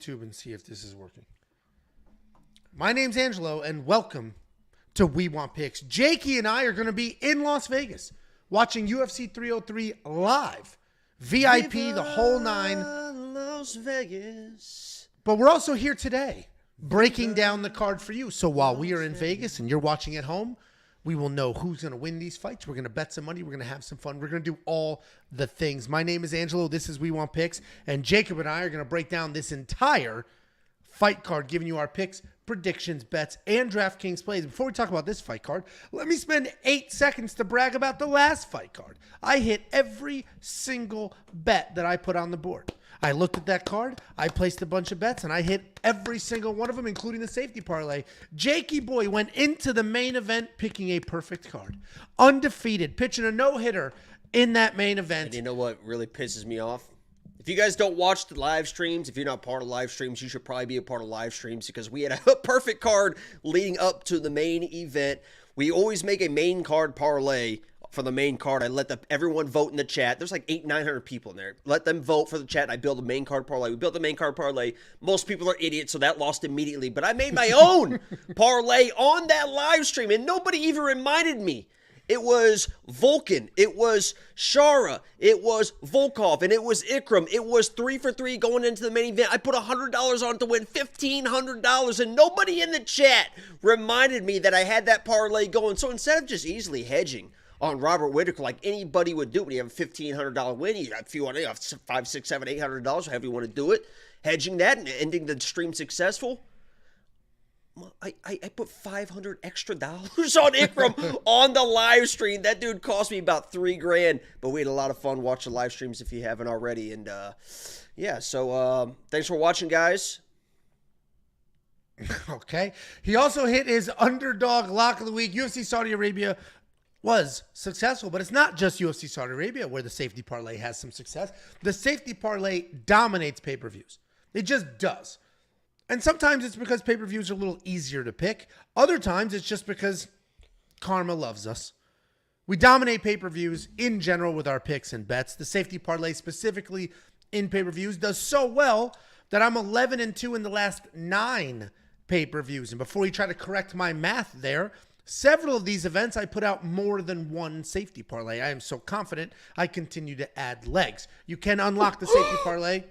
YouTube and see if this is working. My name's Angelo, and welcome to We Want Picks. Jakey and I are going to be in Las Vegas watching UFC 303 live. VIP, the whole nine. Las Vegas. But we're also here today breaking down the card for you. So while we are in Vegas and you're watching at home, we will know who's going to win these fights. We're going to bet some money. We're going to have some fun. We're going to do all the things. My name is Angelo. This is We Want Picks. And Jacob and I are going to break down this entire fight card, giving you our picks, predictions, bets, and DraftKings plays. Before we talk about this fight card, let me spend 8 seconds to brag about the last fight card. I hit every single bet that I put on the board. I looked at that card, I placed a bunch of bets, and I hit every single one of them, including the safety parlay. Jakey boy went into the main event picking a perfect card. Undefeated, pitching a no-hitter in that main event. And you know what really pisses me off? If you guys don't watch the live streams, if you're not part of live streams, you should probably be a part of live streams because we had a perfect card leading up to the main event. We always make a main card parlay for the main card. I let everyone vote in the chat. There's like 900 people in there. Let them vote for the chat, and I build a main card parlay. We built the main card parlay. Most people are idiots, so that lost immediately. But I made my own parlay on that live stream, and nobody even reminded me. It was Vulcan, it was Shara, it was Volkov, and it was Ikram. It was 3 for 3 going into the main event. I put $100 on it to win $1,500, and nobody in the chat reminded me that I had that parlay going. So instead of just easily hedging on Robert Whittaker like anybody would do when you have a $1,500 win, if you want to have $500, $600, $700, $800, however you want to do it, hedging that and ending the stream successful. I put $500 extra on Ikram on the live stream. That dude cost me about $3,000, but we had a lot of fun watching live streams if you haven't already. And yeah, so thanks for watching, guys. Okay. He also hit his underdog lock of the week. UFC Saudi Arabia was successful, but it's not just UFC Saudi Arabia where the safety parlay has some success. The safety parlay dominates pay-per-views. It just does. And sometimes it's because pay-per-views are a little easier to pick. Other times it's just because karma loves us. We dominate pay-per-views in general with our picks and bets. The safety parlay specifically in pay-per-views does so well that I'm 11-2 in the last 9 pay-per-views. And before you try to correct my math there, several of these events I put out more than one safety parlay. I am so confident I continue to add legs. You can unlock the safety parlay.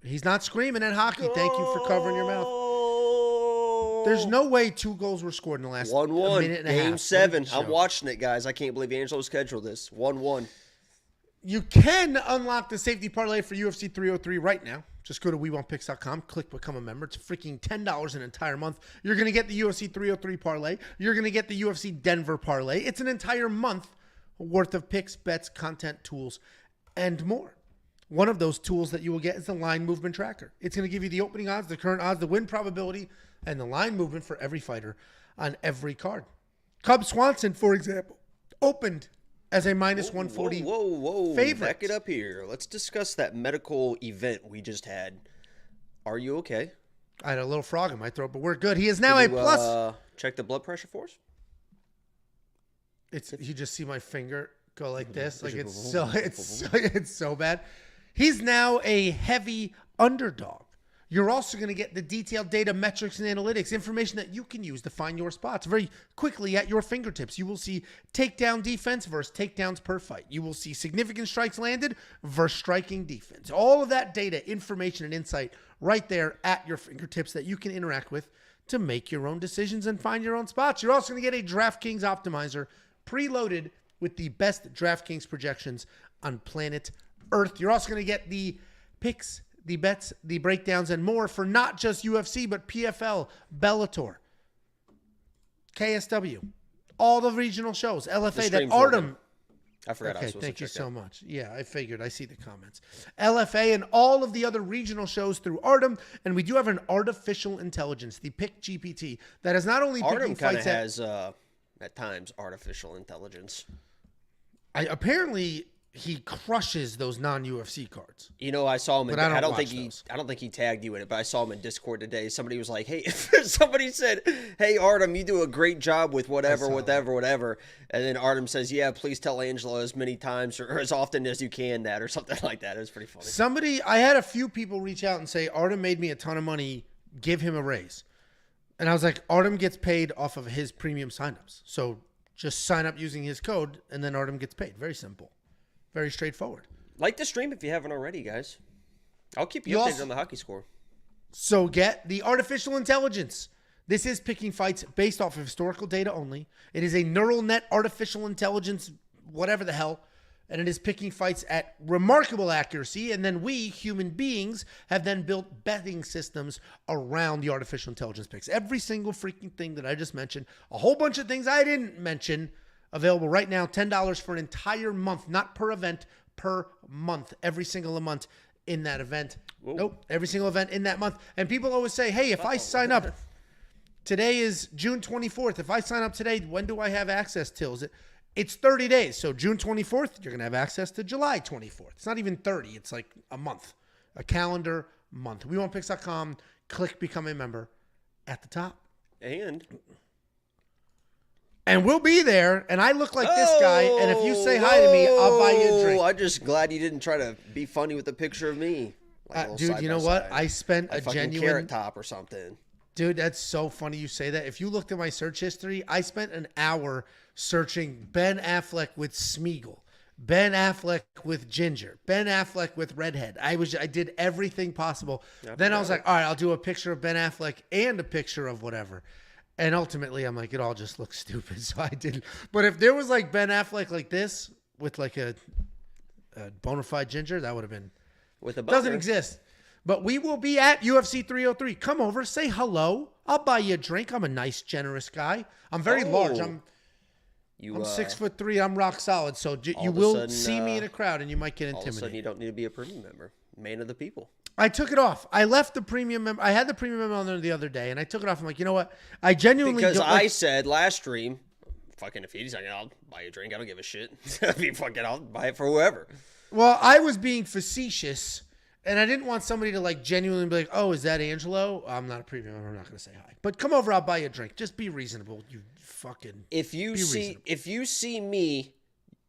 He's not screaming at hockey. Thank you for covering your mouth. There's no way 2 goals were scored in the last 1-1. minute and a half. Game 7. I'm watching it, guys. I can't believe Angelo scheduled this. 1-1. You can unlock the safety parlay for UFC 303 right now. Just go to WeWantPicks.com, click Become a Member. It's freaking $10 an entire month. You're going to get the UFC 303 parlay. You're going to get the UFC Denver parlay. It's an entire month worth of picks, bets, content, tools, and more. One of those tools that you will get is the line movement tracker. It's going to give you the opening odds, the current odds, the win probability, and the line movement for every fighter on every card. Cub Swanson, for example, opened as a minus 140 favorite. Back it up here. Let's discuss that medical event we just had. Are you okay? I had a little frog in my throat, but we're good. He is now a plus. Check the blood pressure for us? You just see my finger go like this. Like it's so bad. He's now a heavy underdog. You're also going to get the detailed data, metrics, and analytics, information that you can use to find your spots very quickly at your fingertips. You will see takedown defense versus takedowns per fight. You will see significant strikes landed versus striking defense. All of that data, information, and insight right there at your fingertips that you can interact with to make your own decisions and find your own spots. You're also going to get a DraftKings optimizer preloaded with the best DraftKings projections on planet Earth. You're also going to get the picks, the bets, the breakdowns, and more for not just UFC, but PFL, Bellator, KSW, all the regional shows, LFA, that Artem. I forgot. Okay, thank you so much. Yeah, I figured. I see the comments. LFA and all of the other regional shows through Artem, and we do have an artificial intelligence, the Pick GPT, that is not only Artem picking fights has at times artificial intelligence. Apparently he crushes those non-UFC cards. You know, I saw him. But I I don't think he tagged you in it, but I saw him in Discord today. Somebody was like, "Hey," somebody said, "Hey, Artem, you do a great job with whatever." And then Artem says, "Yeah, please tell Angelo as many times or as often as you can that," or something like that. It was pretty funny. I had a few people reach out and say, "Artem made me a ton of money. Give him a raise." And I was like, Artem gets paid off of his premium signups. So just sign up using his code, and then Artem gets paid. Very simple. Very straightforward. Like the stream if you haven't already, guys. I'll keep you updated on the hockey score. So get the artificial intelligence. This is picking fights based off of historical data only. It is a neural net artificial intelligence, whatever the hell. And it is picking fights at remarkable accuracy. And then we, human beings, have then built betting systems around the artificial intelligence picks. Every single freaking thing that I just mentioned, a whole bunch of things I didn't mention, available right now, $10 for an entire month, not per event, per month, every single month in that event. Whoa. Nope, every single event in that month. And people always say, hey, if I sign up, today is June 24th. If I sign up today, when do I have access till? It's 30 days. So June 24th, you're going to have access to July 24th. It's not even 30. It's like a month, a calendar month. WeWantPicks.com. Click Become a Member at the top. And we'll be there. And I look like this guy. And if you say hi to me, I'll buy you a drink. I'm just glad you didn't try to be funny with a picture of me. Like dude, you know what? I spent a genuine Carrot Top or something. Dude, that's so funny you say that. If you looked at my search history, I spent an hour searching Ben Affleck with Smeagol, Ben Affleck with Ginger, Ben Affleck with Redhead. I did everything possible. Then I was like, all right, I'll do a picture of Ben Affleck and a picture of whatever. And ultimately, I'm like, it all just looks stupid, so I didn't. But if there was like Ben Affleck like this with like a bona fide Ginger, that would have been. With a doesn't exist. But we will be at UFC 303. Come over, say hello. I'll buy you a drink. I'm a nice, generous guy. I'm very large. I'm 6'3". I'm rock solid. So you will see me in a crowd, and you might get intimidated. All of a sudden, you don't need to be a premium member. Man of the people. I took it off. I left the premium member. I had the premium member on there the other day, and I took it off. I'm like, you know what? I genuinely because don't I said last stream, fucking if he's like, I'll buy you a drink. I don't give a shit. I mean, fucking, I'll buy it for whoever. Well, I was being facetious. And I didn't want somebody to like genuinely be like, oh, is that Angelo? I'm not a premium member. I'm not going to say hi. But come over. I'll buy you a drink. Just be reasonable. You fucking If you see me,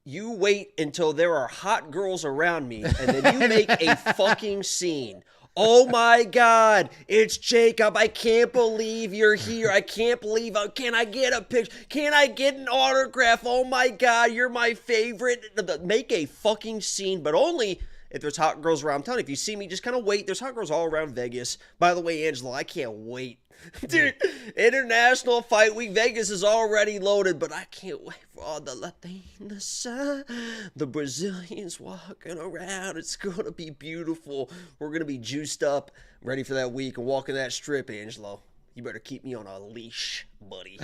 you wait until there are hot girls around me, and then you make a fucking scene. Oh my God, it's Jacob. I can't believe you're here. I can't believe. Can I get a picture? Can I get an autograph? Oh my God, you're my favorite. Make a fucking scene, but only if there's hot girls around town. If you see me, just kind of wait. There's hot girls all around Vegas. By the way, Angelo, I can't wait. Dude, International Fight Week. Vegas is already loaded, but I can't wait for all the Latinas, the Brazilians walking around. It's going to be beautiful. We're going to be juiced up, ready for that week and walking that strip, Angelo. You better keep me on a leash, buddy.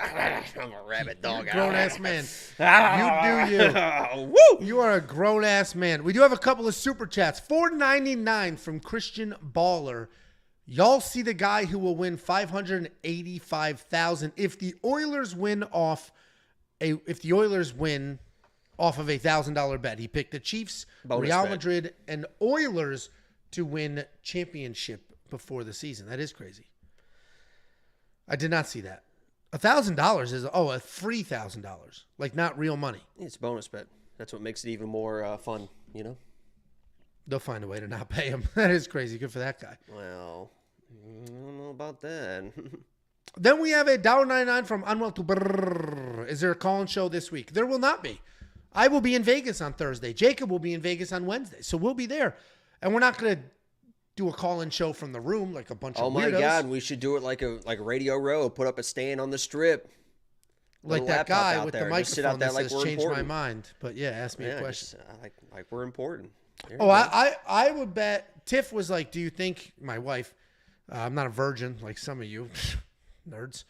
I'm a rabbit dog. Grown-ass man. You do you. Woo! You are a grown-ass man. We do have a couple of super chats. $4.99 from Christian Baller. Y'all see the guy who will win $585,000 if the Oilers win off a $1,000 bet. He picked the Chiefs, Real Madrid, and Oilers to win championship before the season. That is crazy. I did not see that. $1,000 is a free $1,000, like not real money. It's a bonus bet. That's what makes it even more fun, you know. They'll find a way to not pay him. That is crazy. Good for that guy. Well, I don't know about that. Then we have a $1.99 from Unwell to Brrr. Is there a call-in show this week? There will not be. I will be in Vegas on Thursday. Jacob will be in Vegas on Wednesday. So we'll be there. And we're not going to do a call-in show from the room like a bunch of weirdos. Oh my God, we should do it like a Radio Row. Put up a stand on the strip. Like that guy with the microphone that says, change my mind. But yeah, ask me a question. Like we're important. I would bet. Tiff was like, do you think, my wife, I'm not a virgin like some of you nerds.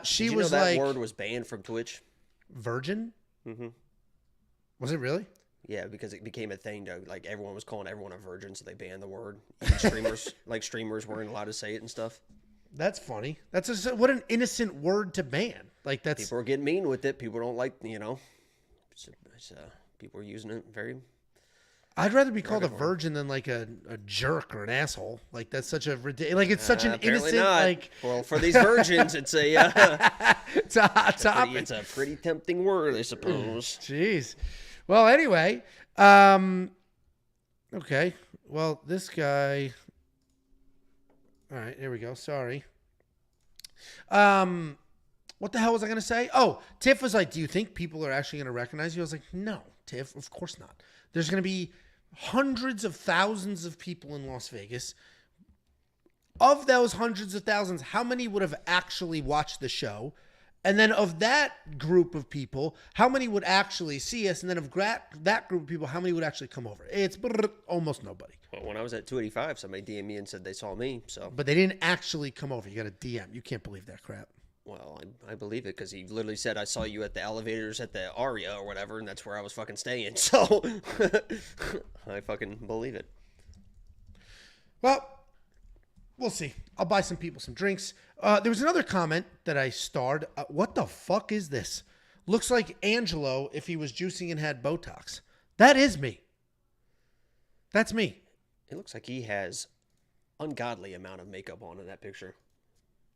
She Did you was know that like, word was banned from Twitch? Virgin? Mm-hmm. Was it really? Yeah, because it became a thing. Like everyone was calling everyone a virgin, so they banned the word. Streamers weren't allowed to say it and stuff. That's funny. What an innocent word to ban. Like that's people are getting mean with it. People don't like, People are using it very. I'd rather be called a virgin than like a jerk or an asshole. Like that's such a ridiculous. Like it's such an innocent. Not. Like well, for these virgins, it's a it's a hot topic. It's a pretty tempting word, I suppose. Jeez. Well, anyway. Okay. Well, this guy. All right. Here we go. Sorry. What the hell was I gonna say? Oh, Tiff was like, "Do you think people are actually gonna recognize you?" I was like, "No, Tiff. Of course not. There's gonna be hundreds of thousands of people in Las Vegas. Of those hundreds of thousands, how many would have actually watched the show? And then of that group of people, how many would actually see us? And then of that group of people, how many would actually come over? It's almost nobody. Well, when I was at 285, somebody DM'd me and said they saw me. So, but they didn't actually come over. You got a DM. You can't believe that crap. Well, I believe it because he literally said, I saw you at the elevators at the Aria or whatever, and that's where I was fucking staying. So, I fucking believe it. Well, we'll see. I'll buy some people some drinks. There was another comment that I starred. What the fuck is this? Looks like Angelo if he was juicing and had Botox. That is me. That's me. It looks like he has ungodly amount of makeup on in that picture.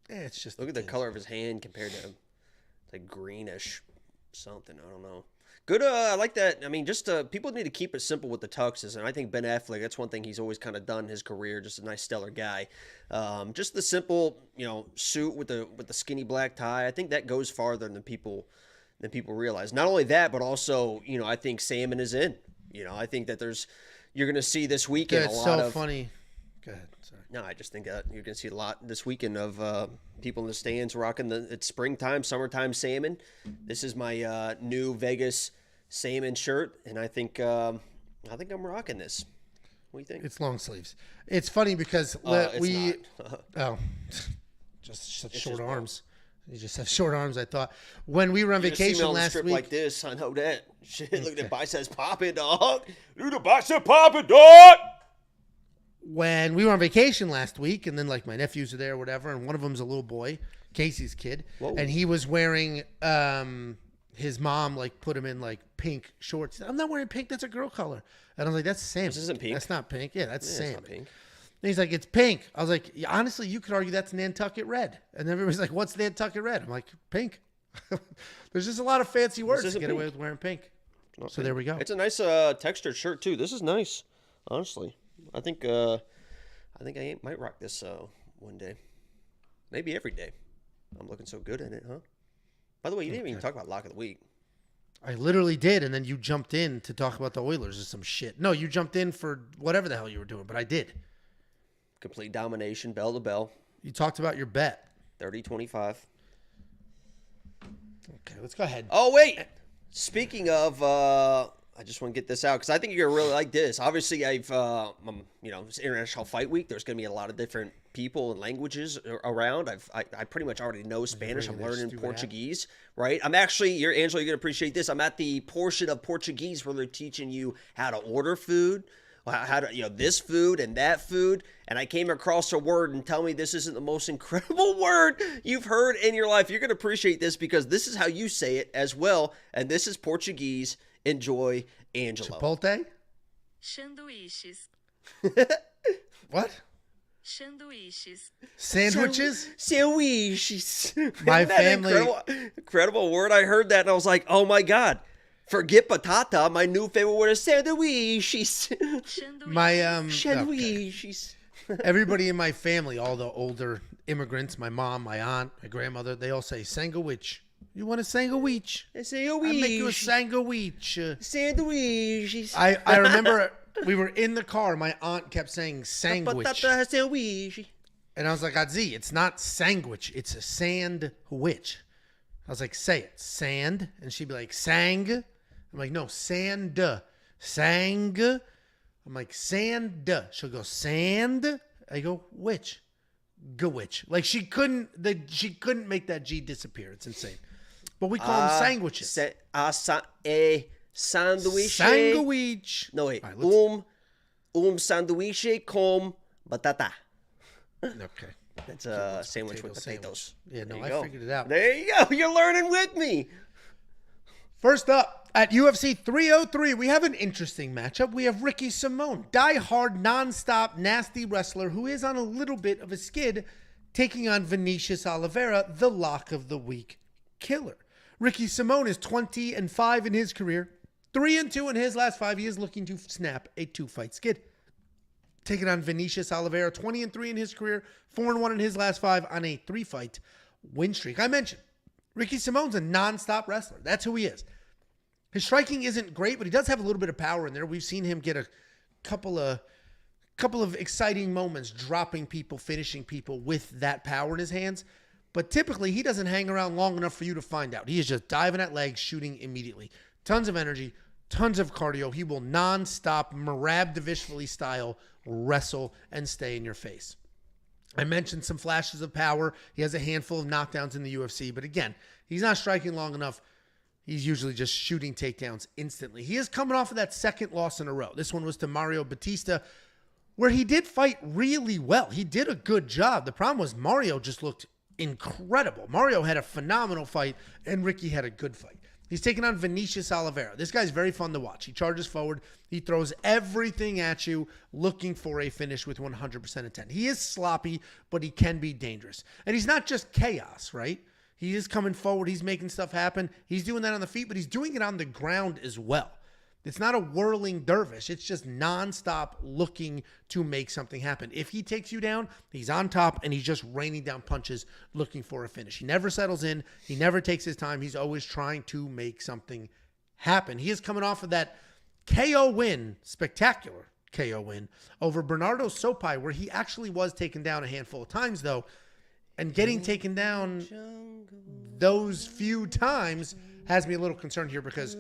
Yeah, it's just look at the color of his hand compared to like greenish something. I don't know. Good. I like that. I mean, just people need to keep it simple with the tuxes, and I think Ben Affleck. That's one thing he's always kind of done in his career. Just a nice, stellar guy. Just the simple, suit with the skinny black tie. I think that goes farther than people realize. Not only that, but also, I think Salmon is in. I think that you're going to see this weekend That's a lot so of funny. Go ahead. Sorry. No, I just think that you're going to see a lot this weekend of people in the stands rocking it's springtime, summertime Salmon. This is my new Vegas Salmon shirt, and I think I'm rocking this. What do you think? It's long sleeves. It's funny because it's not. Just such short arms. You just have short arms. I thought when we were on vacation last week, like this, I know that. Shit, look at the biceps popping, dog. Look at the bicep popping, dog. When we were on vacation last week, and then like my nephews are there, or whatever, and one of them's a little boy, Casey's kid, and he was wearing his mom like put him in like pink shorts. I'm not wearing pink. That's a girl color. And I was like, that's Sam. This isn't pink. That's not pink. Yeah, that's Sam. It's not pink. And he's like, it's pink. I was like, honestly, you could argue that's Nantucket red. And everybody's like, what's Nantucket red? I'm like, pink. There's just a lot of fancy words to get away with wearing pink. So there we go. It's a nice textured shirt too. This is nice, honestly. I think I might rock this one day, maybe every day. I'm looking so good in it, huh? By the way, you didn't even talk about lock of the week. I literally did, and then you jumped in to talk about the Oilers or some shit. No, you jumped in for whatever the hell you were doing, but I did. Complete domination, bell to bell. You talked about your bet. 30-25. Okay, let's go ahead. Oh, wait. Speaking of, I just want to get this out because I think you're going to really like this. Obviously, it's International Fight Week. There's going to be a lot of different people and languages around. I pretty much already know Spanish. I'm learning Portuguese, right? I'm actually, Angelo, you're going to appreciate this. I'm at the portion of Portuguese where they're teaching you how to order food, how to, this food and that food. And I came across a word, and tell me this isn't the most incredible word you've heard in your life. You're going to appreciate this because this is how you say it as well. And this is Portuguese. Enjoy, Angelo. Chipotle? Sanduíches. What? Sanduíches. Sandwiches? Sandwiches. My family. Incredible word. I heard that and I was like, oh my God. Forget patata. My new favorite word is sandwiches. Sandwiches. Everybody in my family, all the older immigrants, my mom, my aunt, my grandmother, they all say sandwich. You want a sandwich? A sandwich. I'll make you a sandwich. Sandwiches. I remember we were in the car. My aunt kept saying sandwich. Sandwich. And I was like, Adzi, it's not sandwich. It's a sandwich. I was like, say it. Sand. And she'd be like, sang. I'm like, no, sand. Sang. I'm like, sand. She'll go, sand. I go, which? Gwitch. Like she couldn't make that G disappear. It's insane. But we call them sandwiches. Sandwich. Sandwich. No, wait. Right, Sandwich com batata. Okay. That's a sandwich with potatoes. Yeah, no, I figured it out. There you go. You're learning with me. First up, At UFC 303, we have an interesting matchup. We have Ricky Simón, die-hard, non-stop, nasty wrestler who is on a little bit of a skid, taking on Vinicius Oliveira, the lock of the week killer. Ricky Simón is 20-5 in his career, 3-2 in his last 5. He is looking to snap a 2-fight skid. Taking on Vinicius Oliveira, 20-3 in his career, 4-1 in his last 5 on a 3-fight win streak. I mentioned Ricky Simón's a non-stop wrestler. That's who he is. His striking isn't great, but he does have a little bit of power in there. We've seen him get a couple of exciting moments, dropping people, finishing people with that power in his hands. But typically, he doesn't hang around long enough for you to find out. He is just diving at legs, shooting immediately. Tons of energy, tons of cardio. He will non-stop, Merab Davishvili style, wrestle and stay in your face. I mentioned some flashes of power. He has a handful of knockdowns in the UFC. But again, he's not striking long enough. He's usually just shooting takedowns instantly. He is coming off of that second loss in a row. This one was to Mario Batista, where he did fight really well. He did a good job. The problem was Mario just looked incredible. Mario had a phenomenal fight, and Ricky had a good fight. He's taking on Vinicius Oliveira. This guy's very fun to watch. He charges forward. He throws everything at you, looking for a finish with 100% intent. He is sloppy, but he can be dangerous. And he's not just chaos, right? He is coming forward. He's making stuff happen. He's doing that on the feet, but he's doing it on the ground as well. It's not a whirling dervish. It's just nonstop looking to make something happen. If he takes you down, he's on top and he's just raining down punches looking for a finish. He never settles in. He never takes his time. He's always trying to make something happen. He is coming off of that KO win, spectacular KO win, over Bernardo Sopai, where he actually was taken down a handful of times, though. And getting taken down those few times has me a little concerned here because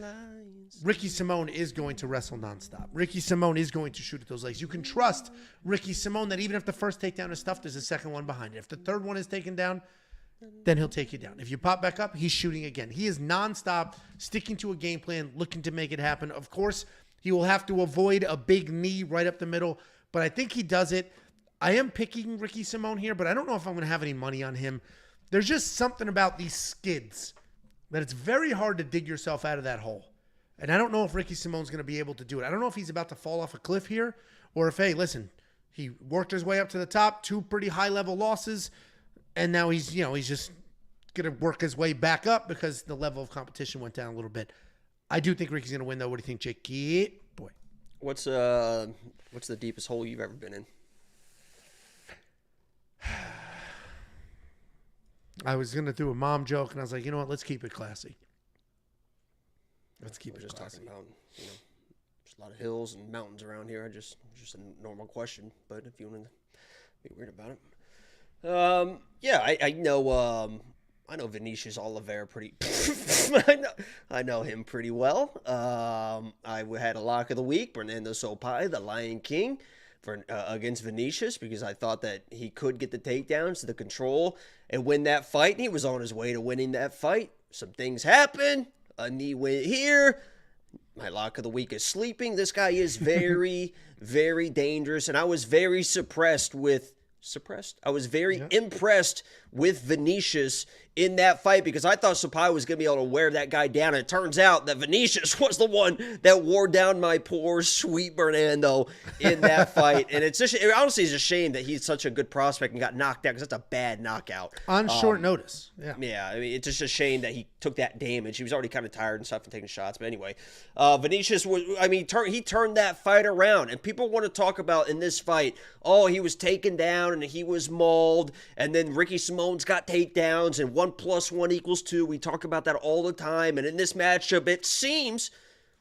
Ricky Simón is going to wrestle nonstop. Ricky Simón is going to shoot at those legs. You can trust Ricky Simón that even if the first takedown is stuffed, there's a second one behind it. If the third one is taken down, then he'll take you down. If you pop back up, he's shooting again. He is nonstop, sticking to a game plan, looking to make it happen. Of course, he will have to avoid a big knee right up the middle, but I think he does it. I am picking Ricky Simón here, but I don't know if I'm going to have any money on him. There's just something about these skids that it's very hard to dig yourself out of that hole. And I don't know if Ricky Simón's going to be able to do it. I don't know if he's about to fall off a cliff here or if, hey, listen, he worked his way up to the top, 2 pretty high-level losses, and now he's just going to work his way back up because the level of competition went down a little bit. I do think Ricky's going to win, though. What do you think, Jakey? Boy. What's the deepest hole you've ever been in? I was going to do a mom joke, and I was like, you know what? Let's keep it classy. Let's keep it just classy. Talking about, there's a lot of hills and mountains around here. Just a normal question, but if you want to be weird about it. Yeah, I know Vinicius Oliveira pretty. I know him pretty well. I had a lock of the week, Fernando Sopai, the Lion King, against Vinicius, because I thought that he could get the takedowns, the control, and win that fight. And he was on his way to winning that fight. Some things happened. A knee went here. My lock of the week is sleeping. This guy is very, very dangerous, and I was very I was very impressed with Vinicius in that fight because I thought Sopai was going to be able to wear that guy down. And it turns out that Vinicius was the one that wore down my poor, sweet Fernando in that fight. And it honestly is a shame that he's such a good prospect and got knocked out because that's a bad knockout. On short notice. Yeah, I mean, it's just a shame that he took that damage. He was already kind of tired and stuff and taking shots. But anyway, Vinicius, he turned that fight around. And people want to talk about in this fight, he was taken down and he was mauled. And then Ricky Simón's got takedowns and 1 + 1 = 2. We talk about that all the time. And in this matchup, it seems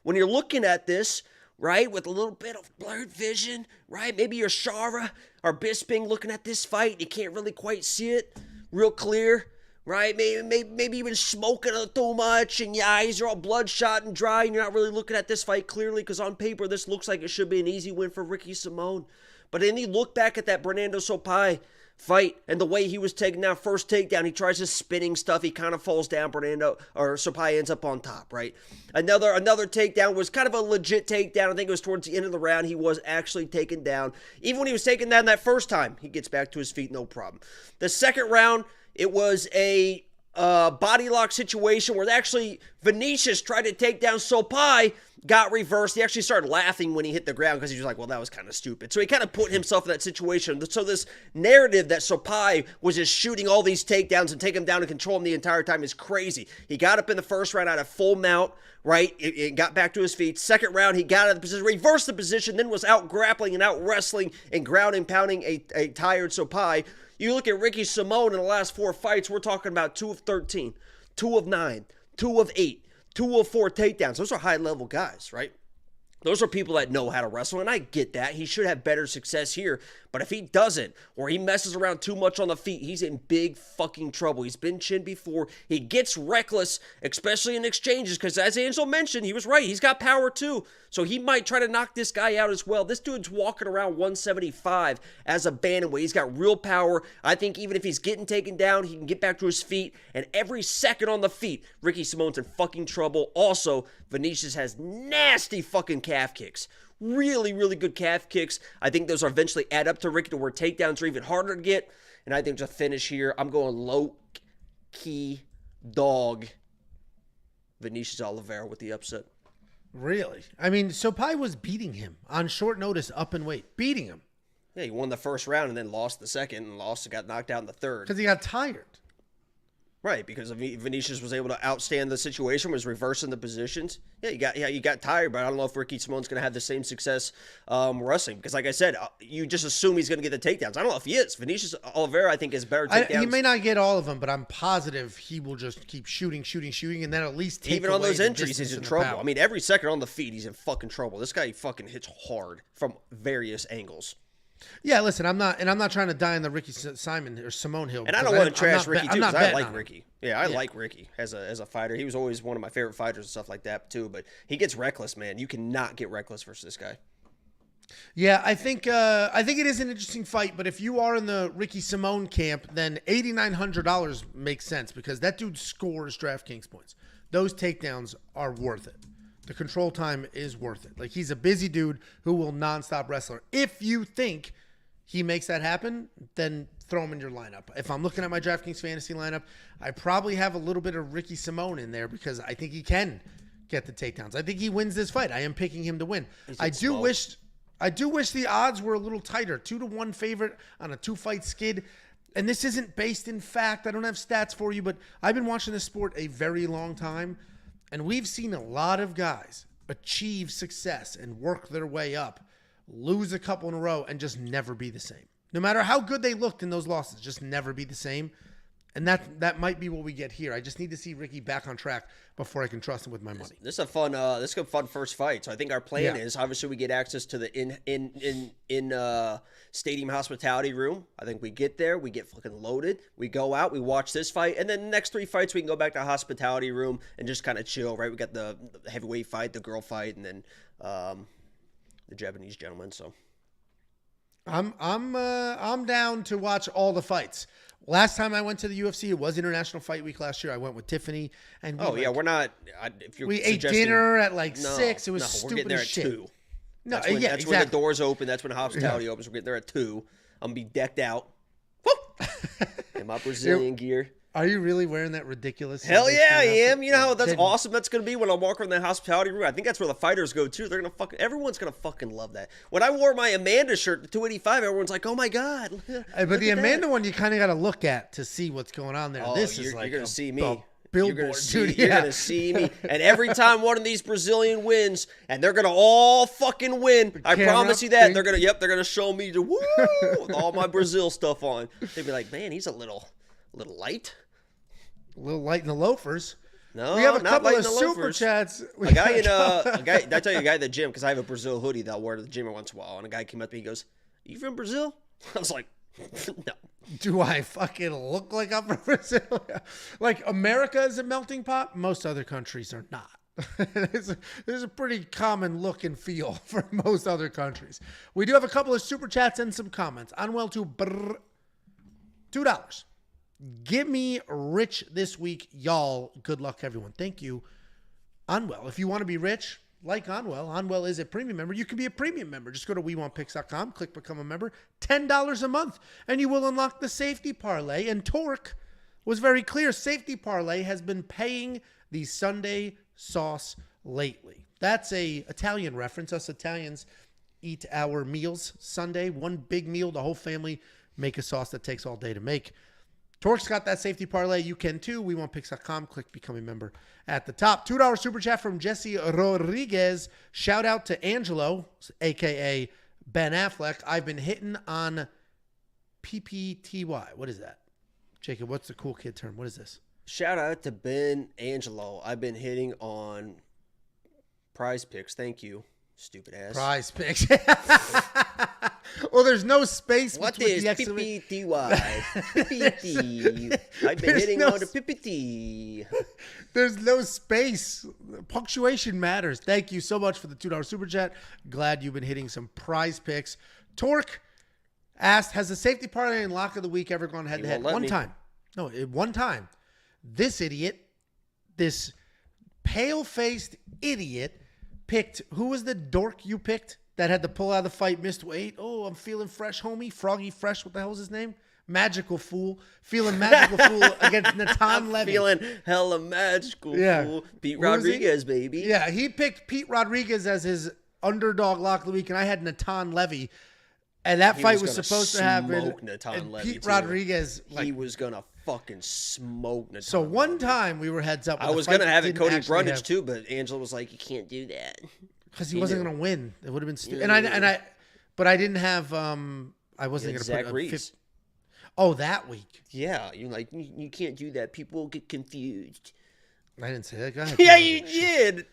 when you're looking at this, right, with a little bit of blurred vision, right, maybe you're Shara or Bisping looking at this fight, you can't really quite see it real clear, right? Maybe you've been smoking too much and your eyes are all bloodshot and dry and you're not really looking at this fight clearly because on paper this looks like it should be an easy win for Ricky Simón. But then you look back at that Fernando Sopai fight and the way he was taken down, first takedown, he tries his spinning stuff, he kind of falls down, Sopai ends up on top, right? Another takedown was kind of a legit takedown. I think it was towards the end of the round, he was actually taken down. Even when he was taken down that first time, he gets back to his feet, no problem. The second round, it was a body lock situation where actually Vinicius tried to take down Sopai, got reversed. He actually started laughing when he hit the ground because he was like, well, that was kind of stupid. So he kind of put himself in that situation. So this narrative that Sopai was just shooting all these takedowns and taking him down and control him the entire time is crazy. He got up in the first round out of full mount, right? It got back to his feet. Second round, he got out of the position, reversed the position, then was out grappling and out wrestling and ground and pounding a tired Sopai. You look at Ricky Simón in the last 4 fights, we're talking about 2 of 13, 2 of 9, 2 of 8. 2 of 4 takedowns. Those are high-level guys, right? Those are people that know how to wrestle, and I get that. He should have better success here, but if he doesn't, or he messes around too much on the feet, he's in big fucking trouble. He's been chinned before. He gets reckless, especially in exchanges, because as Angel mentioned, he was right. He's got power too, so he might try to knock this guy out as well. This dude's walking around 175 as a bantamweight. He's got real power. I think even if he's getting taken down, he can get back to his feet, and every second on the feet, Ricky Simón's in fucking trouble. Also, Vinicius has nasty fucking calf kicks. Really, really good calf kicks. I think those are eventually add up to Ricky to where takedowns are even harder to get. And I think to finish here, I'm going low-key dog Vinicius Oliveira with the upset. Really? I mean, Sopai was beating him on short notice up in weight. Beating him. Yeah, he won the first round and then lost the second and got knocked out in the third. Because he got tired. Right, because Vinicius was able to outstand the situation, was reversing the positions. Yeah, you got tired, but I don't know if Ricky Simón's going to have the same success wrestling. Because like I said, you just assume he's going to get the takedowns. I don't know if he is. Vinicius Oliveira, I think, is better takedowns. He may not get all of them, but I'm positive he will just keep shooting, and then at least take even on away those the entries, he's in the trouble. power. I mean, every second on the feet, he's in fucking trouble. This guy fucking hits hard from various angles. Yeah, listen, I'm not trying to die on the Ricky Simón hill. And I don't want to trash Ricky too, because I like Ricky. Yeah, I like Ricky as a fighter. He was always one of my favorite fighters and stuff like that too. But he gets reckless, man. You cannot get reckless versus this guy. Yeah, I think it is an interesting fight. But if you are in the Ricky Simón camp, then $8,900 makes sense because that dude scores DraftKings points. Those takedowns are worth it. The control time is worth it. Like, he's a busy dude who will nonstop wrestler. If you think he makes that happen, then throw him in your lineup. If I'm looking at my DraftKings fantasy lineup, I probably have a little bit of Ricky Simón in there because I think he can get the takedowns. I think he wins this fight. I am picking him to win. I do wish the odds were a little tighter. 2-1 favorite on a 2-fight skid. And this isn't based in fact. I don't have stats for you, but I've been watching this sport a very long time. And we've seen a lot of guys achieve success and work their way up, lose a couple in a row, and just never be the same. No matter how good they looked in those losses, just never be the same. And that might be what we get here. I just need to see Ricky back on track before I can trust him with my money. This is a fun first fight. So I think our plan is obviously we get access to the in stadium hospitality room. I think we get there, we get fucking loaded, we go out, we watch this fight, and then the next 3 fights we can go back to hospitality room and just kind of chill. Right, we got the heavyweight fight, the girl fight, and then the Japanese gentleman. So I'm down to watch all the fights. Last time I went to the UFC, it was International Fight Week last year. I went with Tiffany, and we're not. We ate dinner at 6. It was stupid. We're getting there as at shit. 2. No, that's when, yeah, that's exactly. when the doors open. That's when hospitality opens. We're getting there at 2. I'm gonna be decked out. Woo! In my Brazilian gear. Are you really wearing that ridiculous? Hell yeah, I am. You know how awesome that's gonna be when I walk around the hospitality room. I think that's where the fighters go too. They're gonna everyone's gonna fucking love that. When I wore my Amanda shirt to 285, everyone's like, "Oh my god!" But the Amanda one, you kind of got to look at to see what's going on there. Oh, this you're like gonna see me. Billboard, you're gonna see me. And every time one of these Brazilian wins, and they're gonna all fucking win. I promise you that. They're gonna show me the woo with all my Brazil stuff on. They'd be like, "Man, he's a little light." A little light in the loafers. No, we have a not couple light of in the super loafers. chats. A guy, did I tell you a guy at the gym, because I have a Brazil hoodie that I'll wear to the gym once in a while, and a guy came up to me, he goes, "You from Brazil?" I was like, "No." Do I fucking look like I'm from Brazil? Like, America is a melting pot. Most other countries are not. There's a pretty common look and feel for most other countries. We do have a couple of super chats and some comments. Unwell to $2. Get me rich this week, y'all. Good luck, everyone. Thank you. Unwell. If you want to be rich, like Unwell is a premium member. You can be a premium member. Just go to WeWantPicks.com, click Become a Member. $10 a month, and you will unlock the safety parlay and torque was very clear. Safety parlay has been paying the Sunday sauce lately. That's a Italian reference. Us Italians eat our meals Sunday. One big meal, the whole family make a sauce that takes all day to make. Torque's got that safety parlay. You can too. WeWantPicks.com. Click become a member at the top. $2 super chat from Jesse Rodriguez. Shout out to Angelo, a.k.a. Ben Affleck. I've been hitting on PPTY. What is that? Jacob, what's the cool kid term? What is this? Shout out to Ben Angelo. I've been hitting on Prize Picks. Thank you, stupid ass. Prize Picks. Well, there's no space What between is the exclamation. PPTY? PPT. I've been hitting on the PPT. There's no space. Punctuation matters. Thank you so much for the $2 super chat. Glad you've been hitting some Prize Picks. Torque asked, has the safety parlay and lock of the week ever gone head to head? One time. No, one time. This idiot, this pale-faced idiot picked, who was the dork you picked that had to pull out of the fight, missed weight? Oh, I'm feeling fresh, homie. Froggy Fresh, what the hell is his name? Magical Fool. Feeling Magical Fool against Natan Levy. Feeling hella magical, fool. Pete Rodriguez, baby. Yeah, he picked Pete Rodriguez as his underdog lock of the week, and I had Natan Levy. And that fight was supposed to happen. And Pete Rodriguez, he was gonna fucking smoke Natan. So one time we were heads up. I was gonna have it Cody Brundage too, but Angela was like, "You can't do that." Because he wasn't gonna win. It would have been stupid. But I didn't have. I wasn't gonna Zach put. Reeves. Oh, that week. Yeah, you can't do that. People will get confused. I didn't say that. Go ahead. Yeah, you did.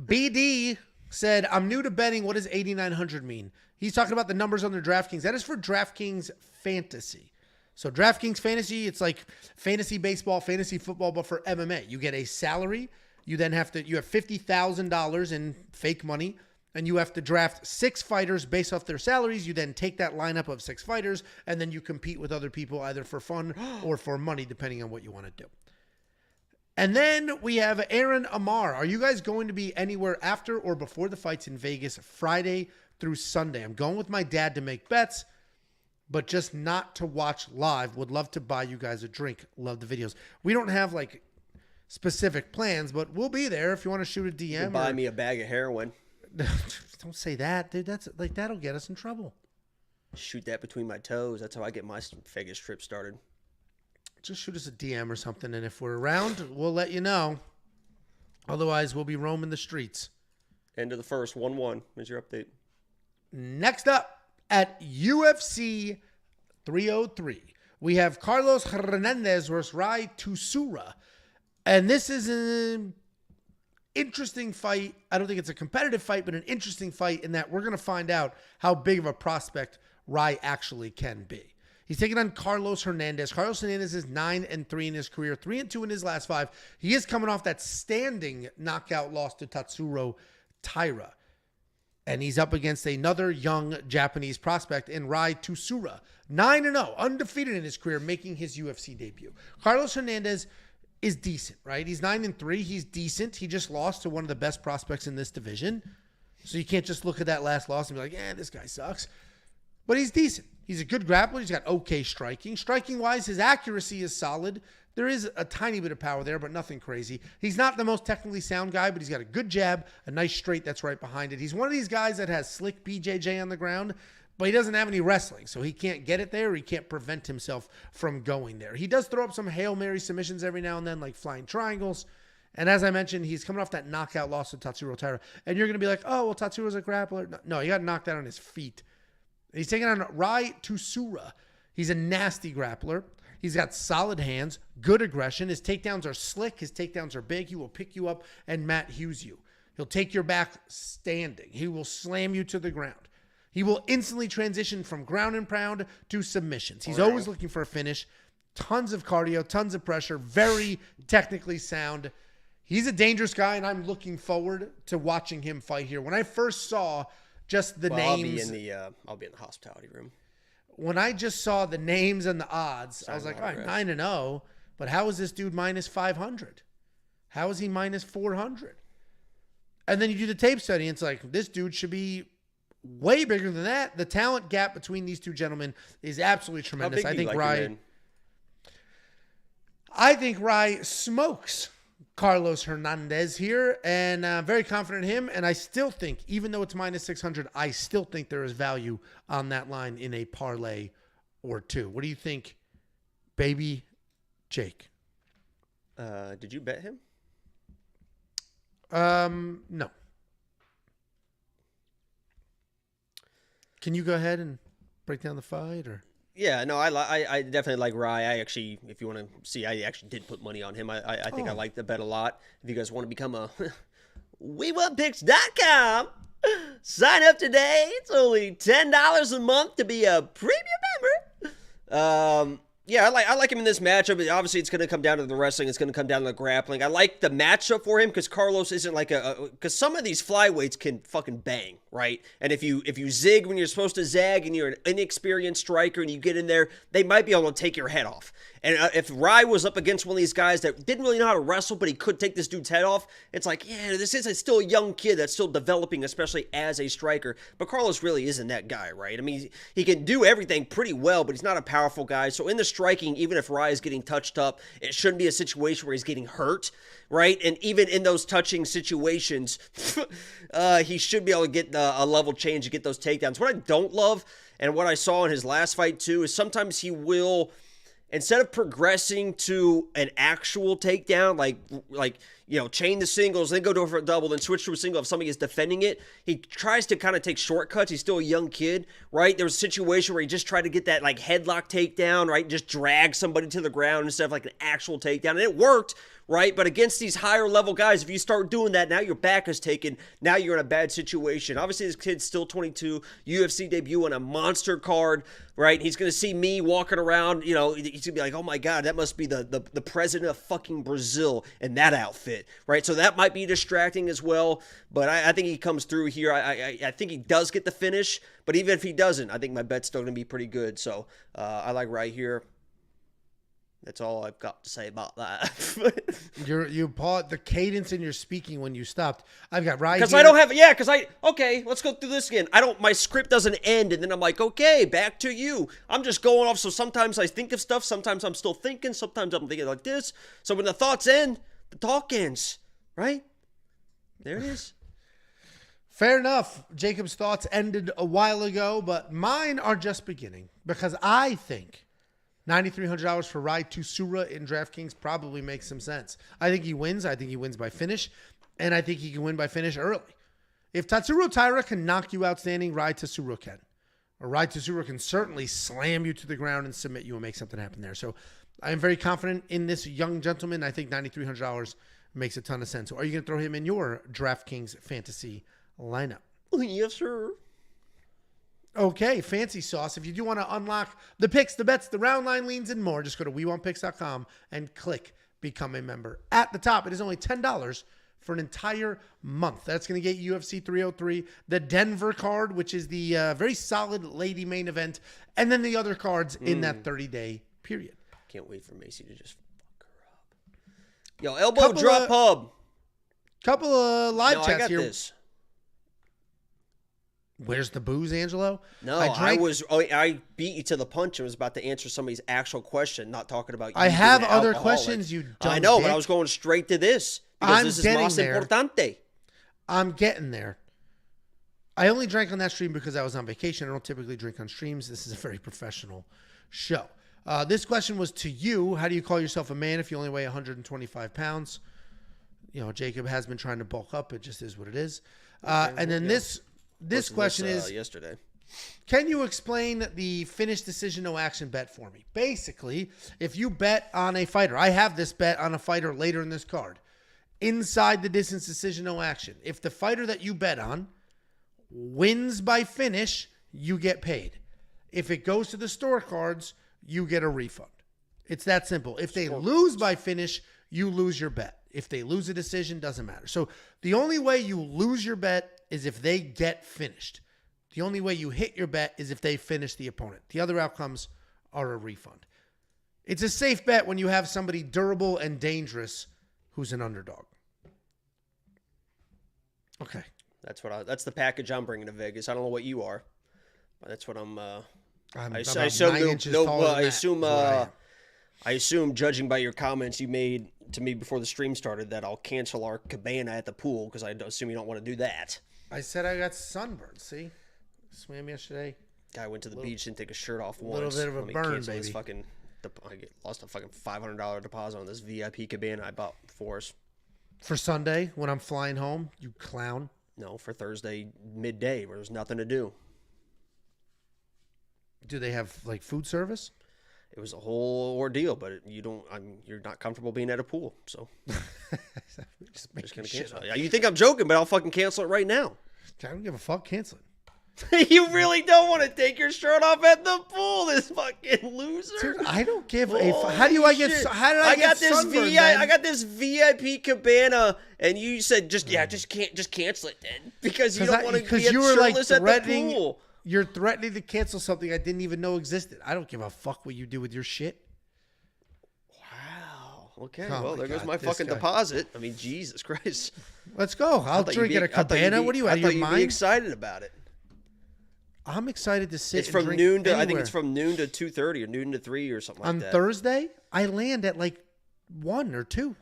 BD said, "I'm new to betting. What does 8,900 mean?" He's talking about the numbers on their DraftKings. That is for DraftKings Fantasy. So DraftKings Fantasy, it's like fantasy baseball, fantasy football, but for MMA. You get a salary. You then have $50,000 in fake money, and you have to draft 6 fighters based off their salaries. You then take that lineup of 6 fighters, and then you compete with other people either for fun or for money, depending on what you want to do. And then we have Aaron Amar. Are you guys going to be anywhere after or before the fights in Vegas Friday through Sunday? I'm going with my dad to make bets, but just not to watch live. Would love to buy you guys a drink. Love the videos. We don't have like specific plans, but we'll be there if you want to shoot a DM. Buy me a bag of heroin. Don't say that, dude. That's like, that'll get us in trouble. Shoot that between my toes. That's how I get my Vegas trip started. Just shoot us a DM or something, and if we're around, we'll let you know. Otherwise, we'll be roaming the streets. End of the first, 1-1. Here's your update. Next up at UFC 303, we have Carlos Hernandez versus Rai Tsuruya. And this is an interesting fight. I don't think it's a competitive fight, but an interesting fight in that we're going to find out how big of a prospect Rai actually can be. He's taking on Carlos Hernandez. Carlos Hernandez is 9-3 in his career, 3-2 in his last 5. He is coming off that standing knockout loss to Tatsuro Taira. And he's up against another young Japanese prospect in Rai Tsuruya. 9-0, undefeated in his career, making his UFC debut. Carlos Hernandez is decent, right? He's 9-3. He's decent. He just lost to one of the best prospects in this division. So you can't just look at that last loss and be like, this guy sucks. But he's decent. He's a good grappler. He's got okay striking. Striking-wise, his accuracy is solid. There is a tiny bit of power there, but nothing crazy. He's not the most technically sound guy, but he's got a good jab, a nice straight that's right behind it. He's one of these guys that has slick BJJ on the ground, but he doesn't have any wrestling, so he can't get it there. He can't prevent himself from going there. He does throw up some Hail Mary submissions every now and then, like flying triangles. And as I mentioned, he's coming off that knockout loss to Tatsuro Taira. And you're going to be like, oh, well, Tatsuro's a grappler. No, he got knocked out on his feet. He's taking on Rai Tsuruya. He's a nasty grappler. He's got solid hands, good aggression. His takedowns are slick. His takedowns are big. He will pick you up and Matt Hughes you. He'll take your back standing. He will slam you to the ground. He will instantly transition from ground and pound to submissions. He's always looking for a finish. Tons of cardio, tons of pressure, very technically sound. He's a dangerous guy, and I'm looking forward to watching him fight here. When I first saw just the names, I'll be in the hospitality room. When I just saw the names and the odds, I was like, all right, 9-0, but how is this dude minus 500? How is he minus 400? And then you do the tape study, and it's like, this dude should be way bigger than that. The talent gap between these two gentlemen is absolutely tremendous. I think Rai, I think Rye smokes Carlos Hernandez here, and I'm very confident in him. And I still think, even though it's minus 600, I still think there is value on that line in a parlay or two. What do you think, baby Jake? Did you bet him? No. Can you go ahead and break down the fight, or? Yeah, no, I definitely like Rye. I actually, if you want to see, I actually did put money on him. I think I like the bet a lot. If you guys want to become a WeWantPicks.com, sign up today. It's only $10 a month to be a premium member. Yeah, I like him in this matchup. Obviously, it's going to come down to the wrestling. It's going to come down to the grappling. I like the matchup for him because Carlos isn't like because some of these flyweights can fucking bang, right? And if you zig when you're supposed to zag and you're an inexperienced striker and you get in there, they might be able to take your head off. And if Rye was up against one of these guys that didn't really know how to wrestle, but he could take this dude's head off, it's like, yeah, this is still a young kid that's still developing, especially as a striker. But Carlos really isn't that guy, right? I mean, he can do everything pretty well, but he's not a powerful guy. So in the striking, even if Rye is getting touched up, it shouldn't be a situation where he's getting hurt, right? And even in those touching situations, he should be able to get a level change and get those takedowns. What I don't love, and what I saw in his last fight too, is sometimes he will, instead of progressing to an actual takedown, like chain the singles, then go to a double, then switch to a single if somebody is defending it, he tries to kind of take shortcuts. He's still a young kid, right? There was a situation where he just tried to get that like headlock takedown, right? Just drag somebody to the ground instead of like an actual takedown. And it worked, right? But against these higher level guys, if you start doing that, now your back is taken. Now you're in a bad situation. Obviously, this kid's still 22, UFC debut on a monster card, right? He's going to see me walking around, he's going to be like, oh my God, that must be the president of fucking Brazil in that outfit, right? So that might be distracting as well. But I think he comes through here. I think he does get the finish. But even if he doesn't, I think my bet's still going to be pretty good. So I like right here. That's all I've got to say about that. You paused the cadence in your speaking when you stopped. I've got right because here. I don't have okay, let's go through this again. My script doesn't end and then I'm like, okay, back to you. I'm just going off. So sometimes I think of stuff, sometimes I'm still thinking, sometimes I'm thinking like this. So when the thoughts end, the talk ends, right? There it is. Fair enough. Jacob's thoughts ended a while ago, but mine are just beginning because I think $9,300 for Ride to Tsuruya in DraftKings probably makes some sense. I think he wins. I think he wins by finish, and I think he can win by finish early. If Tatsuro Taira can knock you out standing, Ride to Tsuruya can. Or Ride to Tsuruya can certainly slam you to the ground and submit you and make something happen there. So I am very confident in this young gentleman. I think $9,300 makes a ton of sense. So are you going to throw him in your DraftKings fantasy lineup? Yes, sir. Okay, fancy sauce. If you do want to unlock the picks, the bets, the round line leans, and more, just go to WeWantPicks.com and click Become a Member. At the top, it is only $10 for an entire month. That's going to get you UFC 303, the Denver card, which is the very solid lady main event, and then the other cards in that 30-day period. Can't wait for Macy to just fuck her up. Yo, elbow drop pub. Couple of live chats I got here. This. Where's the booze, Angelo? No, I beat you to the punch and was about to answer somebody's actual question, not talking about you. I have other questions, you dumb I know, dick. but I was going straight to this. Because this is más importante. I'm getting there. I only drank on that stream because I was on vacation. I don't typically drink on streams. This is a very professional show. This question was to you. How do you call yourself a man if you only weigh 125 pounds? Jacob has been trying to bulk up. It just is what it is. And then this question is, yesterday. Can you explain the finish decision, no action bet for me? Basically, if you bet on a fighter, I have this bet on a fighter later in this card, inside the distance decision, no action. If the fighter that you bet on wins by finish, you get paid. If it goes to the store cards, you get a refund. It's that simple. If they lose by finish, you lose your bet. If they lose a decision, doesn't matter. So the only way you lose your bet is if they get finished. The only way you hit your bet is if they finish the opponent. The other outcomes are a refund. It's a safe bet when you have somebody durable and dangerous who's an underdog. Okay. That's the package I'm bringing to Vegas. I don't know what you are, but that's what I'm I'm I about assume 9 inches taller than that. I assume That's what I am. I assume, judging by your comments you made to me before the stream started, that I'll cancel our cabana at the pool because I assume you don't want to do that. I said I got sunburned. See, swam yesterday. Guy went to the beach and take his shirt off once. Little bit of a Let me burn, cancel this baby. fucking. Lost a fucking $500 deposit on this VIP cabana I bought for us. For Sunday when I'm flying home, you clown. No, for Thursday midday where there's nothing to do. Do they have like food service? It was a whole ordeal, but you're not comfortable being at a pool, so Just just gonna shit cancel up. it. You think I'm joking, but I'll fucking cancel it right now. I don't give a fuck. Cancel it. You really don't want to take your shirt off at the pool, this fucking loser. Dude, I don't give a fuck. How do I get? Shit. How did I get sunburned? I got this VIP cabana, and you said just cancel it then because you don't want to be you were like shirtless at the threatening. pool. You're threatening to cancel something I didn't even know existed. I don't give a fuck what you do with your shit. Wow. Okay. Oh well, my there goes God, my this fucking guy. deposit. I mean, Jesus Christ. Let's go. I'll drink at a cabana. What are you out of your You'd be mind? excited about it. I'm excited to sit. It's and from drink noon to anywhere. I think it's from noon to 2:30 or noon to 3 or something like on that. Thursday. I land at like 1 or 2.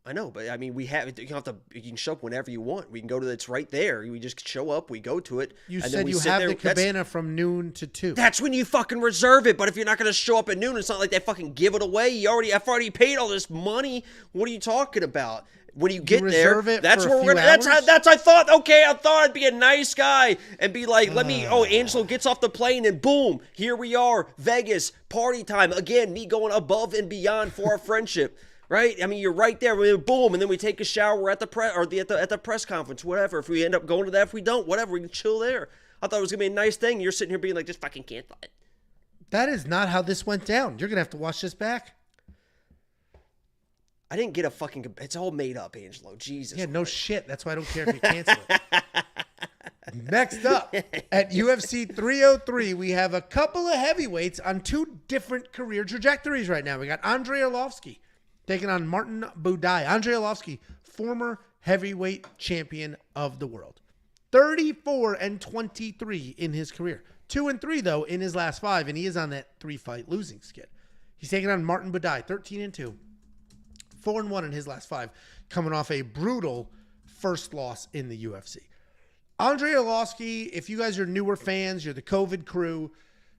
I know, but I mean, you can show up whenever you want. We can go to it's right there. We just show up, we go to it. You and then said we you sit have there. the cabana from noon to 2. That's when you fucking reserve it. But if you're not going to show up at noon, it's not like they fucking give it away. I've already paid all this money. What are you talking about? When you get there, reserve it that's for a where we're few gonna. That's how. hours? That's I thought. Okay, I thought I'd be a nice guy and be like, let me. Oh, Angelo gets off the plane and boom, here we are, Vegas party time again. Me going above and beyond for our friendship. Right? I mean, you're right there. Boom, and then we take a shower. We're at the press or at the press conference, whatever. If we end up going to that, if we don't, whatever, we can chill there. I thought it was gonna be a nice thing. You're sitting here being like, just fucking cancel it. That is not how this went down. You're gonna have to watch this back. I didn't get a fucking. It's all made up, Angelo. Jesus. Yeah, no shit. That's why I don't care if you cancel it. Next up, at UFC 303, we have a couple of heavyweights on 2 different career trajectories right now. We got Andrei Arlovski taking on Martin Buday. Andrei Arlovski, former heavyweight champion of the world. 34-23 in his career. 2-3, though, in his last 5, and he is on that 3-fight losing skid. He's taking on Martin Buday, 13-2. 4-1 in his last 5, coming off a brutal first loss in the UFC. Andrei Arlovski, if you guys are newer fans, you're the COVID crew,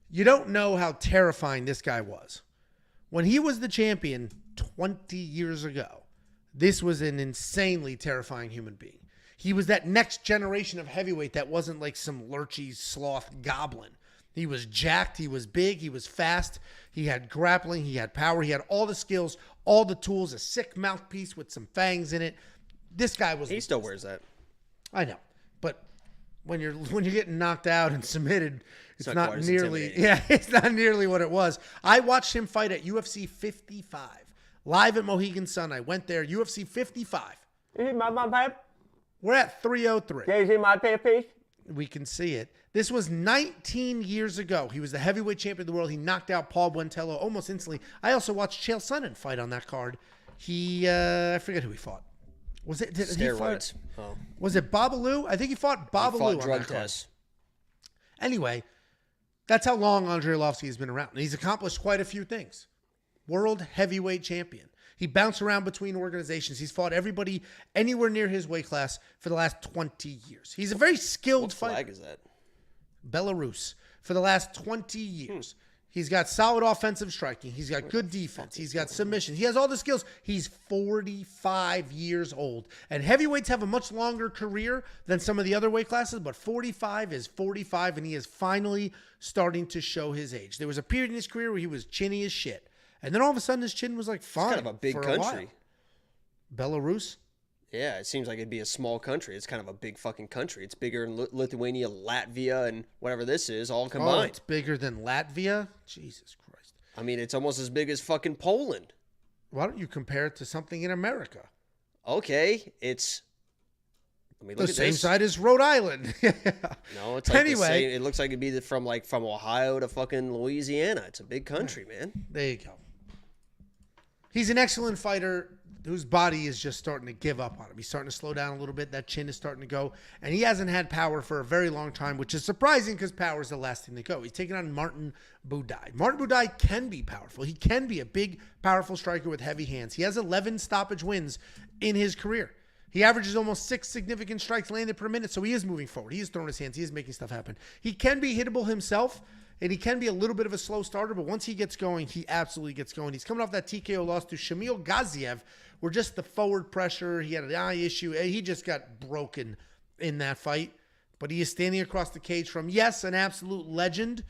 you don't know how terrifying this guy was. When he was the champion 20 years ago, this was an insanely terrifying human being. He was that next generation of heavyweight that wasn't like some lurchy sloth goblin. He was jacked, he was big, he was fast, he had grappling, he had power, he had all the skills, all the tools, a sick mouthpiece with some fangs in it. This guy was... He still wears that. I know, but when you're getting knocked out and submitted, it's not not quite as nearly... intimidating. Yeah, it's not nearly what it was. I watched him fight at UFC 55, live at Mohegan Sun. I went there, UFC 55. We're at 303. Can you see my face? We can see it. This was 19 years ago. He was the heavyweight champion of the world. He knocked out Paul Buentello almost instantly. I also watched Chael Sonnen fight on that card. I forget who he fought. Was it? Did he fight? Steroids. Oh. Was it Babalu? I think he fought Babalu He fought on drug that card. tests. Anyway, that's how long Andrei Arlovski has been around. And he's accomplished quite a few things. World heavyweight champion. He bounced around between organizations. He's fought everybody anywhere near his weight class for the last 20 years. He's a very skilled What fighter. flag is that? Belarus for the last 20 years. He's got solid offensive striking. He's got good defense. He's got submission. He has all the skills. He's 45 years old. And heavyweights have a much longer career than some of the other weight classes, but 45 is 45, and he is finally starting to show his age. There was a period in his career where he was chinny as shit. And then all of a sudden his chin was like fine. It's kind of a big for country. while. Belarus? Yeah, it seems like it'd be a small country. It's kind of a big fucking country. It's bigger than Lithuania, Latvia, and whatever this is, all Oh, combined. it's bigger than Latvia? Jesus Christ. I mean, it's almost as big as fucking Poland. Why don't you compare it to something in America? Okay, it's... Let me The look at same this. side as Rhode Island. No, it's like Anyway. the same. It looks like it'd be from Ohio to fucking Louisiana. It's a big country, man. There you go. He's an excellent fighter. whose body is just starting to give up on him. He's starting to slow down a little bit. That chin is starting to go. And he hasn't had power for a very long time, which is surprising because power is the last thing to go. He's taking on Martin Buday. Martin Buday can be powerful. He can be a big, powerful striker with heavy hands. He has 11 stoppage wins in his career. He averages almost 6 significant strikes landed per minute, so he is moving forward. He is throwing his hands. He is making stuff happen. He can be hittable himself, and he can be a little bit of a slow starter, but once he gets going, he absolutely gets going. He's coming off that TKO loss to Shamil Gaziev, where just the forward pressure, he had an eye issue. He just got broken in that fight. But he is standing across the cage from, yes, an absolute legend,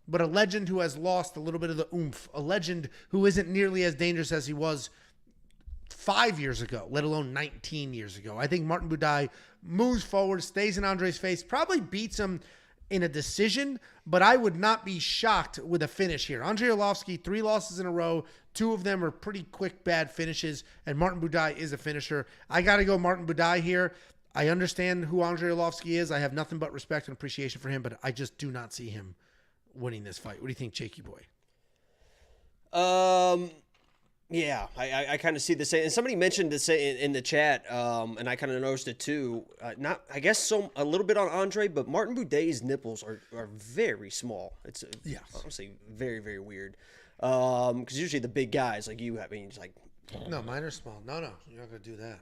but a legend who has lost a little bit of the oomph. A legend who isn't nearly as dangerous as he was 5 years ago, let alone 19 years ago. I think Martin Buday moves forward, stays in Andre's face, probably beats him in a decision, but I would not be shocked with a finish here. Andrei Arlovski, 3 losses in a row. 2 of them are pretty quick, bad finishes, and Martin Buday is a finisher. I got to go Martin Buday here. I understand who Andrei Arlovski is. I have nothing but respect and appreciation for him, but I just do not see him winning this fight. What do you think, Jakey boy? Yeah, I kind of see the same. And somebody mentioned this in the chat, and I kind of noticed it too. I guess a little bit on Andre, but Martin Buday's nipples are very small. It's honestly very, very weird. Because usually the big guys like you, I mean, it's like no, mine are small. No, you're not gonna do that.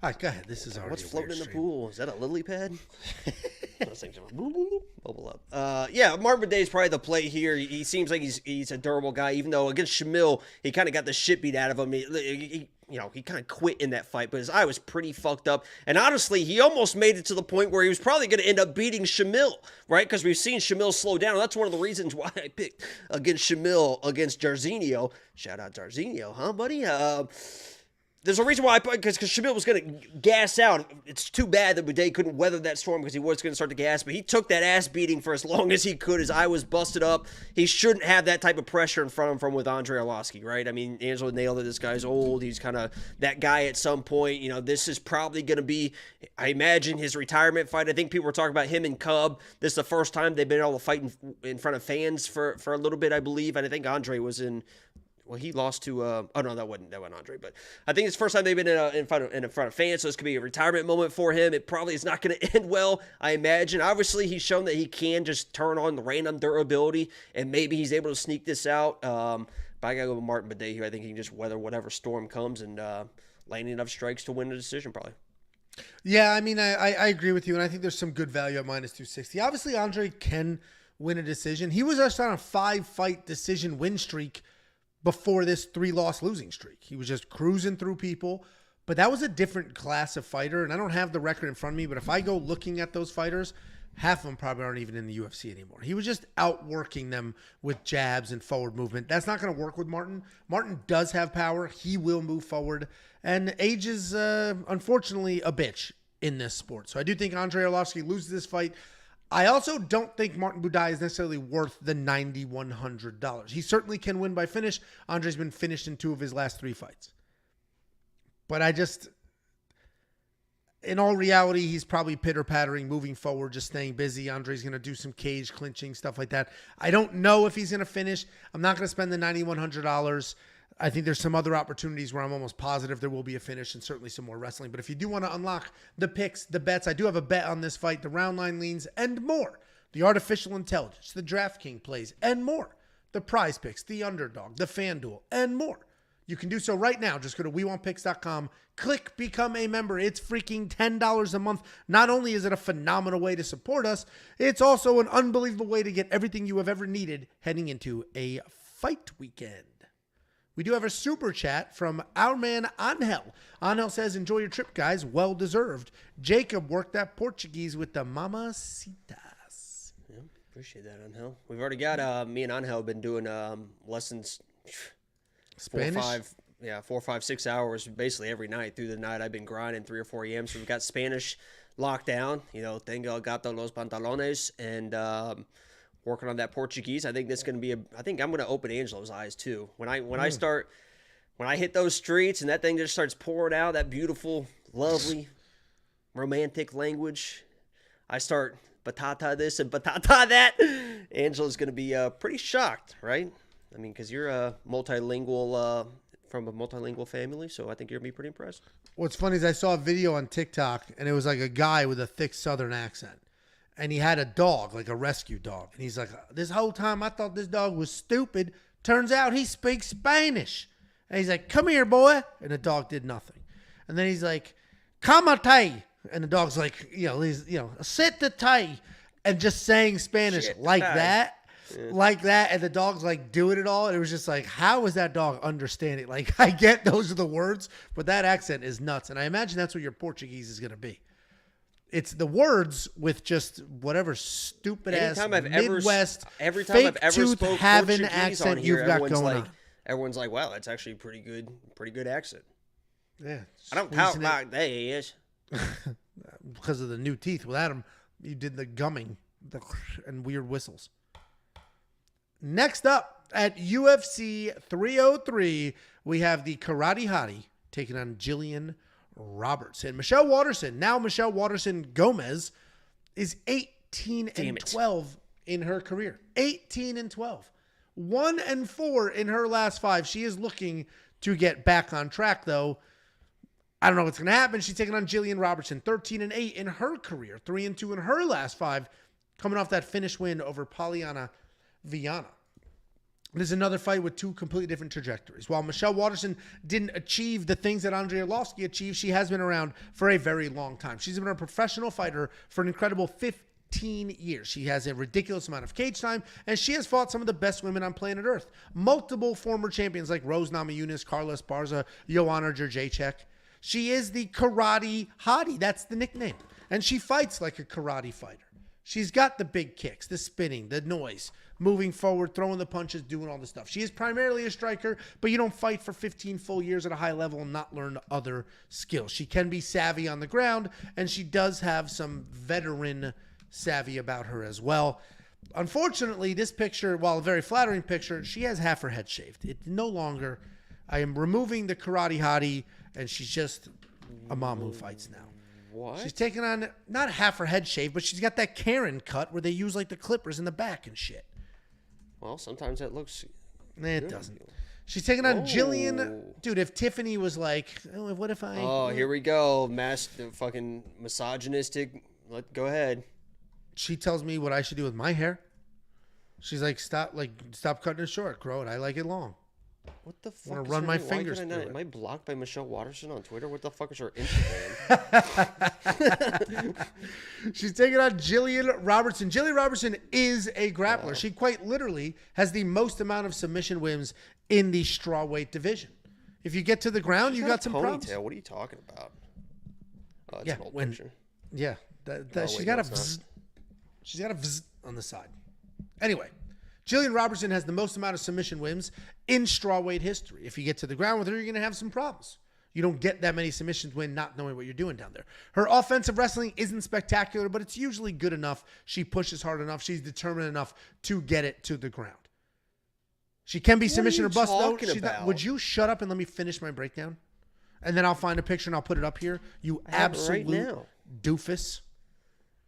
All right, go ahead. This is already what's a floating weird in the stream. pool? Is that a lily pad? Those things are bubble up. Yeah, Martin Buday is probably the play here. He seems like he's a durable guy, even though against Shamil, he kind of got the shit beat out of him. He kind of quit in that fight, but his eye was pretty fucked up. And honestly, he almost made it to the point where he was probably going to end up beating Shamil, right? Because we've seen Shamil slow down. That's one of the reasons why I picked against Shamil against Jairzinho. Shout out Jairzinho, huh, buddy? There's a reason why I put, because Shamil was going to gas out. It's too bad that Buday couldn't weather that storm because he was going to start to gas, but he took that ass beating for as long as he could. His eye was busted up. He shouldn't have that type of pressure in front of him with Andrei Arlovski, right? I mean, Angelo nailed it. This guy's old. He's kind of that guy at some point. You know, this is probably going to be, I imagine, his retirement fight. I think people were talking about him and Cub. This is the first time they've been able to fight in front of fans for a little bit, I believe. And I think Andrei was in... Well, he lost to. Oh no, that wasn't Andre. But I think it's the first time they've been in front of fans, so this could be a retirement moment for him. It probably is not going to end well, I imagine. Obviously, he's shown that he can just turn on the random durability, and maybe he's able to sneak this out. But I gotta go with Martin Buday here. I think he can just weather whatever storm comes and land enough strikes to win the decision, probably. Yeah, I mean, I agree with you, and I think there's some good value at minus 260. Obviously, Andre can win a decision. He was just on a 5-fight decision win streak before this 3-loss losing streak. He was just cruising through people, but that was a different class of fighter, and I don't have the record in front of me, but if I go looking at those fighters, half of them probably aren't even in the UFC anymore. He was just outworking them with jabs and forward movement. That's not going to work with Martin. Martin does have power. He will move forward, and age is, unfortunately, a bitch in this sport. So I do think Andrei Arlovski loses this fight. I also don't think Martin Buday is necessarily worth the $9,100. He certainly can win by finish. Andre's been finished in 2 of his last 3 fights. But in all reality, he's probably pitter-pattering, moving forward, just staying busy. Andre's going to do some cage clinching, stuff like that. I don't know if he's going to finish. I'm not going to spend the $9,100. I think there's some other opportunities where I'm almost positive there will be a finish and certainly some more wrestling. But if you do want to unlock the picks, the bets, I do have a bet on this fight, the round line leans, and more. The artificial intelligence, the DraftKings plays, and more. The prize picks, the underdog, the FanDuel, and more. You can do so right now. Just go to WeWantPicks.com, click Become a Member. It's freaking $10 a month. Not only is it a phenomenal way to support us, it's also an unbelievable way to get everything you have ever needed heading into a fight weekend. We do have a super chat from our man Angel. Angel says, enjoy your trip, guys. Well deserved. Jacob worked that Portuguese with the mamacitas. Yeah, appreciate that, Angel. We've already got, me and Angel have been doing lessons Spanish? 4, 5, 6 hours basically every night. Through the night, I've been grinding 3 or 4 a.m. So we've got Spanish locked down. You know, tengo gato los pantalones. And, working on that Portuguese. I think this is going to be I think I'm going to open Angelo's eyes too. When I hit those streets and that thing just starts pouring out, that beautiful, lovely, romantic language, I start batata this and batata that. Angelo's going to be pretty shocked, right? I mean, because you're a multilingual, from a multilingual family, so I think you're going to be pretty impressed. What's funny is I saw a video on TikTok, and it was like a guy with a thick Southern accent. And he had a dog, like a rescue dog. And he's like, this whole time I thought this dog was stupid. Turns out he speaks Spanish. And he's like, come here, boy. And the dog did nothing. And then he's like, Kamate. And the dog's like, sit the tay. And just saying Spanish like that. Like that. And the dog's like doing it all. And it was just like, how is that dog understanding? Like, I get those are the words, but that accent is nuts. And I imagine that's what your Portuguese is going to be. It's the words with just whatever stupid ass Midwest, every time I've ever spoke having Portuguese accent on here, you've got going on. Everyone's like, "Wow, that's actually pretty good accent." Yeah, I don't talk like this because of the new teeth. Without them, you did the gumming and weird whistles. Next up at UFC 303, we have the Karate Hottie taking on Gillian Robertson. Michelle Waterson Gomez is 18-12 in her career. 18-12. 1-4 in her last 5. She is looking to get back on track, though. I don't know what's going to happen. She's taking on Gillian Robertson. 13-8 in her career. 3-2 in her last 5. Coming off that finish win over Polyana Viana. This is another fight with 2 completely different trajectories. While Michelle Waterson didn't achieve the things that Andrei Arlovski achieved, she has been around for a very long time. She's been a professional fighter for an incredible 15 years. She has a ridiculous amount of cage time, and she has fought some of the best women on planet Earth. Multiple former champions like Rose Namajunas, Carla Esparza, Joanna Jędrzejczyk. She is the Karate Hottie. That's the nickname. And she fights like a karate fighter. She's got the big kicks, the spinning, the noise, moving forward, throwing the punches, doing all the stuff. She is primarily a striker, but you don't fight for 15 full years at a high level and not learn other skills. She can be savvy on the ground, and she does have some veteran savvy about her as well. Unfortunately, this picture, while a very flattering picture, she has half her head shaved. It no longer, I am removing the Karate Hottie, and she's just a mom who fights now. What? She's taking on, not half her head shaved, but she's got that Karen cut where they use like the clippers in the back and shit. Well, sometimes that looks... It doesn't. She's taking on Gillian. Dude, if Tiffany was like, oh, what if I... Oh, here we go. Fucking misogynistic. Go ahead. She tells me what I should do with my hair. She's like, stop cutting it short, grow it. I like it long. What the fuck? I want to run my fingers through it. Am I blocked by Michelle Waterson on Twitter? What the fuck is her Instagram? She's taking on Gillian Robertson. Gillian Robertson is a grappler. Wow. She quite literally has the most amount of submission wins in the strawweight division. If you get to the ground, you got some problems. What are you talking about? Oh, it's yeah, an old picture. Yeah, she's got a vzz on the side. Anyway. Gillian Robertson has the most amount of submission wins in strawweight history. If you get to the ground with her, you're going to have some problems. You don't get that many submissions win not knowing what you're doing down there. Her offensive wrestling isn't spectacular, but it's usually good enough. She pushes hard enough. She's determined enough to get it to the ground. She can be submission or bust, though. Would you shut up and let me finish my breakdown? And then I'll find a picture and I'll put it up here. You absolute doofus.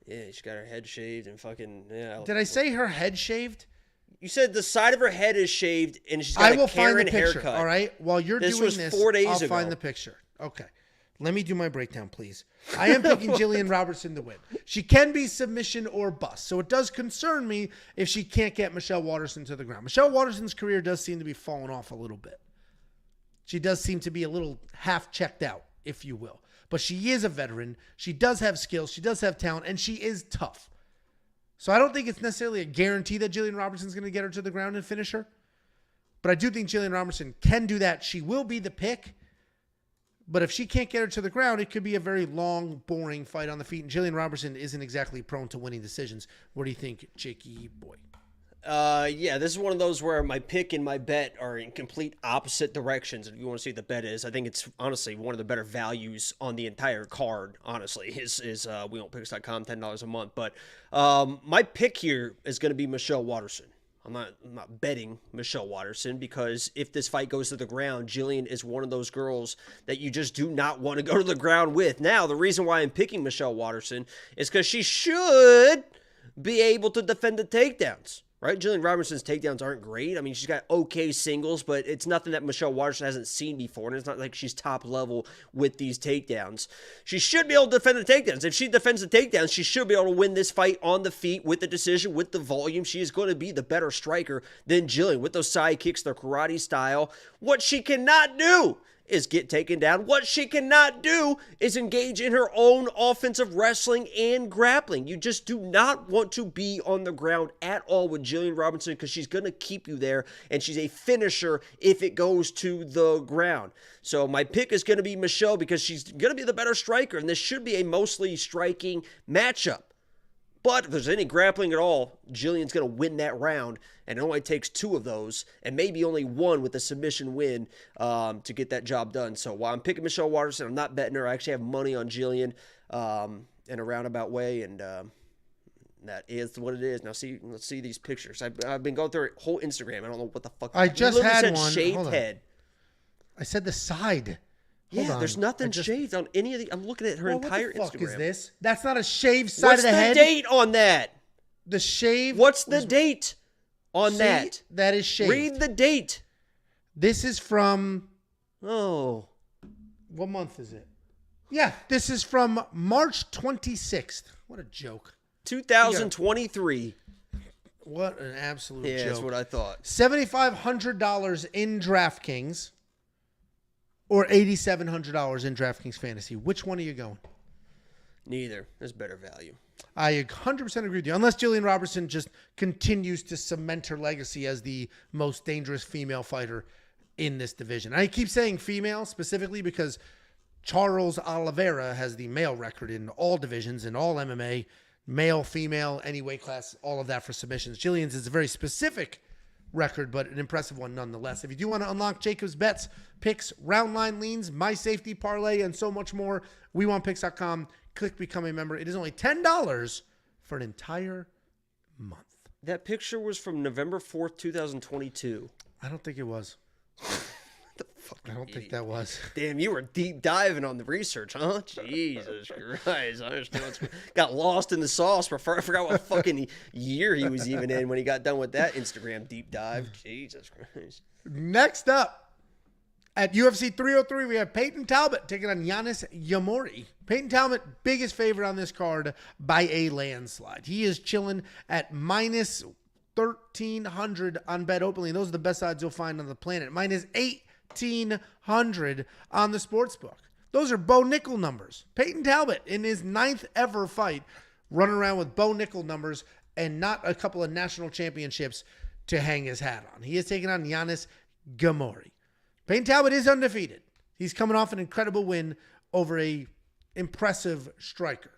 Yeah, she's got her head shaved and fucking... Yeah. Did I say her head shaved? You said the side of her head is shaved and she's got a Karen haircut. All right. While you're doing this, 4 days I'll ago. find the picture. Okay. Let me do my breakdown, please. I am picking Gillian Robertson to win. She can be submission or bust. So it does concern me if she can't get Michelle Waterson to the ground. Michelle Waterson's career does seem to be falling off a little bit. She does seem to be a little half checked out, if you will. But she is a veteran. She does have skills. She does have talent. And she is tough. So I don't think it's necessarily a guarantee that Gillian Robertson's going to get her to the ground and finish her. But I do think Gillian Robertson can do that. She will be the pick. But if she can't get her to the ground, it could be a very long, boring fight on the feet. And Gillian Robertson isn't exactly prone to winning decisions. What do you think, Jakey boy? Yeah, this is one of those where my pick and my bet are in complete opposite directions. If you want to see what the bet is, I think it's honestly one of the better values on the entire card, honestly, is WeWon'tPicks.com, $10 a month. But my pick here is going to be Michelle Waterson. I'm not betting Michelle Waterson because if this fight goes to the ground, Gillian is one of those girls that you just do not want to go to the ground with. Now, the reason why I'm picking Michelle Waterson is because she should be able to defend the takedowns. right? Gillian Robertson's takedowns aren't great. I mean, she's got okay singles, but it's nothing that Michelle Waterson hasn't seen before, and it's not like she's top level with these takedowns. She should be able to defend the takedowns. If she defends the takedowns, she should be able to win this fight on the feet with the decision, with the volume. She is going to be the better striker than Gillian with those side kicks, their karate style. What she cannot do is get taken down. What she cannot do is engage in her own offensive wrestling and grappling. You just do not want to be on the ground at all with Gillian Robertson because she's going to keep you there, and she's a finisher if it goes to the ground. So my pick is going to be Michelle because she's going to be the better striker, and this should be a mostly striking matchup. But if there's any grappling at all, Gillian's going to win that round, and it only takes 2 of those, and maybe only 1 with a submission win to get that job done. So while I'm picking Michelle Waterson, I'm not betting her. I actually have money on Gillian in a roundabout way, and that is what it is. Now, let's see these pictures. I've been going through her whole Instagram. I don't know what the fuck. I just had said one. Shaved Hold on. head. I said the side. Hold on. There's nothing shaved on any of the. I'm looking at her entire what the fuck Instagram. Is this? That's not a shaved side What's of the head. What's the date on that? The shave. What's the date on See? that? That is shaved. Read the date. This is from. Oh. What month is it? Yeah, this is from March 26th. What a joke. 2023. What an absolute joke. Yeah, that's what I thought. $7,500 in DraftKings or $8,700 in DraftKings Fantasy. Which one are you going? Neither. There's better value. I 100% agree with you. Unless Gillian Robertson just continues to cement her legacy as the most dangerous female fighter in this division. I keep saying female specifically because Charles Oliveira has the male record in all divisions, in all MMA, male, female, any weight class, all of that for submissions. Gillian's is a very specific record, but an impressive one nonetheless. If you do want to unlock Jacob's bets, picks, round line leans, my safety parlay, and so much more, WeWantPicks.com. Click become a member. It is only $10 for an entire month. That picture was from November 4th, 2022. I don't think it was. I don't think that was. Damn, you were deep diving on the research, huh? Jesus Christ. I understand got lost in the sauce. I forgot what fucking year he was even in when he got done with that Instagram deep dive. Jesus Christ. Next up, at UFC 303, we have Payton Talbott taking on Yanis Ghemmouri. Payton Talbott, biggest favorite on this card by a landslide. He is chilling at minus 1,300 on Bet Openly. Those are the best odds you'll find on the planet. Minus 1,800 on the sportsbook. Those are Bo Nickel numbers. Payton Talbott, in his 9th ever fight, running around with Bo Nickel numbers and not a couple of national championships to hang his hat on. He is taking on Yanis Ghemmouri. Payton Talbott is undefeated. He's coming off an incredible win over a impressive striker.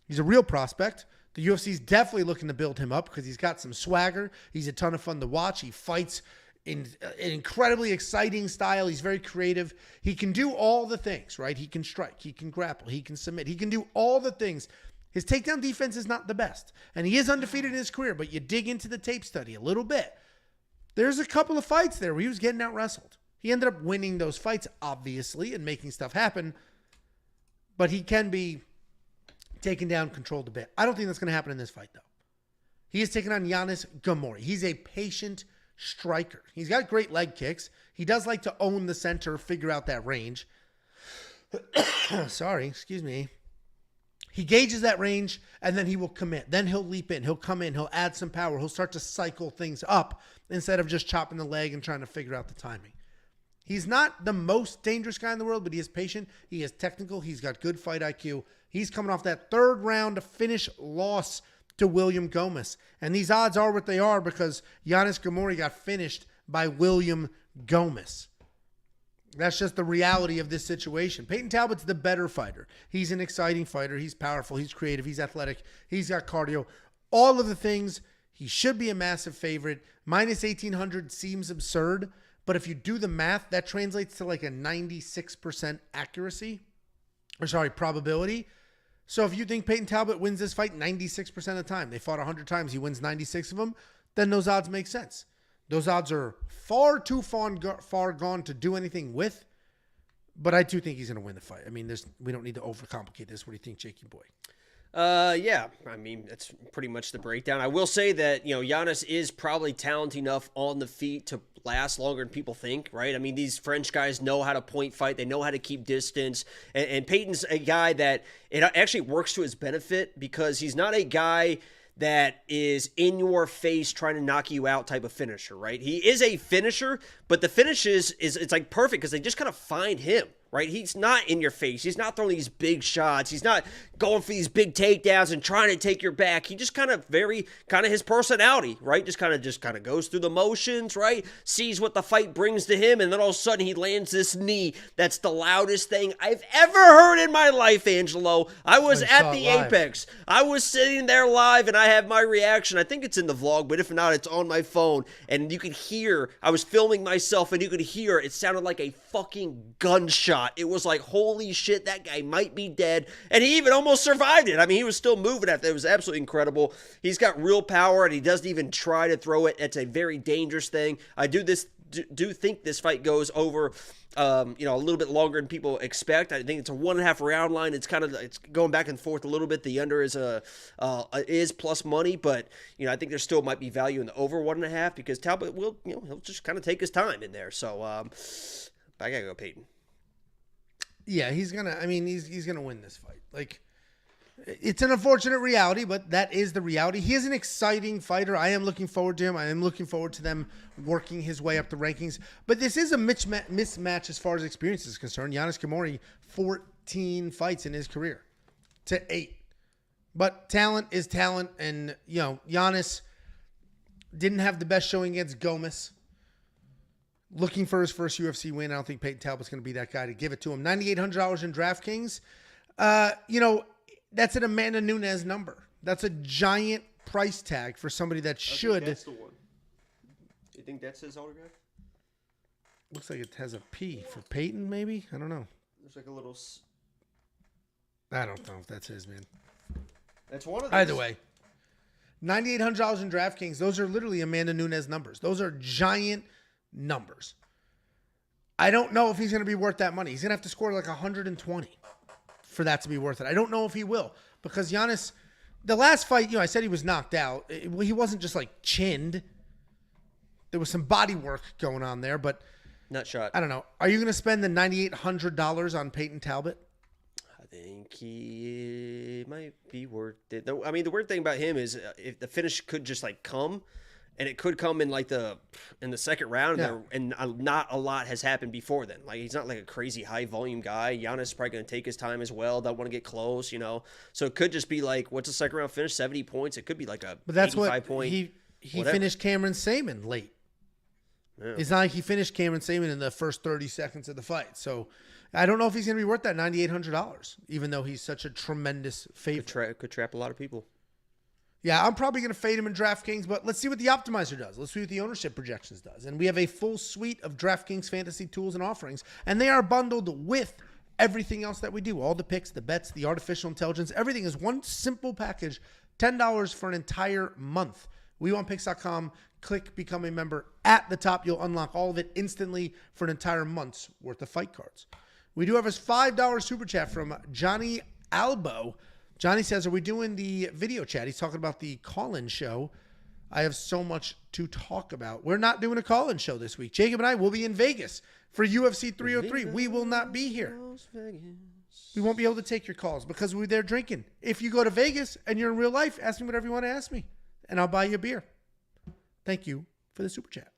He's a real prospect. The UFC's definitely looking to build him up because he's got some swagger. He's a ton of fun to watch. He fights in an incredibly exciting style. He's very creative. He can do all the things, right? He can strike. He can grapple. He can submit. He can do all the things. His takedown defense is not the best. And he is undefeated in his career, but you dig into the tape study a little bit. There's a couple of fights there where he was getting out-wrestled. He ended up winning those fights, obviously, and making stuff happen. But he can be taken down, controlled a bit. I don't think that's going to happen in this fight, though. He is taking on Yanis Ghemmouri. He's a patient striker. He's got great leg kicks. He does like to own the center, figure out that range. Sorry, excuse me. He gauges that range, and then he will commit. Then he'll leap in. He'll come in. He'll add some power. He'll start to cycle things up instead of just chopping the leg and trying to figure out the timing. He's not the most dangerous guy in the world, but he is patient. He is technical. He's got good fight IQ. He's coming off that 3rd round finish loss to William Gomez. And these odds are what they are because Yanis Ghemmouri got finished by William Gomez. That's just the reality of this situation. Payton Talbott's the better fighter. He's an exciting fighter. He's powerful. He's creative. He's athletic. He's got cardio. All of the things. He should be a massive favorite. Minus 1,800 seems absurd. But if you do the math, that translates to like a 96% probability. So if you think Payton Talbott wins this fight 96% of the time, they fought 100 times, he wins 96 of them, then those odds make sense. Those odds are far too far gone to do anything with, but I do think he's going to win the fight. I mean, we don't need to overcomplicate this. What do you think, Jakey boy? Yeah, I mean, that's pretty much the breakdown. I will say that, Yanis is probably talented enough on the feet to last longer than people think, right? I mean, these French guys know how to point fight. They know how to keep distance. And Payton's a guy that it actually works to his benefit because he's not a guy that is in your face trying to knock you out type of finisher, right? He is a finisher, but the finishes it's like perfect because they just kind of find him, right? He's not in your face. He's not throwing these big shots. He's not going for these big takedowns and trying to take your back. He just kind of his personality, right? Just kind of goes through the motions, right? Sees what the fight brings to him, and then all of a sudden he lands this knee. That's the loudest thing I've ever heard in my life, Angelo. I was at the Apex. I was sitting there live, and I have my reaction. I think it's in the vlog, but if not, it's on my phone. And you could hear, I was filming myself, and you could hear it sounded like a fucking gunshot. It was like, holy shit, that guy might be dead. And he even almost survived it. I mean, he was still moving after. It was absolutely incredible. He's got real power, and he doesn't even try to throw it. It's a very dangerous thing. I do think this fight goes over, a little bit longer than people expect. I think it's a 1.5 round line. It's going back and forth a little bit. The under is plus money, but I think there still might be value in the over 1.5 because Talbott will, he'll just kind of take his time in there. So I gotta go Payton. Yeah, he's gonna win this fight. Like, it's an unfortunate reality, but that is the reality. He is an exciting fighter. I am looking forward to him. I am looking forward to them working his way up the rankings. But this is a mismatch as far as experience is concerned. Yanis Ghemmouri, 14 fights in his career to 8. But talent is talent, and Yanis didn't have the best showing against Gomez. Looking for his first UFC win. I don't think Payton Talbott's going to be that guy to give it to him. $9,800 in DraftKings. That's an Amanda Nunes number. That's a giant price tag for somebody that should. That's the one. You think that's his autograph? Looks like it has a P for Payton, maybe? I don't know. There's like a little. I don't know if that's his, man. That's one of those. Either way. $9,800 in DraftKings. Those are literally Amanda Nunes numbers. Those are giant numbers. I don't know if he's going to be worth that money. He's going to have to score like 120 for that to be worth it. I don't know if he will because Yanis, the last fight, I said he was knocked out. He wasn't just like chinned. There was some body work going on there, but nut shot. I don't know. Are you going to spend the $9,800 on Payton Talbott? I think he might be worth it. I mean, the weird thing about him is if the finish could just like come. And it could come in the second round, and not a lot has happened before then. Like he's not like a crazy high volume guy. Yanis is probably going to take his time as well. Don't want to get close, So it could just be like, what's the second round finish? 70 points. It could be like a. But that's 85 what point. He finished Cameron Saman late. Yeah. It's not like he finished Cameron Saman in the first 30 seconds of the fight. So I don't know if he's going to be worth that $9,800, even though he's such a tremendous favorite. Could trap a lot of people. Yeah, I'm probably going to fade him in DraftKings, but let's see what the optimizer does. Let's see what the ownership projections does. And we have a full suite of DraftKings fantasy tools and offerings, and they are bundled with everything else that we do. All the picks, the bets, the artificial intelligence, everything is one simple package, $10 for an entire month. WeWantPicks.com, click Become a Member. At the top, you'll unlock all of it instantly for an entire month's worth of fight cards. We do have a $5 super chat from Johnny Albo. Johnny says, are we doing the video chat? He's talking about the call-in show. I have so much to talk about. We're not doing a call-in show this week. Jacob and I will be in Vegas for UFC 303. We will not be here. We won't be able to take your calls because we're there drinking. If you go to Vegas and you're in real life, ask me whatever you want to ask me, and I'll buy you a beer. Thank you for the super chat.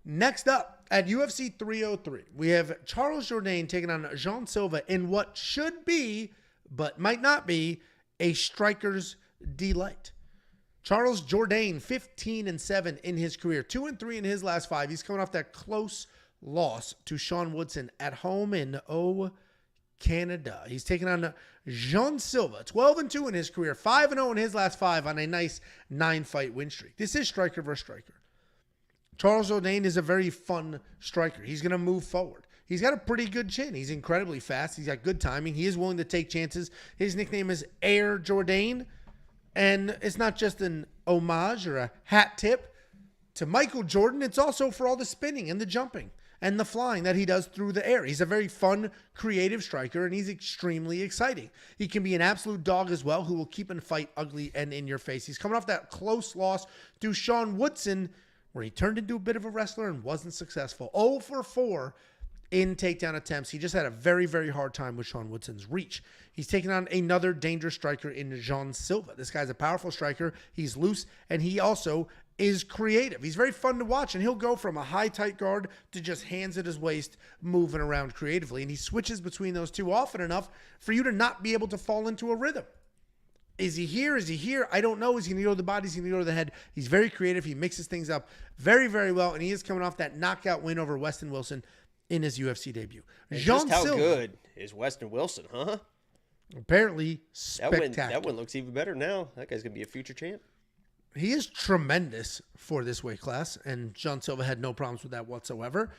Next up, at UFC 303, we have Charles Jourdain taking on Jean Silva in what should be, but might not be, a striker's delight. Charles Jourdain, 15-7 in his career, 2-3 in his last 5. He's coming off that close loss to Sean Woodson at home in Canada. He's taking on Jean Silva, 12-2 in his career, 5-0 in his last 5 on a nice 9-fight win streak. This is striker versus striker. Charles Jourdain is a very fun striker. He's going to move forward. He's got a pretty good chin. He's incredibly fast. He's got good timing. He is willing to take chances. His nickname is Air Jourdain. And it's not just an homage or a hat tip to Michael Jordan. It's also for all the spinning and the jumping. and the flying that he does through the air. He's a very fun, creative striker, and he's extremely exciting. He can be an absolute dog as well, who will keep and fight ugly and in your face. He's coming off that close loss to Sean Woodson, where he turned into a bit of a wrestler and wasn't successful. 0 for 4 in takedown attempts. He just had a very, very hard time with Sean Woodson's reach. He's taking on another dangerous striker in Jean Silva. This guy's a powerful striker. He's loose, and he also is creative. He's very fun to watch, and he'll go from a high, tight guard to just hands at his waist, moving around creatively, and he switches between those two often enough for you to not be able to fall into a rhythm. Is he here? Is he here? I don't know. Is he going to go to the body? Is he going to go to the head? He's very creative. He mixes things up very, very well, and he is coming off that knockout win over Weston Wilson in his UFC debut. And Jean just how Silva, good is Weston Wilson, huh? apparently spectacular. That one looks even better now. That guy's going to be a future champ. He is tremendous for this weight class, and Jean Silva had no problems with that whatsoever.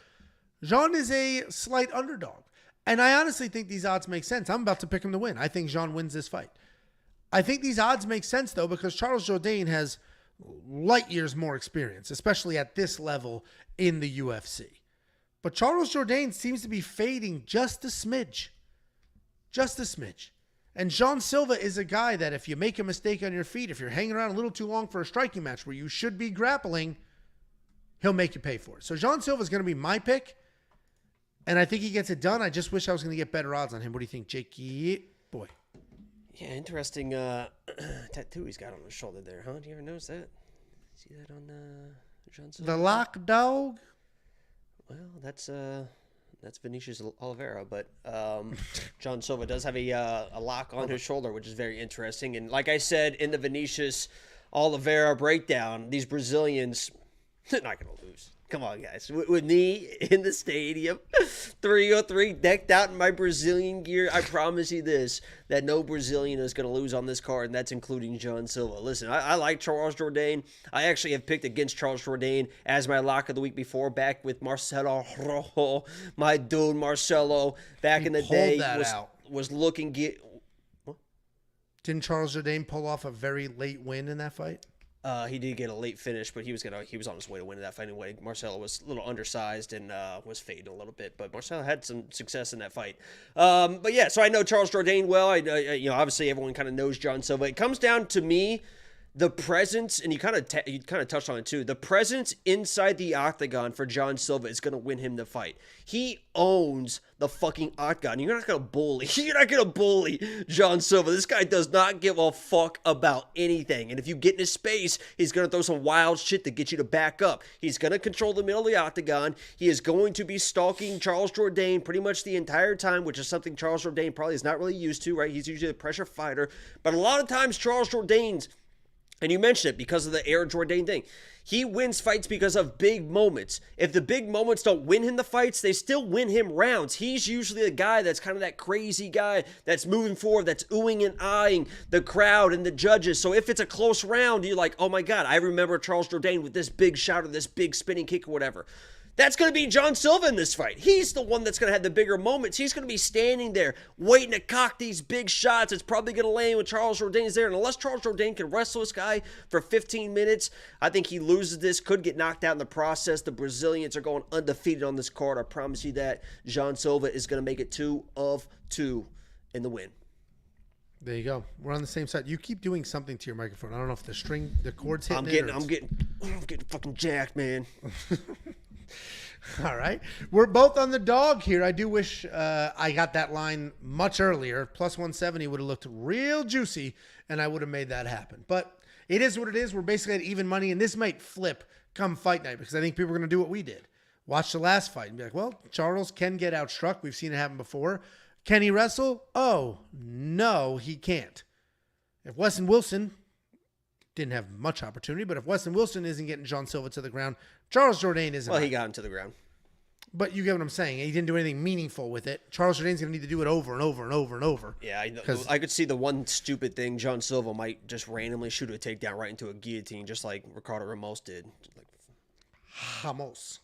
Jean is a slight underdog, and I honestly think these odds make sense. I'm about to pick him to win. I think Jean wins this fight. I think these odds make sense, though, because Charles Jourdain has light years more experience, especially at this level in the UFC. But Charles Jourdain seems to be fading just a smidge. Just a smidge. And Jean Silva is a guy that if you make a mistake on your feet, if you're hanging around a little too long for a striking match where you should be grappling, he'll make you pay for it. So Jean Silva is going to be my pick, and I think he gets it done. I just wish I was going to get better odds on him. What do you think, Jakey boy? Yeah, interesting tattoo he's got on his shoulder there, huh? Do you ever notice that? See that on Jean Silva? The lock dog? Well, that's Vinicius Oliveira, but Jean Silva does have a lock on his shoulder, which is very interesting. And like I said in the Vinicius Oliveira breakdown, these Brazilians, they're not going to lose. Come on, guys. With me in the stadium, 303, decked out in my Brazilian gear, I promise you this, that no Brazilian is going to lose on this card, and that's including Jean Silva. Listen, I like Charles Jourdain. I actually have picked against Charles Jourdain as my lock of the week before, back with Marcelo Rojo, my dude Marcelo, back in the day, was looking get. What? Didn't Charles Jourdain pull off a very late win in that fight? He did get a late finish, but he was on his way to win that fight anyway. Marcelo was a little undersized and was fading a little bit, but Marcelo had some success in that fight. But yeah, so I know Charles Jourdain well. I obviously everyone kind of knows Jean Silva. It comes down to me, the presence, and you kind of touched on it too. The presence inside the octagon for Jean Silva is going to win him the fight. He owns the fucking octagon. You're not going to bully. You're not going to bully Jean Silva. This guy does not give a fuck about anything. And if you get in his space, he's going to throw some wild shit to get you to back up. He's going to control the middle of the octagon. He is going to be stalking Charles Jourdain pretty much the entire time, which is something Charles Jourdain probably is not really used to, right? He's usually a pressure fighter. But a lot of times Charles Jourdain's, and you mentioned it because of the Air Jourdain thing, he wins fights because of big moments. If the big moments don't win him the fights, they still win him rounds. He's usually a guy that's kind of that crazy guy that's moving forward, that's oohing and eyeing the crowd and the judges. So if it's a close round, you're like, oh my God, I remember Charles Jourdain with this big shot or this big spinning kick or whatever. That's going to be Jean Silva in this fight. He's the one that's going to have the bigger moments. He's going to be standing there waiting to cock these big shots. It's probably going to land when Charles Jourdain's there. And unless Charles Jourdain can wrestle this guy for 15 minutes, I think he loses this, could get knocked out in the process. The Brazilians are going undefeated on this card. I promise you that. Jean Silva is going to make it 2 of 2 in the win. There you go. We're on the same side. You keep doing something to your microphone. I don't know if the cord's hitting I'm getting fucking jacked, man. All right. We're both on the dog here. I do wish I got that line much earlier. Plus 170 would have looked real juicy, and I would have made that happen. But it is what it is. We're basically at even money, and this might flip come fight night because I think people are going to do what we did. Watch the last fight and be like, well, Charles can get outstruck. We've seen it happen before. Can he wrestle? Oh, no, he can't. If Weston Wilson didn't have much opportunity, but if Weston Wilson isn't getting Jean Silva to the ground, Charles Jourdain isn't. Well, he got him to the ground. But you get what I'm saying. He didn't do anything meaningful with it. Charles Jourdain's going to need to do it over and over and over and over. Yeah, I could see the one stupid thing. Jean Silva might just randomly shoot a takedown right into a guillotine, just like Ricardo Ramos did. Ramos.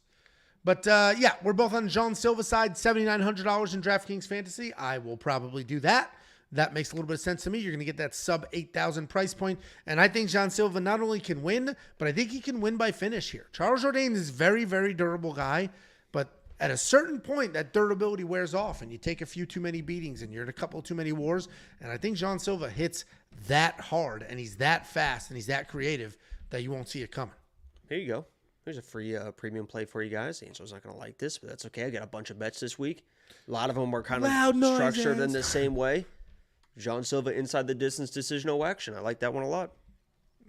But, yeah, we're both on Jean Silva's side, $7,900 in DraftKings Fantasy. I will probably do that. That makes a little bit of sense to me. You're going to get that sub 8,000 price point. And I think Jean Silva not only can win, but I think he can win by finish here. Charles Jourdain is a very, very durable guy. But At a certain point, that durability wears off, and you take a few too many beatings, and you're in a couple too many wars. And I think Jean Silva hits that hard, and he's that fast, and he's that creative that you won't see it coming. Here you go. There's a free premium play for you guys. Angel's not going to like this, but that's okay. I got a bunch of bets this week. A lot of them were kind of structured in the same way. Jean Silva inside the distance, decisional action. I like that one a lot.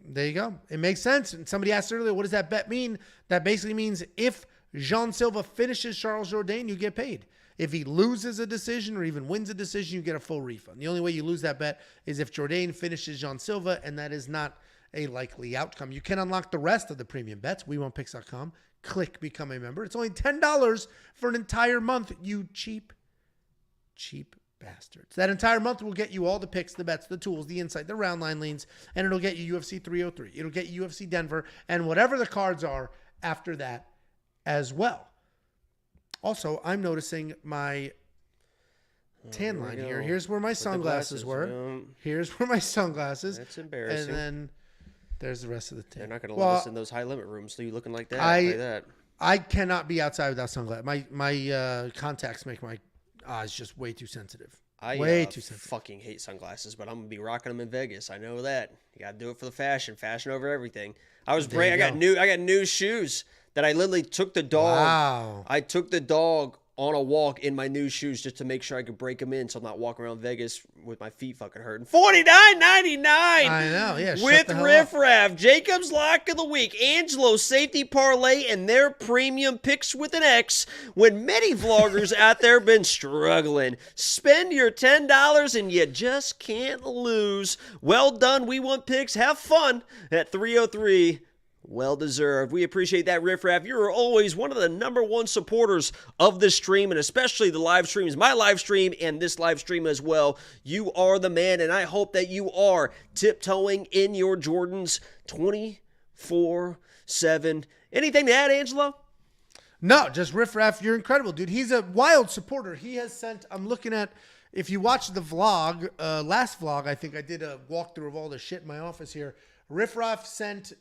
There you go. It makes sense. And somebody asked earlier, what does that bet mean? That basically means if Jean Silva finishes Charles Jourdain, you get paid. If he loses a decision or even wins a decision, you get a full refund. The only way you lose that bet is if Jourdain finishes Jean Silva, and that is not a likely outcome. You can unlock the rest of the premium bets. WeWantPicks.com. Click Become a Member. It's only $10 for an entire month, you cheap bastards. That entire month will get you all the picks, the bets, the tools, the insight, the round line leans, and it'll get you UFC 303. It'll get you UFC Denver, and whatever the cards are after that as well. Also, I'm noticing my tan line here. Here's where my sunglasses were. Here's where my sunglasses. That's embarrassing. And then there's the rest of the tan. They're not going to let us in those high limit rooms. So you looking like that? I cannot be outside without sunglasses. My contacts make my eyes just way too sensitive. Way too sensitive. Fucking hate sunglasses, but I'm gonna be rocking them in Vegas. I know that. You gotta do it for the fashion. Fashion over everything. I got new shoes that I literally took the dog. Wow. I took the dog on a walk in my new shoes just to make sure I could break them in, so I'm not walking around Vegas with my feet fucking hurting. $49.99. I know, yeah. With Riff Raff, Jacob's Lock of the Week, Angelo's Safety Parlay, and their premium picks with an X. When many vloggers out there been struggling, spend your $10 and you just can't lose. Well done, We Want Picks. Have fun at 303. Well deserved. We appreciate that, Riff Raff. You are always one of the #1 supporters of this stream, and especially the live streams, my live stream and this live stream as well. You are the man, and I hope that you are tiptoeing in your Jordans 24/7. Anything to add, Angelo? No, just Riff Raff. You're incredible, dude. He's a wild supporter. He has sent, I'm looking at, if you watch the vlog, last vlog, I think I did a walkthrough of all the shit in my office here. Riff Raff sent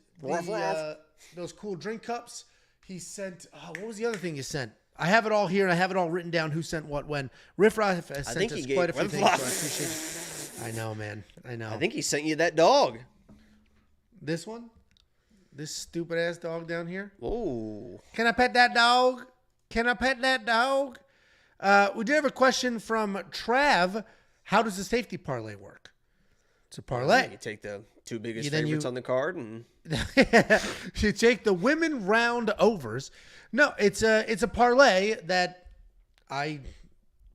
those cool drink cups. He sent, what was the other thing you sent? I have it all here, and I have it all written down who sent what when. Riff Raff has sent us quite a few things, so I appreciate it. I know, man. I know. I think he sent you that dog. This one? This stupid-ass dog down here? Oh. Can I pet that dog? Can I pet that dog? We do have a question from Trav. How does the safety parlay work? It's a parlay. You take the two biggest favorites on the card and you take the women round overs. No, it's a parlay that I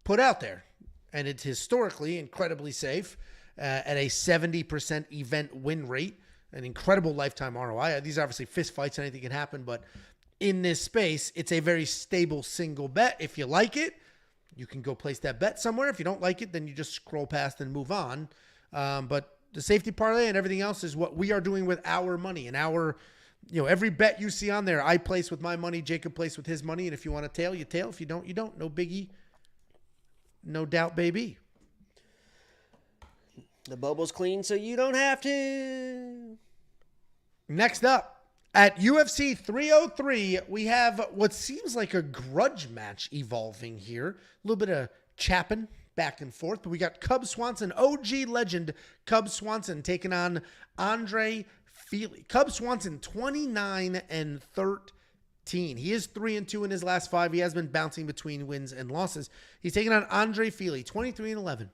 put out there, and it's historically incredibly safe at a 70% event win rate, an incredible lifetime ROI. These are obviously fist fights, anything can happen, but in this space, it's a very stable single bet. If you like it, you can go place that bet somewhere. If you don't like it, then you just scroll past and move on. But the safety parlay and everything else is what we are doing with our money and our, every bet you see on there, I place with my money, Jacob plays with his money. And if you want to tail, you tail. If you don't, you don't. No biggie. No doubt, baby. The bubble's clean, so you don't have to. Next up, at UFC 303, we have what seems like a grudge match evolving here. A little bit of chapping back and forth, but we got Cub Swanson, OG legend Cub Swanson taking on Andrei Fili. Cub Swanson 29-13. He is 3-2 in his last 5. He has been bouncing between wins and losses. He's taking on Andrei Fili, 23-11.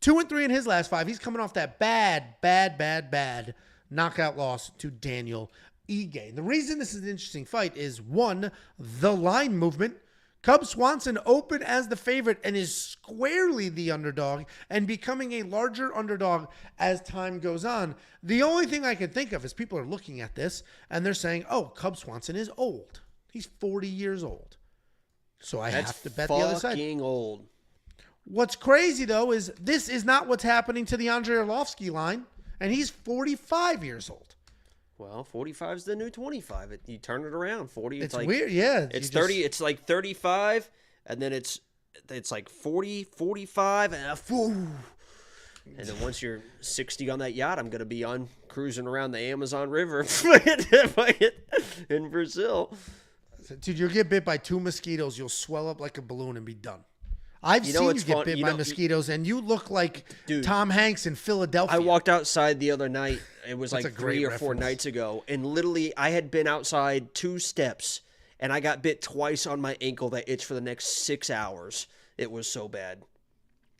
2-3 in his last 5. He's coming off that bad knockout loss to Daniel Ige. The reason this is an interesting fight is, one, the line movement. Cub Swanson open as the favorite and is squarely the underdog and becoming a larger underdog as time goes on. The only thing I can think of is people are looking at this and they're saying, oh, Cub Swanson is old. He's 40 years old. So I have to bet the other side. Fucking old. What's crazy, though, is this is not what's happening to the Andrei Arlovski line, and he's 45 years old. Well, 45 is the new 25. You turn it around. 40. It's like, weird, yeah. It's 30. It's like 35, and then it's like 40, 45, and then once you're 60 on that yacht, I'm gonna be on cruising around the Amazon River in Brazil. Dude, you'll get bit by 2 mosquitoes. You'll swell up like a balloon and be done. I've You know seen what's you get fun- bit you by know- mosquitoes, and you look like Dude, Tom Hanks in Philadelphia. I walked outside the other night. It was That's like a great 3 or 4 reference. nights ago. And literally, I had been outside 2 steps, and I got bit twice on my ankle that itched for the next 6 hours. It was so bad.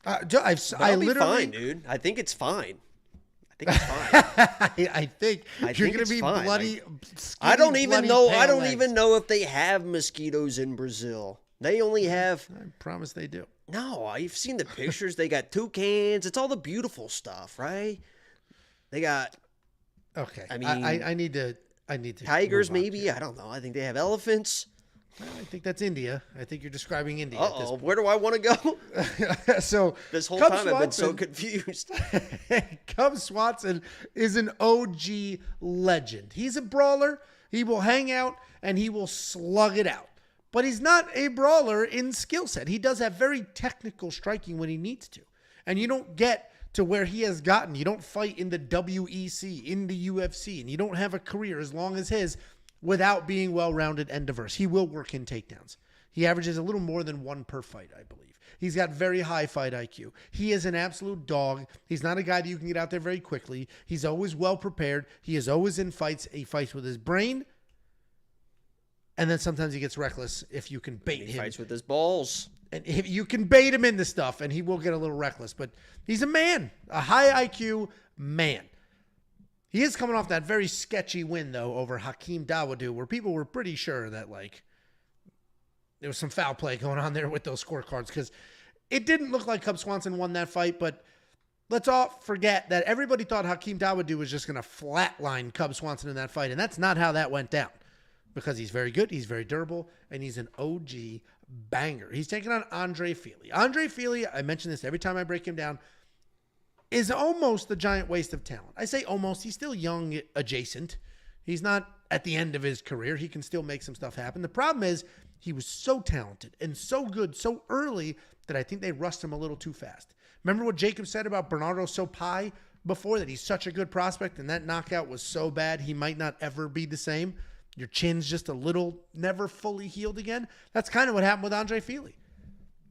But But I'll be literally, fine, dude. I think it's fine. I think it's fine. I think I you're think going to it's be fine. bloody. I don't skinny, even bloody, know. pale I don't legs. even know if they have mosquitoes in Brazil. They only have. I promise they do. No, I've seen the pictures. They got toucans. It's all the beautiful stuff, right? They got Okay. I mean, I need to. tigers, move on maybe. here. I don't know. I think they have elephants. I think that's India. I think you're describing India. At this Uh-oh, where do I want to go? point. So This whole Cub time I've been so Swanson- confused. Cub Swanson is an OG legend. He's a brawler. He will hang out and he will slug it out. But he's not a brawler in skill set. He does have very technical striking when he needs to. And you don't get to where he has gotten. You don't fight in the WEC, in the UFC, and you don't have a career as long as his without being well-rounded and diverse. He will work in takedowns. He averages a little more than 1 per fight, I believe. He's got very high fight IQ. He is an absolute dog. He's not a guy that you can get out there very quickly. He's always well prepared. He is always in fights. He fights with his brain. And then sometimes he gets reckless if you can bait He him. fights with his balls. And if you can bait him into stuff, and he will get a little reckless. But he's a man, a high IQ man. He is coming off that very sketchy win, though, over Hakeem Dawodu, where people were pretty sure that, like, there was some foul play going on there with those scorecards, because it didn't look like Cub Swanson won that fight, but let's all forget that everybody thought Hakeem Dawodu was just going to flatline Cub Swanson in that fight, and that's not how that went down, because he's very good, he's very durable, and he's an OG banger. He's taking on Andrei Fili. Andrei Fili, I mention this every time I break him down, is almost the giant waste of talent. I say almost. He's still young adjacent. He's not at the end of his career. He can still make some stuff happen. The problem is he was so talented and so good so early that I think they rushed him a little too fast. Remember what Jacob said about Bernardo Sopai before, that he's such a good prospect and that knockout was so bad he might not ever be the same? Your chin's just a little never fully healed again. That's kind of what happened with Andrei Fili.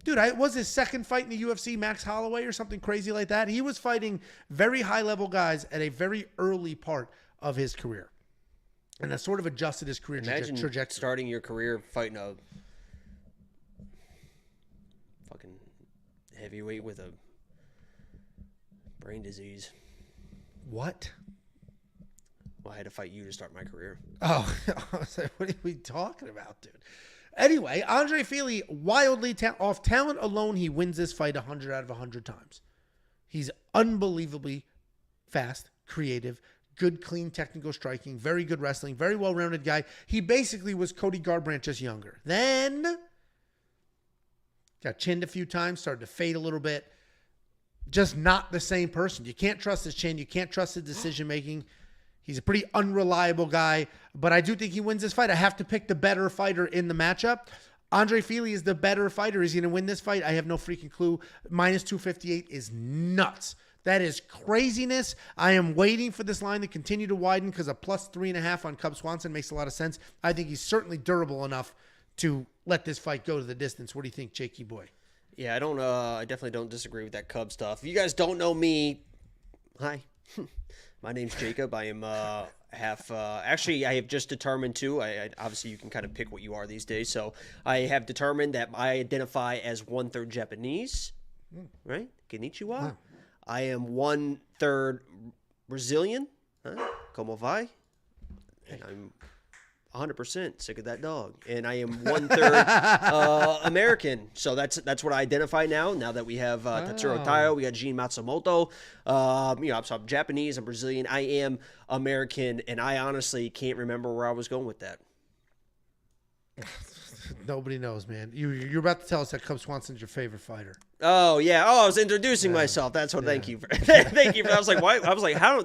Dude, it was his second fight in the UFC, Max Holloway or something crazy like that. He was fighting very high-level guys at a very early part of his career. And that sort of adjusted his career Imagine trajectory. starting your career fighting a fucking heavyweight with a brain disease. What? Well, I had to fight you to start my career. Oh, I was like, what are we talking about, dude? Anyway, Andrei Fili, wildly off talent alone, he wins this fight 100 out of 100 times. He's unbelievably fast, creative, good, clean technical striking, very good wrestling, very well-rounded guy. He basically was Cody Garbrandt, just younger. Then got chinned a few times, started to fade a little bit. Just not the same person. You can't trust his chin. You can't trust his decision-making. He's a pretty unreliable guy, but I do think he wins this fight. I have to pick the better fighter in the matchup. Andrei Fili is the better fighter. Is he going to win this fight? I have no freaking clue. Minus 258 is nuts. That is craziness. I am waiting for this line to continue to widen because a plus 3.5 on Cub Swanson makes a lot of sense. I think he's certainly durable enough to let this fight go to the distance. What do you think, Jakey boy? Yeah, I definitely don't disagree with that Cub stuff. If you guys don't know me, hi. My name's Jacob. I am actually, I have just determined too. I obviously, you can kind of pick what you are these days. So I have determined that I identify as 1/3 Japanese, right? Konnichiwa. Wow. I am 1/3 Brazilian. Como vai? And I'm 100% sick of that dog. And I am 1/3 American. So that's what I identify now. Now that we have Tatsuro Tayo, we got Gene Matsumoto. So I'm Japanese, I'm Brazilian, I am American, and I honestly can't remember where I was going with that. Nobody knows, man. You're about to tell us that Cub Swanson's your favorite fighter. Oh yeah. Oh, I was introducing myself. That's what. Thank you. Thank you. I was like, why? I was like, how?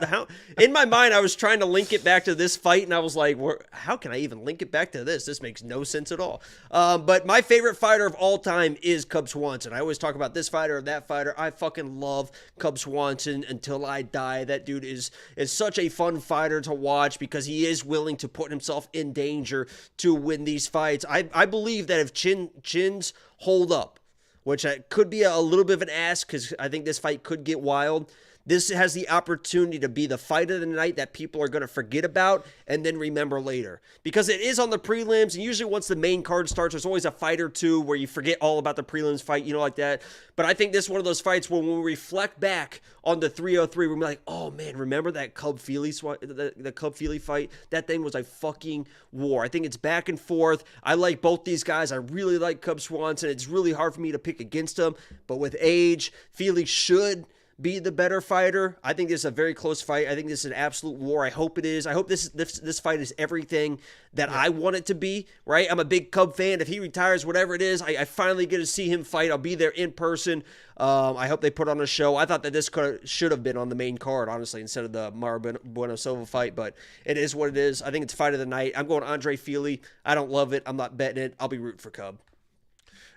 In my mind, I was trying to link it back to this fight, and I was like, how can I even link it back to this? This makes no sense at all. But my favorite fighter of all time is Cub Swanson. I always talk about this fighter or that fighter. I fucking love Cub Swanson until I die. That dude is such a fun fighter to watch because he is willing to put himself in danger to win these fights. I believe that if chins hold up, which could be a little bit of an ask because I think this fight could get wild. This has the opportunity to be the fight of the night that people are going to forget about and then remember later. Because it is on the prelims, and usually once the main card starts, there's always a fight or two where you forget all about the prelims fight, like that. But I think this is one of those fights when we reflect back on the 303, we're like, oh man, remember that Cub-Fili the Cub-Fili fight? That thing was a fucking war. I think it's back and forth. I like both these guys. I really like Cub Swanson. It's really hard for me to pick against him. But with age, Fili should be the better fighter. I think this is a very close fight. I think this is an absolute war. I hope it is. I hope this fight is everything that I want it to be, right? I'm a big Cub fan. If he retires, whatever it is, I finally get to see him fight. I'll be there in person. I hope they put on a show. I thought that this should have been on the main card, honestly, instead of the Mayra Bueno Silva fight, but it is what it is. I think it's fight of the night. I'm going Andrei Fili. I don't love it. I'm not betting it. I'll be rooting for Cub.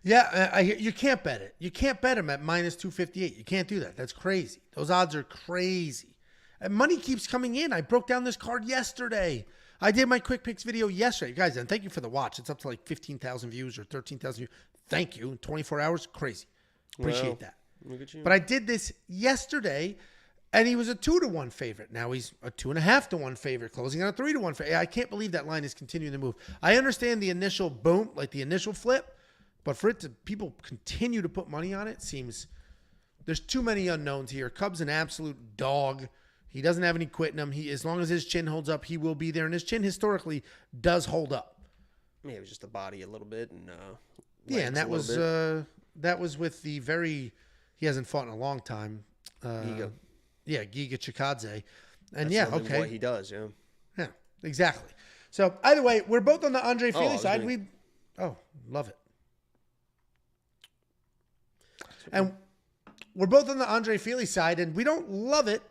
Yeah, you can't bet it. You can't bet him at minus 258. You can't do that. That's crazy. Those odds are crazy. And money keeps coming in. I broke down this card yesterday. I did my quick picks video yesterday. Guys, and thank you for the watch. It's up to like 15,000 views or 13,000 views. Thank you. In 24 hours, crazy. Appreciate that. Look at you. But I did this yesterday, and he was a 2-1 favorite. Now he's a 2.5-1 favorite, closing on a 3-1 favorite. I can't believe that line is continuing to move. I understand the initial boom, like the initial flip. But for it to people continue to put money on it seems there's too many unknowns here. Cub's an absolute dog. He doesn't have any quit in him. As long as his chin holds up, he will be there. And his chin historically does hold up. Yeah, it was just the body a little bit and and that was with the he hasn't fought in a long time. Giga. Yeah, Giga Chikadze. And That's okay. what he does, yeah. Yeah, exactly. So either way, we're both on the Andrei Fili side. Love it. And we're both on the Andrei Fili side, and we don't love it.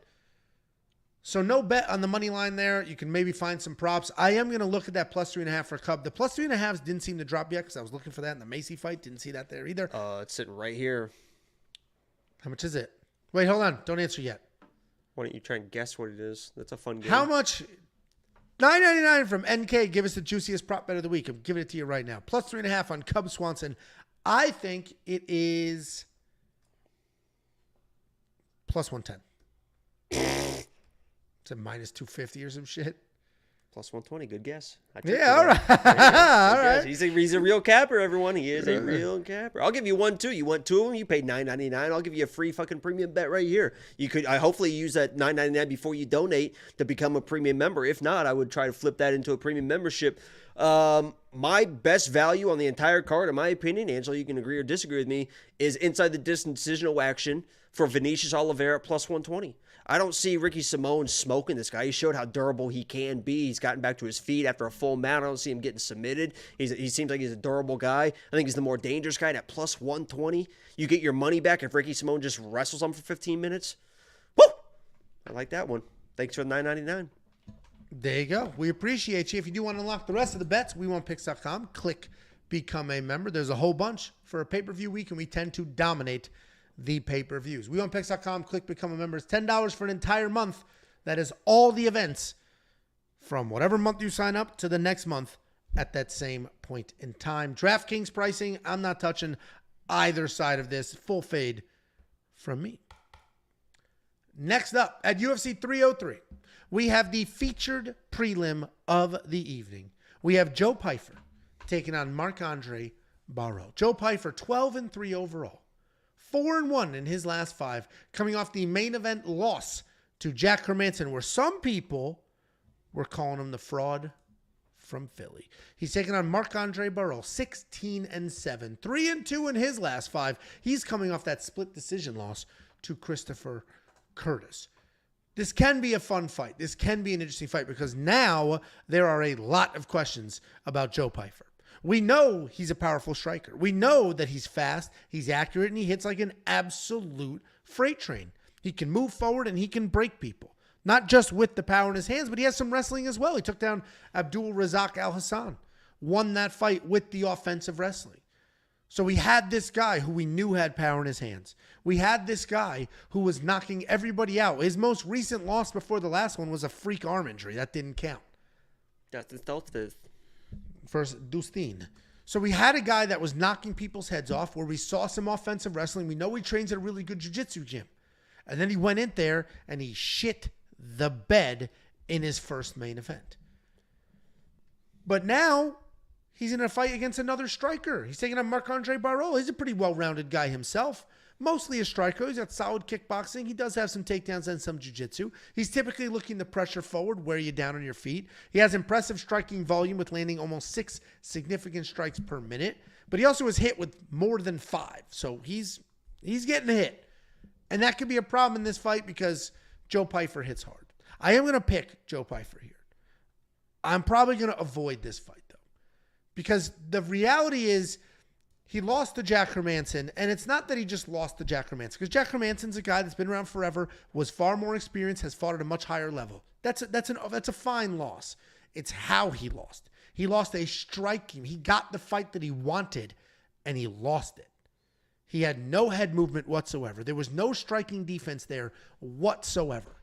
So no bet on the money line there. You can maybe find some props. I am going to look at that plus 3.5 for Cub. The plus 3.5s didn't seem to drop yet because I was looking for that in the Macy fight. Didn't see that there either. It's sitting right here. How much is it? Wait, hold on. Don't answer yet. Why don't you try and guess what it is? That's a fun game. How much? $9.99 from NK. Give us the juiciest prop bet of the week. I'm giving it to you right now. Plus 3.5 on Cub Swanson. I think it is plus 110. It's a minus 250 or some shit. Plus 120. Good guess. Yeah, all right. All right. He's a real capper, everyone. He is a real capper. I'll give you one, too. You want two of them? You paid $9.99. I'll give you a free fucking premium bet right here. You could, hopefully use that $9.99 before you donate to become a premium member. If not, I would try to flip that into a premium membership. My best value on the entire card, in my opinion, Angela, you can agree or disagree with me, is inside the distance decisional action for Vinicius Oliveira at plus 120. I don't see Ricky Simone smoking this guy. He showed how durable he can be. He's gotten back to his feet after a full mount. I don't see him getting submitted. He seems like he's a durable guy. I think he's the more dangerous guy. And at plus 120, you get your money back if Ricky Simone just wrestles him for 15 minutes. Woo! I like that one. Thanks for the $9.99. There you go. We appreciate you. If you do want to unlock the rest of the bets, WeWantPicks.com. Click Become a Member. There's a whole bunch for a pay-per-view week, and we tend to dominate the pay-per-views. WeWantPicks.com. Click Become a Member. It's $10 for an entire month. That is all the events from whatever month you sign up to the next month at that same point in time. DraftKings pricing, I'm not touching either side of this. Full fade from me. Next up, at UFC 303, we have the featured prelim of the evening. We have Joe Pyfer taking on Marc-Andre Barriault. Joe Pyfer, 12-3 overall. 4-1 in his last 5, coming off the main event loss to Jack Hermanson, where some people were calling him the fraud from Philly. He's taking on Marc-Andre Barriault, 16-7, 3-2 in his last 5. He's coming off that split decision loss to Christopher Curtis. This can be a fun fight. This can be an interesting fight because now there are a lot of questions about Joe Pyfer. We know he's a powerful striker. We know that he's fast, he's accurate, and he hits like an absolute freight train. He can move forward and he can break people. Not just with the power in his hands, but he has some wrestling as well. He took down Abdul Razak Al Hassan, won that fight with the offensive wrestling. So we had this guy who we knew had power in his hands. We had this guy who was knocking everybody out. His most recent loss before the last one was a freak arm injury. That didn't count. That's the First, Dustin. So we had a guy that was knocking people's heads off where we saw some offensive wrestling. We know he trains at a really good jiu-jitsu gym. And then he went in there and he shit the bed in his first main event. But now he's in a fight against another striker. He's taking on Marc-Andre Barriault. He's a pretty well-rounded guy himself. Mostly a striker. He's got solid kickboxing. He does have some takedowns and some jiu-jitsu. He's typically looking to pressure forward, wear you down on your feet. He has impressive striking volume with landing almost 6 significant strikes per minute. But he also is hit with more than 5. So he's getting hit. And that could be a problem in this fight because Joe Pyfer hits hard. I am going to pick Joe Pyfer here. I'm probably going to avoid this fight, though. Because the reality is he lost to Jack Hermanson, and it's not that he just lost to Jack Hermanson, because Jack Hermanson's a guy that's been around forever, was far more experienced, has fought at a much higher level. That's a fine loss. It's how he lost. He lost a striking. He got the fight that he wanted, and he lost it. He had no head movement whatsoever. There was no striking defense there whatsoever.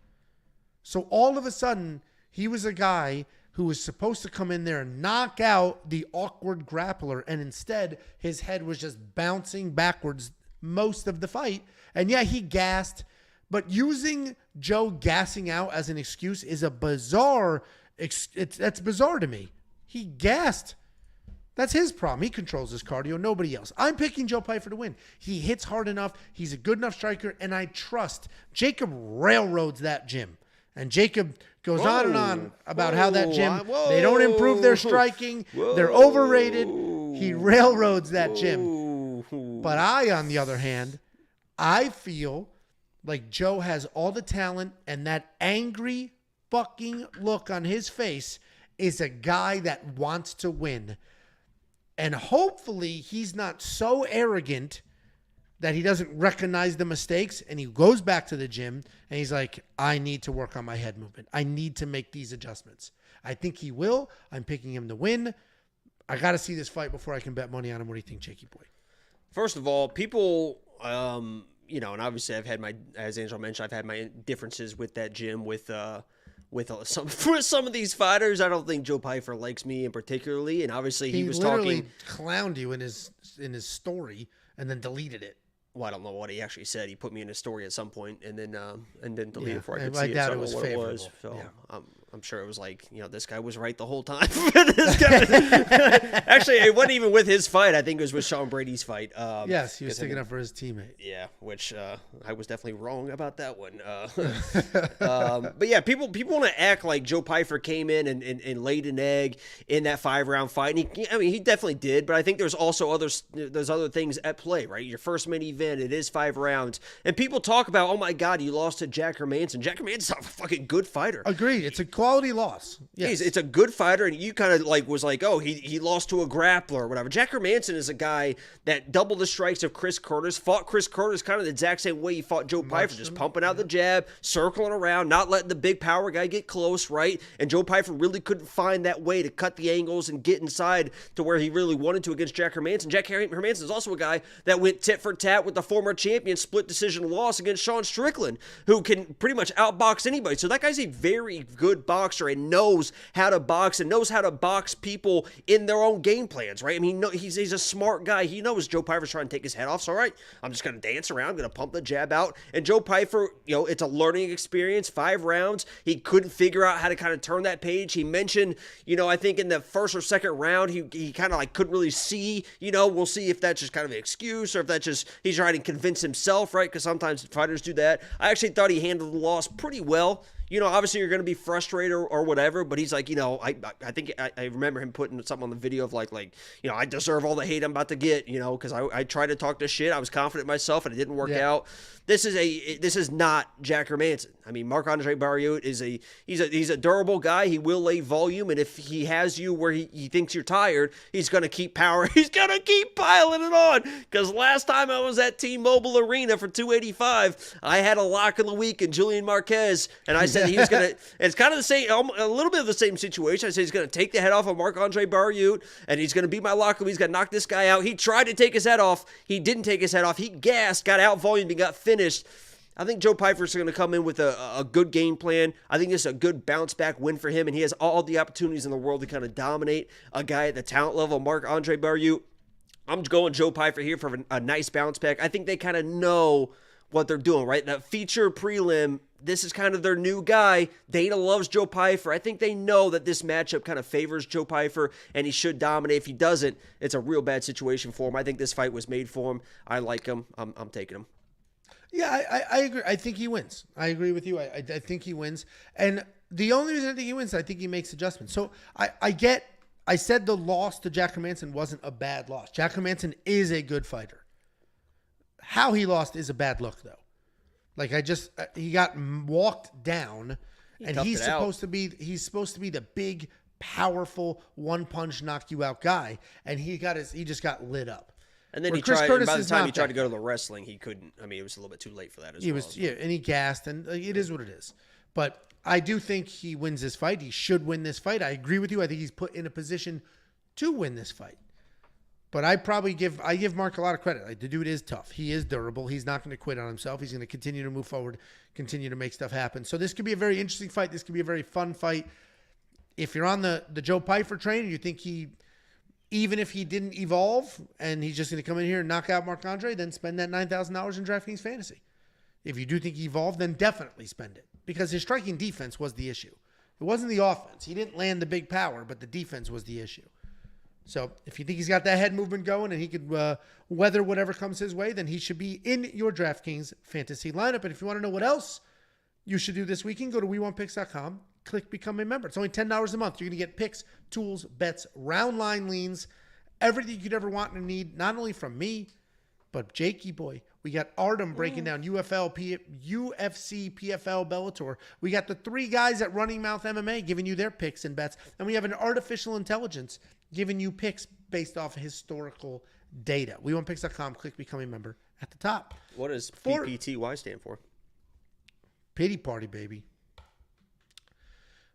So all of a sudden, he was a guy who was supposed to come in there and knock out the awkward grappler, and instead his head was just bouncing backwards most of the fight. And yeah, he gassed, but using Joe gassing out as an excuse is a bizarre, that's bizarre to me. He gassed. That's his problem. He controls his cardio, nobody else. I'm picking Joe Pyfer to win. He hits hard enough, he's a good enough striker, and I trust Jacob railroads that gym. And Jacob goes on and on about how that gym, they don't improve their striking. They're overrated. He railroads that gym. But I, on the other hand, I feel like Joe has all the talent, and that angry fucking look on his face is a guy that wants to win. And hopefully he's not so arrogant that he doesn't recognize the mistakes, and he goes back to the gym and he's like, I need to work on my head movement. I need to make these adjustments. I think he will. I'm picking him to win. I got to see this fight before I can bet money on him. What do you think, Jakey boy? First of all, people, and obviously I've had as Angel mentioned, I've had my differences with that gym with some of these fighters. I don't think Joe Pyfer likes me in particularly, and obviously he was literally talking clowned you in his story and then deleted it. Well, I don't know what he actually said. He put me in a story at some point and then deleted it before I could I see it. doubt So I it don't was know what it favorable. was. So Yeah. I'm sure it was like, this guy was right the whole time. Actually, it wasn't even with his fight. I think it was with Sean Brady's fight. Yes, he was sticking up for his teammate. Yeah, which I was definitely wrong about that one. But yeah, people want to act like Joe Pyfer came in and laid an egg in that 5-round fight. And he definitely did. But I think there's also other things at play, right? Your first main event, it is 5 rounds, and people talk about, oh my God, you lost to Jack Hermanson. Jack Hermanson's not a fucking good fighter. Agreed. It's a quality loss. Yes. It's a good fighter, and you kind of was like, oh, he lost to a grappler or whatever. Jack Hermanson is a guy that doubled the strikes of Chris Curtis, fought Chris Curtis kind of the exact same way he fought Joe Pyfer, just pumping out the jab, circling around, not letting the big power guy get close, right? And Joe Pyfer really couldn't find that way to cut the angles and get inside to where he really wanted to against Jack Hermanson. Jack Hermanson is also a guy that went tit for tat with the former champion, split decision loss against Sean Strickland, who can pretty much outbox anybody. So that guy's a very good boxer and knows how to box and knows how to box people in their own game plans, right? I mean, he's a smart guy. He knows Joe Pyfer's trying to take his head off. So, all right, I'm just going to dance around. I'm going to pump the jab out. And Joe Pyfer, it's a learning experience. 5 rounds. He couldn't figure out how to kind of turn that page. He mentioned, I think in the first or second round, he kind of couldn't really see, we'll see if that's just kind of an excuse or if that's just he's trying to convince himself, right? Because sometimes fighters do that. I actually thought he handled the loss pretty well. obviously you're going to be frustrated or whatever, but he's like, I think I remember him putting something on the video of like, I deserve all the hate I'm about to get, because I tried to talk this shit. I was confident in myself and it didn't work out. This is not Jack Hermanson. I mean, Marc-Andre Barriault he's a durable guy. He will lay volume, and if he has you where he thinks you're tired, he's going to keep power. He's going to keep piling it on. Because last time I was at T-Mobile Arena for 285, I had a lock of the week in Julian Marquez, and I said he was going to. It's kind of the same, a little bit of the same situation. I said he's going to take the head off of Marc-Andre Barriault, and he's going to be my lock of the week. He's going to knock this guy out. He tried to take his head off. He didn't take his head off. He gassed, got out volume, and got finished. I think Joe Pyfer's going to come in with a good game plan. I think this is a good bounce-back win for him, and he has all the opportunities in the world to kind of dominate a guy at the talent level of Marc-Andre Barriault. I'm going Joe Pyfer here for a nice bounce-back. I think they kind of know what they're doing, right? That feature prelim, this is kind of their new guy. Dana loves Joe Pyfer. I think they know that this matchup kind of favors Joe Pyfer, and he should dominate. If he doesn't, it's a real bad situation for him. I think this fight was made for him. I like him. I'm taking him. Yeah, I agree. I think he wins. I agree with you. I think he wins. And the only reason I think he wins, I think he makes adjustments. So I said the loss to Jack Hermanson wasn't a bad loss. Jack Hermanson is a good fighter. How he lost is a bad look, though. Like he got walked down, and he's supposed to be the big, powerful, one punch knock you out guy, and he just got lit up. And then by the time he tried to go to the wrestling, he couldn't. I mean, it was a little bit too late for that as well. And he gassed, and it is what it is. But I do think he wins this fight. He should win this fight. I agree with you. I think he's put in a position to win this fight. But I give Mark a lot of credit. Like, the dude is tough. He is durable. He's not going to quit on himself. He's going to continue to move forward, continue to make stuff happen. So this could be a very interesting fight. This could be a very fun fight. If you're on the Joe Pyfer train and you think even if he didn't evolve and he's just going to come in here and knock out Marc-Andre, then spend that $9,000 in DraftKings Fantasy. If you do think he evolved, then definitely spend it, because his striking defense was the issue. It wasn't the offense. He didn't land the big power, but the defense was the issue. So if you think he's got that head movement going and he could weather whatever comes his way, then he should be in your DraftKings Fantasy lineup. And if you want to know what else you should do this weekend, go to WeWantPicks.com. Click Become a Member. It's only $10 a month. You're going to get picks, tools, bets, round line leans, everything you could ever want and need, not only from me, but Jakey boy. We got Artem breaking down UFC, PFL, Bellator. We got the three guys at Running Mouth MMA giving you their picks and bets. And we have an artificial intelligence giving you picks based off historical data. WeWantPicks.com. Click Become a Member at the top. What does PPTY stand for? Pity party, baby.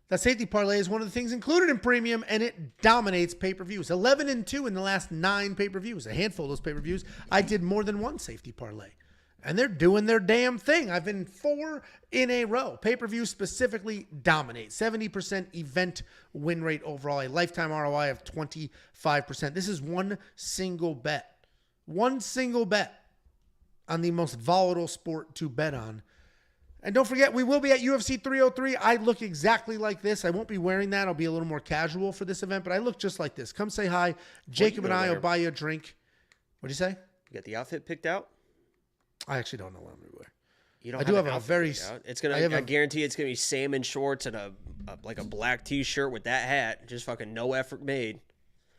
That safety parlay is one of the things included in premium, and it dominates pay-per-views. 11-2 in the last 9 pay-per-views. A handful of those pay-per-views, I did more than one safety parlay. And they're doing their damn thing. I've been 4 in a row. Pay-per-views specifically dominate. 70% event win rate overall. A lifetime ROI of 25%. This is one single bet. One single bet on the most volatile sport to bet on. And don't forget, we will be at UFC 303. I look exactly like this. I won't be wearing that. I'll be a little more casual for this event, but I look just like this. Come say hi. Jacob and I will buy you a drink. What'd you say? You got the outfit picked out? I actually don't know what I'm going to wear. You don't have a very. It's gonna. I guarantee it's gonna be salmon shorts and a black T-shirt with that hat. Just fucking no effort made.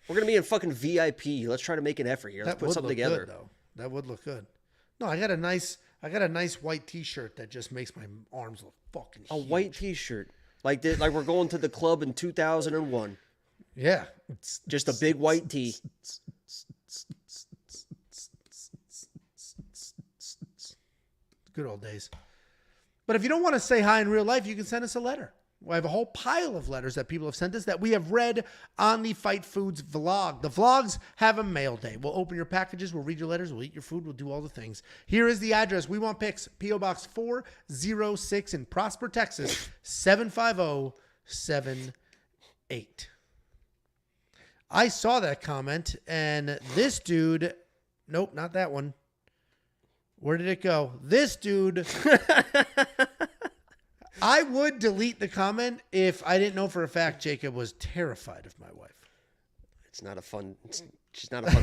We're gonna be in fucking VIP. Let's try to make an effort here. Let's put something together. Good, though. That would look good. No, I got a nice white T-shirt that just makes my arms look fucking huge. A white T-shirt, like we're going to the club in 2001. Yeah, just a big white tee. Good old days. But if you don't want to say hi in real life, you can send us a letter. We have a whole pile of letters that people have sent us that we have read on the Fight Foods vlog. The vlogs have a mail day. We'll open your packages. We'll read your letters. We'll eat your food. We'll do all the things. Here is the address. We Want Picks, P.O. Box 406 in Prosper, Texas, 75078. I saw that comment, and this dude, nope, not that one. Where did it go? This dude, I would delete the comment if I didn't know for a fact Jacob was terrified of my wife. She's not a fun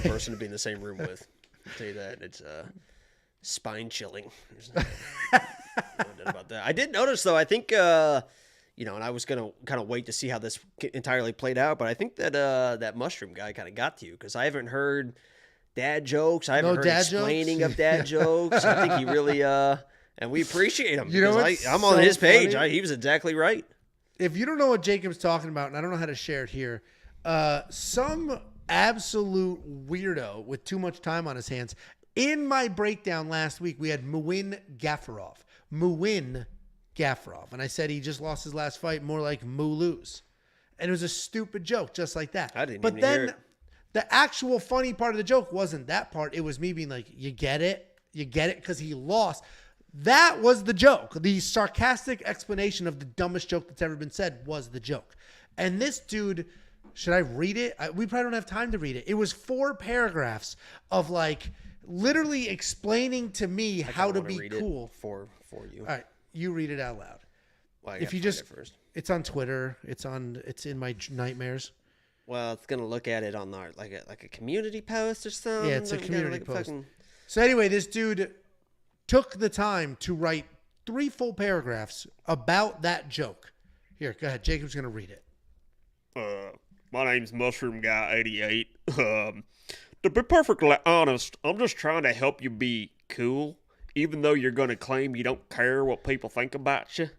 person to be in the same room with. I'll tell you that. It's spine chilling. About that. I did notice, though, I think, and I was going to kind of wait to see how this entirely played out, but I think that that mushroom guy kind of got to you because I haven't heard dad jokes. I haven't heard explaining of dad jokes. I think he really, and we appreciate him. I'm on his page. He was exactly right. If you don't know what Jacob's talking about, and I don't know how to share it here, some absolute weirdo with too much time on his hands. In my breakdown last week, we had Muin Gaffarov. And I said he just lost his last fight, more like Mu lose. And it was a stupid joke, just like that. I didn't even hear it. The actual funny part of the joke wasn't that part. It was me being like, you get it? You get it? Because he lost. That was the joke. The sarcastic explanation of the dumbest joke that's ever been said was the joke. And this dude, should I read it? We probably don't have time to read it. It was 4 paragraphs of like literally explaining to me how to be cool. For you. All right, you read it out loud. Well, if you just, first. It's on Twitter. It's in my nightmares. Well, it's gonna look at it on our like a community post or something. Yeah, it's a community post. So anyway, this dude took the time to write 3 full paragraphs about that joke. Here, go ahead. Jacob's gonna read it. My name's Mushroom Guy 88. To be perfectly honest, I'm just trying to help you be cool, even though you're going to claim you don't care what people think about you.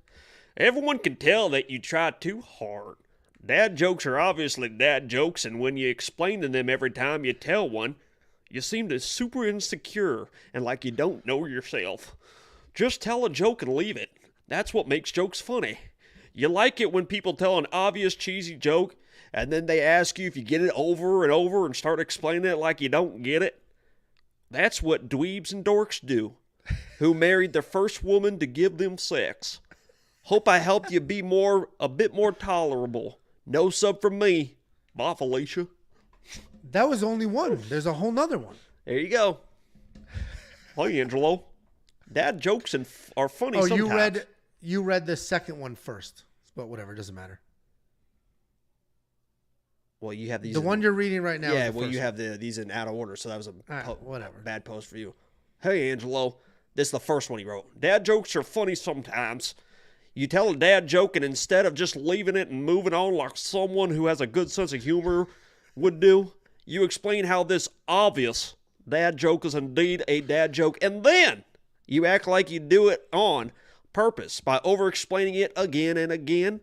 Everyone can tell that you try too hard. Dad jokes are obviously dad jokes, and when you explain to them every time you tell one, you seem to super insecure and like you don't know yourself. Just tell a joke and leave it. That's what makes jokes funny. You like it when people tell an obvious cheesy joke, and then they ask you if you get it over and over and start explaining it like you don't get it. That's what dweebs and dorks do, who married their first woman to give them sex. Hope I helped you be a bit more tolerable. No sub from me. Bye, Felicia. That was only one. There's a whole nother one. There you go. Hey, Angelo. Dad jokes are funny sometimes. You read the second one first. But whatever, it doesn't matter. Well, you have these. The one you're reading right now. Yeah, well, you have these in out of order, so that was whatever. Bad post for you. Hey, Angelo. This is the first one he wrote. Dad jokes are funny sometimes. You tell a dad joke, and instead of just leaving it and moving on like someone who has a good sense of humor would do, you explain how this obvious dad joke is indeed a dad joke, and then you act like you do it on purpose by over-explaining it again and again.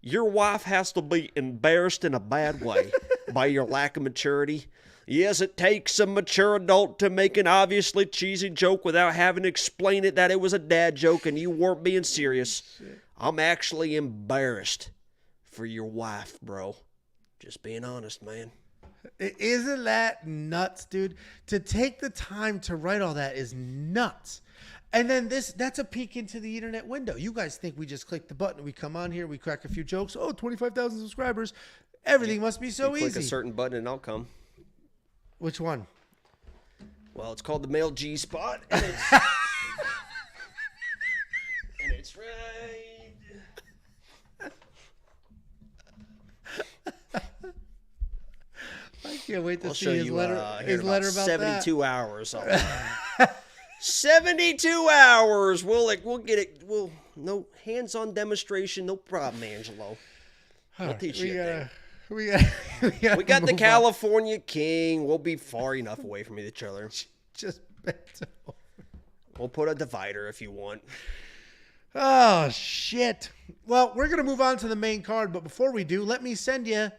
Your wife has to be embarrassed in a bad way by your lack of maturity. Yes, it takes a mature adult to make an obviously cheesy joke without having to explain it that it was a dad joke and you weren't being serious. I'm actually embarrassed for your wife, bro. Just being honest, man. Isn't that nuts, dude? To take the time to write all that is nuts. And then that's a peek into the internet window. You guys think we just click the button, we come on here, we crack a few jokes. Oh, 25,000 subscribers. Everything must be so easy. Click a certain button and I'll come. Which one? Well, it's called the male G spot. And it's, and it's right. I can't wait to see his letter. His letter about 72 hours. 72 hours. We'll get it. No hands-on demonstration. No problem, Angelo. I'll teach you a thing. We got the California King. We'll be far enough away from each other. Just bent over. We'll put a divider if you want. Oh, shit. Well, we're going to move on to the main card, but before we do, let me send you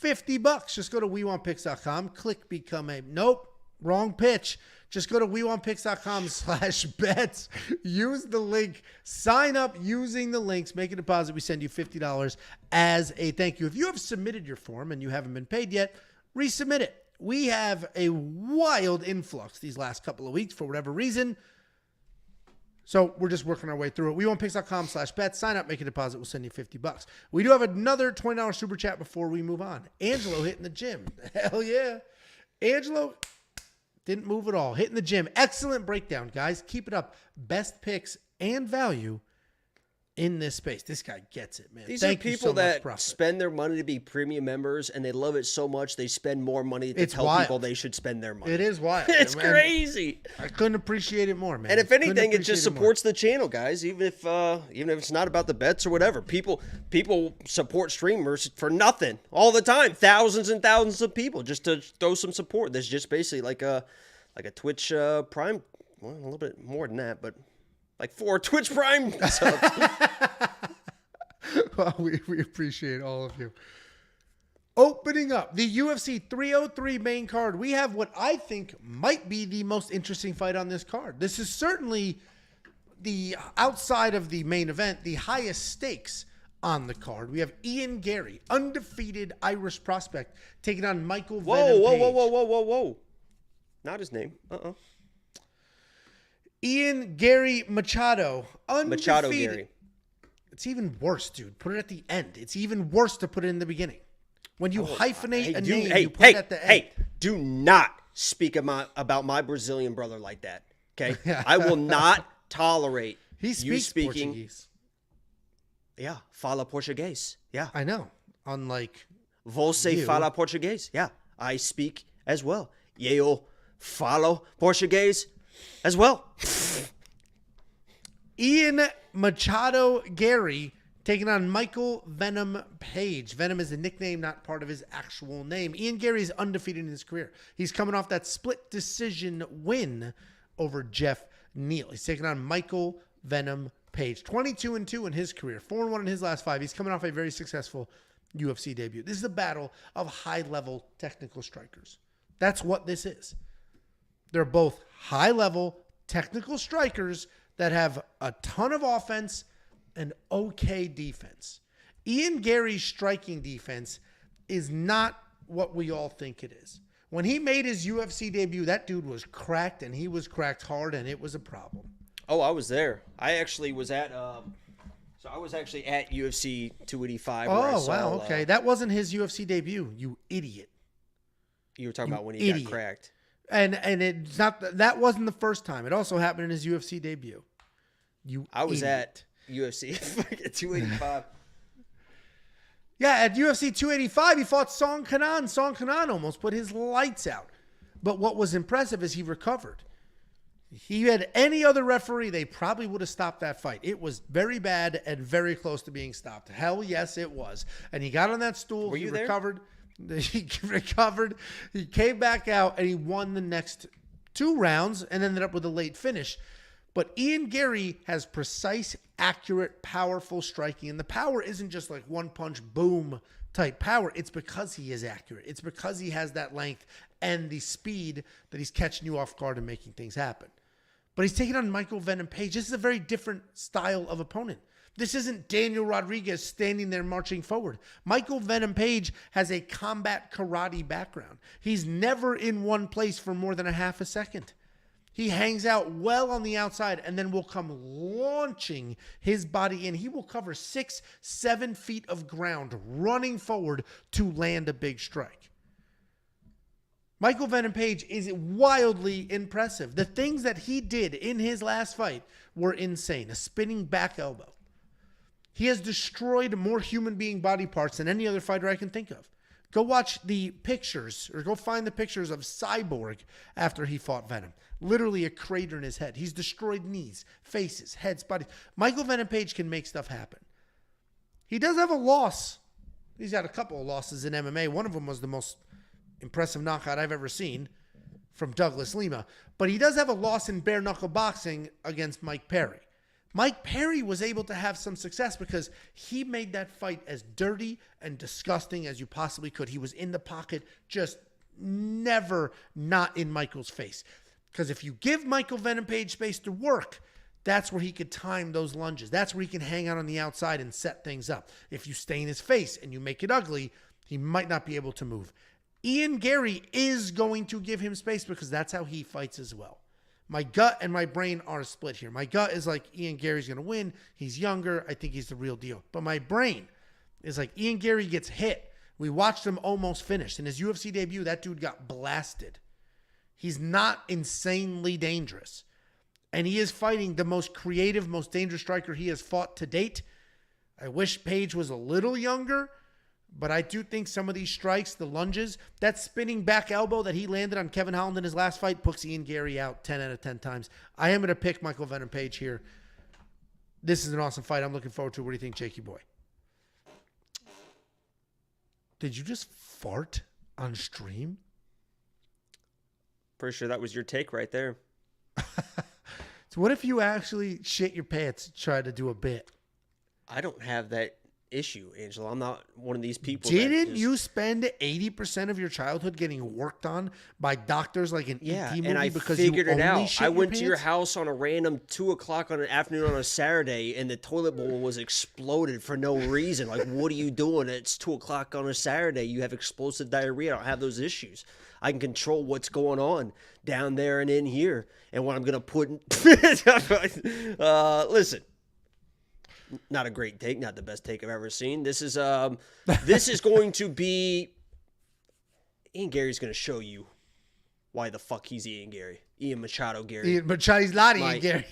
$50. Just go to WeWantPicks.com. Click Become a... Nope. Wrong pitch. Just go to WeWantPicks.com/bets. Use the link. Sign up using the links. Make a deposit. We send you $50 as a thank you. If you have submitted your form and you haven't been paid yet, resubmit it. We have a wild influx these last couple of weeks for whatever reason. So we're just working our way through it. WeWantPicks.com/bets. Sign up, make a deposit. We'll send you $50. We do have another $20 super chat before we move on. Angelo hitting the gym. Hell yeah. Angelo... didn't move at all. Hitting the gym. Excellent breakdown, guys. Keep it up. Best picks and value in this space. This guy gets it, man. These Thank are you people so much, that Prophet. spend their money to be premium members, and they love it so much they spend more money to It's tell wild. people they should spend their money. It is wild. It's And crazy. I couldn't appreciate it more, man. And if Couldn't anything, it appreciate just more. supports the channel, guys. Even if it's not about the bets or whatever, people support streamers for nothing all the time. Thousands and thousands of people just to throw some support. That's just basically like a Twitch Prime. Well, a little bit more than that, but like 4 Twitch Prime subs. Well, we appreciate all of you. Opening up the UFC 303 main card, we have what I think might be the most interesting fight on this card. This is certainly the outside of the main event, the highest stakes on the card. We have Ian Garry, undefeated Irish prospect, taking on Michael Venom Page. Whoa. Not his name. Ian Garry Machado, undefeated. Machado Garry. It's even worse, dude. Put it at the end. It's even worse to put it in the beginning. When you hyphenate a name, you put it at the end. Hey, do not speak about my Brazilian brother like that. Okay? I will not tolerate He you speaks speaking. Portuguese. Yeah, fala português. Yeah. I know. Unlike Você you. fala português. Yeah, I speak as well. Eu falo português as well. Ian Machado Garry taking on Michael Venom Page. Venom is a nickname, not part of his actual name. Ian Garry is undefeated in his career. He's coming off that split decision win over Jeff Neal. He's taking on Michael Venom Page. 22-2 in his career. 4-1 in his last 5. He's coming off a very successful UFC debut. This is a battle of high-level technical strikers. That's what this is. They're both high-level technical strikers that have a ton of offense and okay defense. Ian Garry's striking defense is not what we all think it is. When he made his UFC debut, that dude was cracked, and he was cracked hard, and it was a problem. Oh, I was there. I actually was at. So I was actually at UFC 285. Where I Oh, saw, wow, okay. That wasn't his UFC debut, you idiot. You were talking about when he idiot. got cracked. And it's not that wasn't the first time. It also happened in his UFC debut. I was idiot. at UFC 285. Yeah, at UFC 285, he fought Song Kanan. Song Kanan almost put his lights out. But what was impressive is he recovered. He had any other referee, they probably would have stopped that fight. It was very bad and very close to being stopped. Hell yes, it was. And he got on that stool. Were you there? recovered. He recovered. He came back out, and he won the next 2 rounds and ended up with a late finish. But Ian Garry has precise, accurate, powerful striking. And the power isn't just like one punch, boom type power. It's because he is accurate. It's because he has that length and the speed that he's catching you off guard and making things happen. But he's taking on Michael Venom Page. This is a very different style of opponent. This isn't Daniel Rodriguez standing there marching forward. Michael Venom Page has a combat karate background. He's never in one place for more than a half a second. He hangs out well on the outside and then will come launching his body in. He will cover 6-7 feet of ground running forward to land a big strike. Michael Venom Page is wildly impressive. The things that he did in his last fight were insane. A spinning back elbow. He has destroyed more human being body parts than any other fighter I can think of. Go watch the pictures, or go find the pictures of Cyborg after he fought Venom. Literally a crater in his head. He's destroyed knees, faces, heads, bodies. Michael Venom Page can make stuff happen. He does have a loss. He's had a couple of losses in MMA. One of them was the most impressive knockout I've ever seen from Douglas Lima. But he does have a loss in bare knuckle boxing against Mike Perry. Mike Perry was able to have some success because he made that fight as dirty and disgusting as you possibly could. He was in the pocket, just never not in Michael's face. Because if you give Michael Venom Page space to work, that's where he could time those lunges. That's where he can hang out on the outside and set things up. If you stay in his face and you make it ugly, he might not be able to move. Ian Garry is going to give him space because that's how he fights as well. My gut and my brain are split here. My gut is like, Ian Garry's going to win. He's younger. I think he's the real deal. But my brain is like, Ian Garry gets hit. We watched him almost finish. In his UFC debut, that dude got blasted. He's not insanely dangerous. And he is fighting the most creative, most dangerous striker he has fought to date. I wish Page was a little younger, but I do think some of these strikes, the lunges, that spinning back elbow that he landed on Kevin Holland in his last fight puts Ian Garry out 10 out of 10 times. I am going to pick Michael Venom Page here. This is an awesome fight. I'm looking forward to it. What do you think, Jakey boy? Did you just fart on stream? Pretty sure that was your take right there. So what if you actually shit your pants and try to do a bit? I don't have that issue, Angelo. I'm not one of these people. Didn't you spend 80% of your childhood getting worked on by doctors like an ET movie and I because figured you it only out. shit I your went to your pants? house on a random 2 o'clock on an afternoon on a Saturday, and the toilet bowl was exploded for no reason. Like, what are you doing? It's 2 o'clock on a Saturday. You have explosive diarrhea. I don't have those issues. I can control what's going on down there and in here, and what I'm gonna put in. Listen. Not a great take, not the best take I've ever seen. This is going to be Ian Garry's going to show you why the fuck he's Ian Garry. Ian Machado Garry. Ian Machado's not Ian Garry.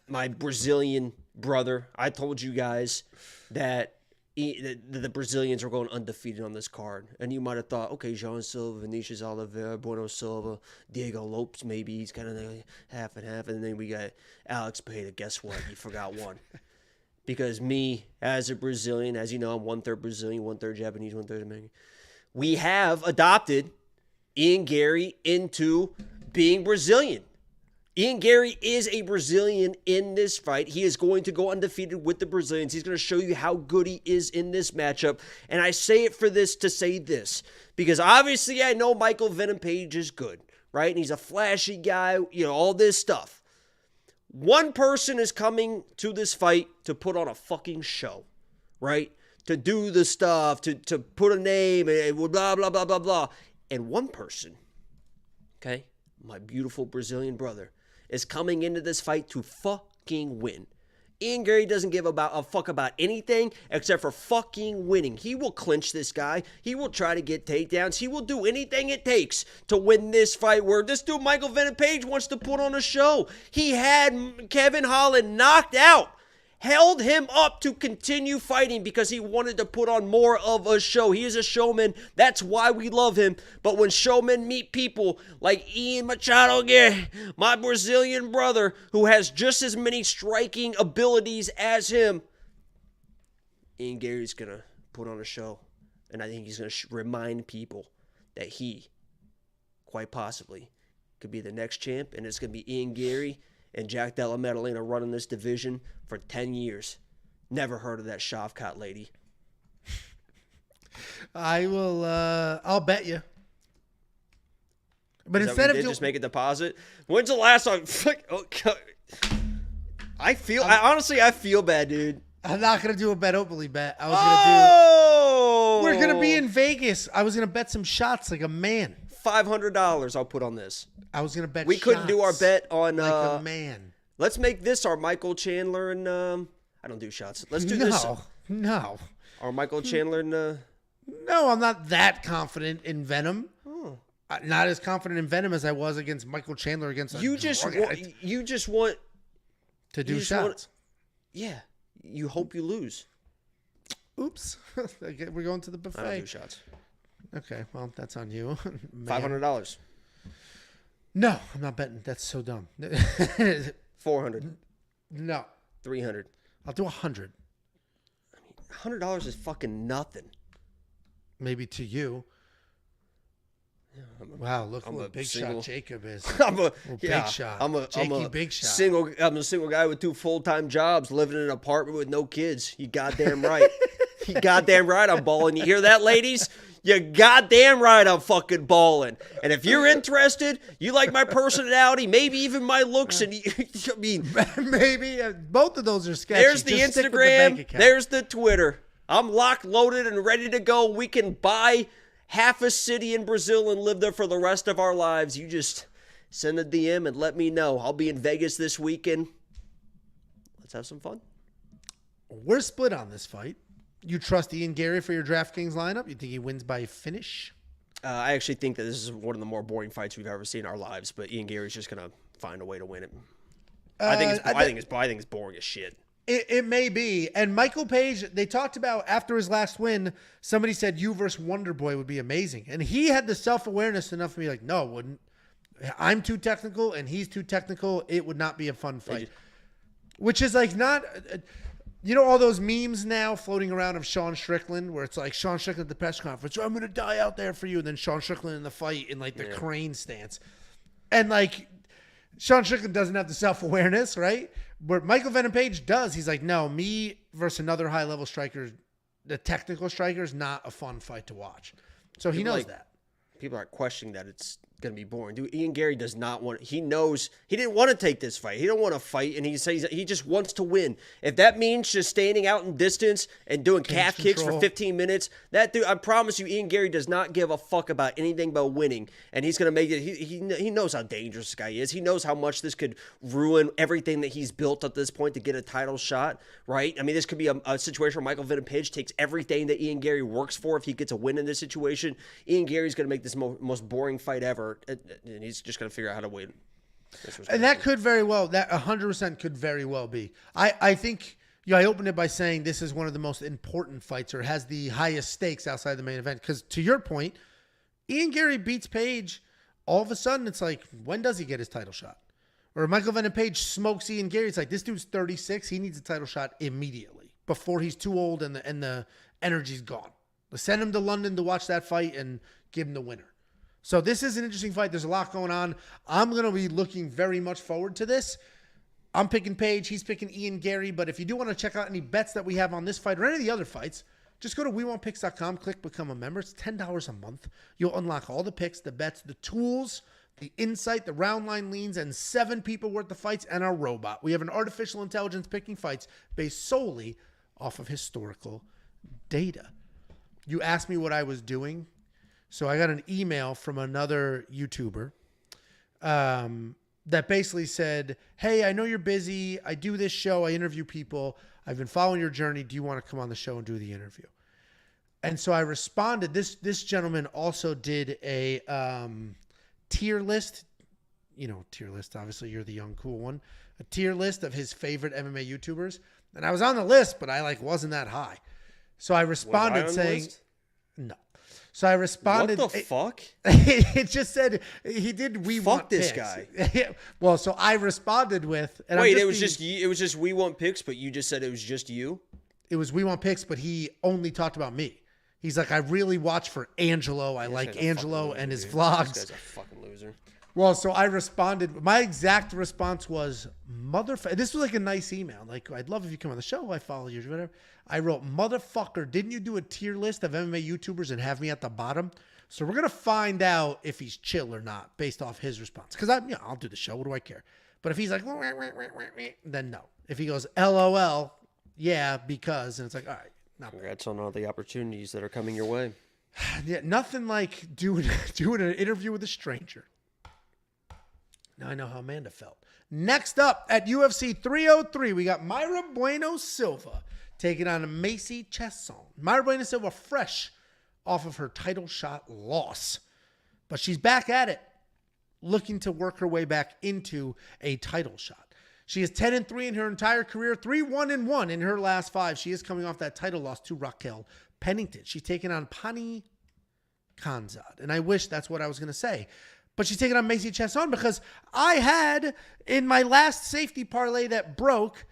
My Brazilian brother. I told you guys that the Brazilians were going undefeated on this card. And you might have thought, okay, Jean Silva, Vinicius, Oliveira, Bueno Silva, Diego Lopes, maybe he's kind of half and half. And then we got Alex Pereira. Guess what? You forgot one. Because me, as a Brazilian, as you know, I'm 1/3 Brazilian, 1/3 Japanese, 1/3 American. We have adopted Ian Garry into being Brazilian. Ian Garry is a Brazilian in this fight. He is going to go undefeated with the Brazilians. He's going to show you how good he is in this matchup. And I say it for this to say this. Because obviously I know Michael Venom Page is good, right? And he's a flashy guy, all this stuff. One person is coming to this fight to put on a fucking show, right? To do the stuff, to put a name, and blah, blah, blah, blah, blah. And one person, okay, my beautiful Brazilian brother, is coming into this fight to fucking win. Ian Garry doesn't give a fuck about anything except for fucking winning. He will clinch this guy. He will try to get takedowns. He will do anything it takes to win this fight where this dude, Michael Venom Page, wants to put on a show. He had Kevin Holland knocked out, held him up to continue fighting because he wanted to put on more of a show. He is a showman. That's why we love him. But when showmen meet people like Ian Machado, my Brazilian brother, who has just as many striking abilities as him, Ian Garry's going to put on a show. And I think he's going to remind people that he, quite possibly, could be the next champ. And it's going to be Ian Garry and Jack Della Maddalena running this division for 10 years. Never heard of that Shavkat lady. I'll bet you. But Is instead that what of just make a deposit. When's the last time? I feel bad, dude. I'm not going to do a bet openly bet. I was Oh! we're going to be in Vegas. I was going to bet some shots like a man. $500 I'll put on this. I was going to bet We couldn't do our shots bet on like a man. Let's make this our Michael Chandler and I don't do shots. Let's do this. No. Our Michael Chandler and No, I'm not that confident in Venom. Oh. Not as confident in Venom as I was against Michael Chandler against a you just drug want addict you just want to do you just shots. want- yeah. You hope you lose. Oops. We're going to the buffet. I don't do shots. Okay, well, that's on you. Man. $500. No, I'm not betting. That's so dumb. 400. No. 300. I'll do 100. $100 is fucking nothing. Maybe to you. Wow, look what a big single- shot Jacob is. I'm a big shot. I'm a Jakey big shot. I'm a single guy with 2 full-time jobs, living in an apartment with no kids. You goddamn right. You goddamn right I'm balling. You hear that, ladies? You goddamn right I'm fucking balling. And if you're interested, you like my personality, maybe even my looks, and I mean, Maybe both of those are sketchy. there's the Just stick with the bank Instagram, account. there's the Twitter. I'm locked, loaded, and ready to go. We can buy half a city in Brazil and live there for the rest of our lives. You just send a DM and let me know. I'll be in Vegas this weekend. Let's have some fun. We're split on this fight. You trust Ian Garry for your DraftKings lineup? You think he wins by finish? I actually think that this is one of the more boring fights we've ever seen in our lives, but Ian Garry's just going to find a way to win it. I think it's boring as shit. It may be. And Michael Page, they talked about after his last win, somebody said you versus Wonder Boy would be amazing. And he had the self-awareness enough to be like, no, it wouldn't. I'm too technical and he's too technical. It would not be a fun fight. Which is like not... You know all those memes now floating around of Sean Strickland where it's like Sean Strickland at the press conference, I'm going to die out there for you. And then Sean Strickland in the fight in like the crane stance. And like Sean Strickland doesn't have the self-awareness, right? But Michael Venom Page does. He's like, no, me versus another high-level striker, the technical striker is not a fun fight to watch. So he knows that. People are questioning that it's going to be boring. Dude, Ian Garry does not want. He knows he didn't want to take this fight. He don't want to fight, and he says he just wants to win. If that means just standing out in distance and doing calf kicks for 15 minutes, that dude, I promise you, Ian Garry does not give a fuck about anything but winning, and he's going to make it. He knows how dangerous this guy is. He knows how much this could ruin everything that he's built at this point to get a title shot. Right? I mean, this could be a situation where Michael Venom Page takes everything that Ian Garry works for. If he gets a win in this situation, Ian Garry's going to make this most boring fight ever, and he's just going to figure out how to win. And that could very well, that 100% could very well be. I think, I opened it by saying this is one of the most important fights or has the highest stakes outside the main event. Because to your point, Ian Garry beats Page. All of a sudden, it's like, when does he get his title shot? Or Michael Venom Page smokes Ian Garry. It's like, this dude's 36. He needs a title shot immediately before he's too old and the energy's gone. Let's send him to London to watch that fight and give him the winner. So this is an interesting fight. There's a lot going on. I'm going to be looking very much forward to this. I'm picking Page. He's picking Ian Garry. But if you do want to check out any bets that we have on this fight or any of the other fights, just go to WeWantPicks.com, click Become a Member. It's $10 a month. You'll unlock all the picks, the bets, the tools, the insight, the round line leans, and 7 people worth of fights, and our robot. We have an artificial intelligence picking fights based solely off of historical data. You asked me what I was doing. So I got an email from another YouTuber that basically said, hey, I know you're busy. I do this show. I interview people. I've been following your journey. Do you want to come on the show and do the interview? And so I responded. This gentleman also did a tier list. Tier list. Obviously, you're the young, cool one. A tier list of his favorite MMA YouTubers. And I was on the list, but I wasn't that high. So I responded saying, no. So I responded. What the fuck? It just said he did. Fuck this guy. Well, so I responded with. And wait, it was just We Want Picks, but you just said it was just you. It was We Want Picks, but he only talked about me. He's like, I really watch for Angelo. I like Angelo and his vlogs. This guy's a fucking loser. Well, so I responded. My exact response was, motherfucker. This was like a nice email. Like, I'd love if you come on the show. I follow you, whatever. I wrote, motherfucker, didn't you do a tier list of MMA YouTubers and have me at the bottom? So we're going to find out if he's chill or not based off his response. Because I'll do the show. What do I care? But if he's like, then no. If he goes, LOL, yeah, because. And it's like, all right. Congrats on all the opportunities that are coming your way. Yeah, nothing like doing an interview with a stranger. Now I know how Amanda felt. Next up at UFC 303, we got Mayra Bueno Silva taking on Macy Chiasson. Mayra Bueno Silva fresh off of her title shot loss. But she's back at it, looking to work her way back into a title shot. She is 10-3 in her entire career, 3-1-1 in her last 5. She is coming off that title loss to Raquel Pennington. She's taking on Pani Khanzad. And I wish that's what I was going to say. But she's taking on Macy Chiasson because I had in my last safety parlay that broke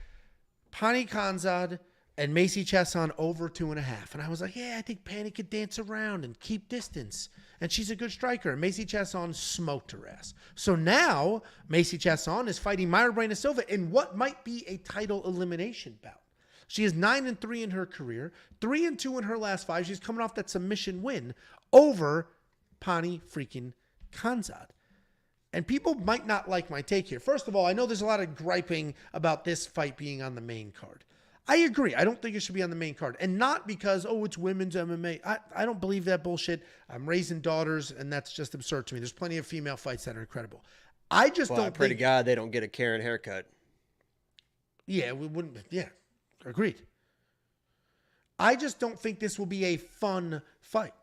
Pani Khanzad and Macy Chiasson over 2.5. And I was like, yeah, I think Pani could dance around and keep distance. And she's a good striker. And Macy Chiasson smoked her ass. So now Macy Chiasson is fighting Mayra Bueno Silva in what might be a title elimination bout. She is 9-3 in her career, 3-2 in her last 5. She's coming off that submission win over Pani freaking Khanzad. And people might not like my take here. First of all, I know there's a lot of griping about this fight being on the main card. I agree. I don't think it should be on the main card. And not because, it's women's MMA. I don't believe that bullshit. I'm raising daughters, and that's just absurd to me. There's plenty of female fights that are incredible. I just don't think... I pray to God they don't get a Karen haircut. Yeah, we wouldn't... Yeah, agreed. I just don't think this will be a fun fight.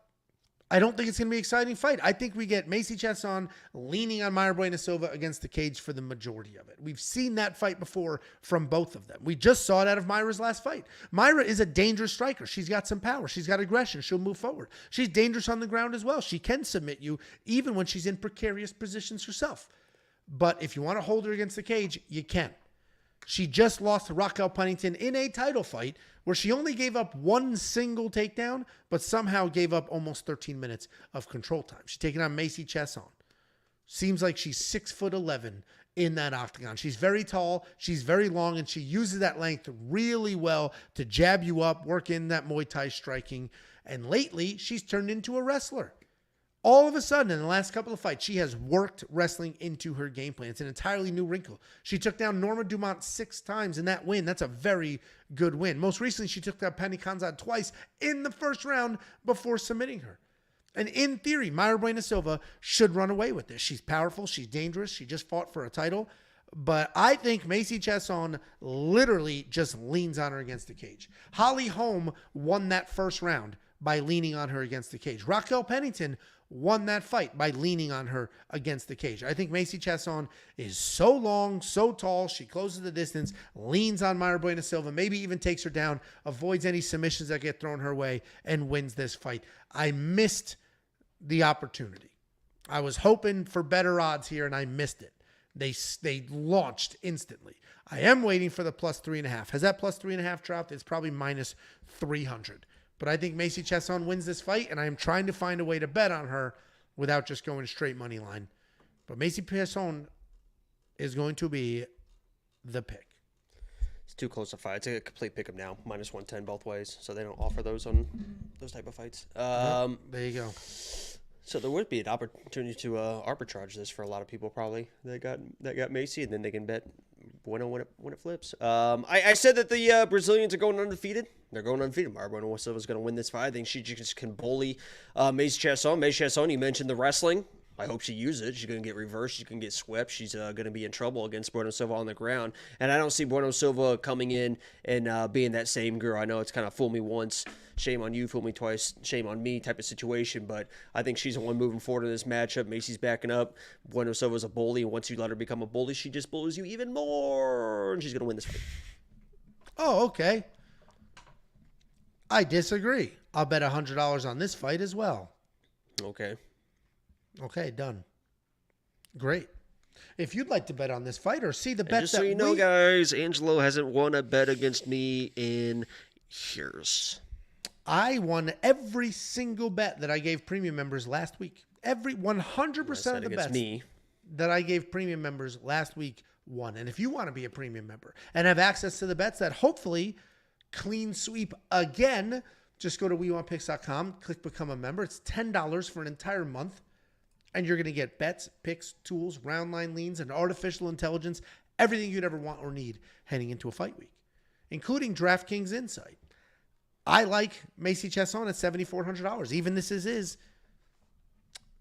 I don't think it's going to be an exciting fight. I think we get Macy Chiasson leaning on Mayra Bueno Silva against the cage for the majority of it. We've seen that fight before from both of them. We just saw it out of Mayra's last fight. Mayra is a dangerous striker. She's got some power. She's got aggression. She'll move forward. She's dangerous on the ground as well. She can submit you even when she's in precarious positions herself. But if you want to hold her against the cage, you can. She just lost to Raquel Pennington in a title fight where she only gave up one single takedown, but somehow gave up almost 13 minutes of control time. She's taking on Macy Chiasson. Seems like she's 6'11" in that octagon. She's very tall, she's very long, and she uses that length really well to jab you up, work in that Muay Thai striking. And lately, she's turned into a wrestler. All of a sudden, in the last couple of fights, she has worked wrestling into her game plan. It's an entirely new wrinkle. She took down Norma Dumont 6 times in that win. That's a very good win. Most recently, she took down Penny Khanzad twice in the first round before submitting her. And in theory, Mayra Bueno Silva should run away with this. She's powerful. She's dangerous. She just fought for a title. But I think Macy Chiasson literally just leans on her against the cage. Holly Holm won that first round by leaning on her against the cage. Raquel Pennington won that fight by leaning on her against the cage. I think Macy Chiasson is so long, so tall, she closes the distance, leans on Mayra Bueno Silva, maybe even takes her down, avoids any submissions that get thrown her way, and wins this fight. I missed the opportunity. I was hoping for better odds here, and I missed it. They launched instantly. I am waiting for the plus 3.5. Has that plus 3.5 dropped? It's probably minus 300. But I think Macy Chiasson wins this fight, and I am trying to find a way to bet on her without just going straight money line. But Macy Chiasson is going to be the pick. It's too close to fight. It's a complete pick 'em now. Minus 110 both ways, so they don't offer those on those type of fights. There you go. So there would be an opportunity to arbitrage this for a lot of people probably that got Macy, and then they can bet Bueno when it flips. I said that the Brazilians are going undefeated. They're going undefeated. Mayra Bueno Silva is going to win this fight. I think she just can bully Macy Chiasson. Macy Chiasson, you mentioned the wrestling. I hope she uses it. She's going to get reversed. She's going to get swept. She's going to be in trouble against Bueno Silva on the ground. And I don't see Bueno Silva coming in and being that same girl. I know it's kind of fool me once, shame on you, fool me twice, shame on me type of situation. But I think she's the one moving forward in this matchup. Macy's backing up. Bueno Silva's a bully. And once you let her become a bully, she just bullies you even more. And she's going to win this fight. Oh, okay. I disagree. I'll bet $100 on this fight as well. Okay. Okay, done. Great. If you'd like to bet on this fight or see the And bet just that so you know, guys, Angelo hasn't won a bet against me in years. I won every single bet that I gave premium members last week. Every 100% of the bets that I gave premium members last week won. And if you want to be a premium member and have access to the bets that hopefully clean sweep again, just go to WeWantPicks.com, click Become a Member. It's $10 for an entire month. And you're going to get bets, picks, tools, round line leans, and artificial intelligence, everything you'd ever want or need heading into a fight week, including DraftKings Insight. I like Macy Chiasson at $7,400. Even this is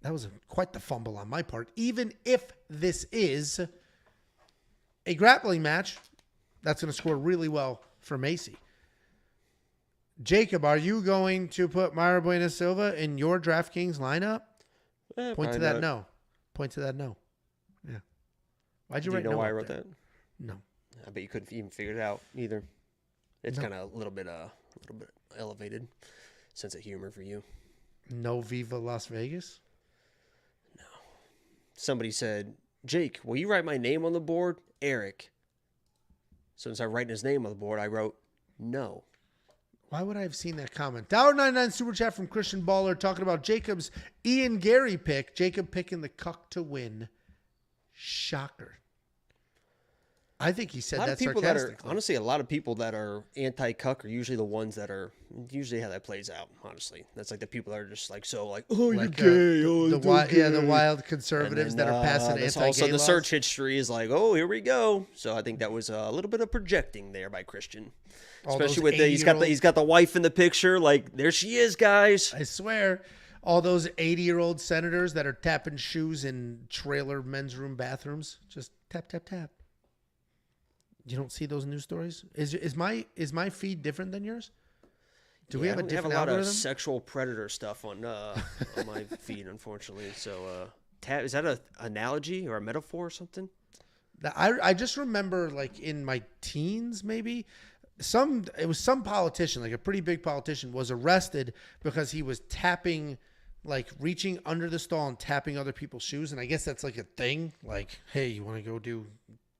that was quite the fumble on my part. Even if this is a grappling match, that's going to score really well for Macy. Jacob, are you going to put Mayra Bueno Silva in your DraftKings lineup? Point to that no. Point to that no. Yeah. Why'd you write no? Do you know why I wrote there? that? No. I bet you couldn't even figure it out either. It's kind of a little bit elevated sense of humor for you. No Viva Las Vegas? No. Somebody said, Jake, will you write my name on the board? Eric. So instead of writing his name on the board, I wrote no. Why would I have seen that comment? $1.99 super chat from Christian Baller talking about Jacob's Ian Garry pick. Jacob picking the cuck to win. Shocker. I think he said that sarcastically. Honestly, a lot of people that are anti-cuck are usually the ones that are usually how that plays out, honestly. That's like the people that are just like, so like, oh, like, you're gay. The wild conservatives that are passing anti-gay also the laws. search history is like, oh, here we go. So I think that was a little bit of projecting there by Christian. Especially with he's got the wife in the picture. Like, there she is, guys. I swear. All those 80-year-old senators that are tapping shoes in trailer men's room bathrooms. Just tap, tap, tap. You don't see those news stories? Is my feed different than yours? Do we have a different lot algorithm? of sexual predator stuff on my feed, unfortunately. So, is that an analogy or a metaphor or something? I just remember, like, in my teens, maybe it was some politician, like a pretty big politician, was arrested because he was tapping, like, reaching under the stall and tapping other people's shoes. And I guess that's like a thing. Like, hey, you want to go do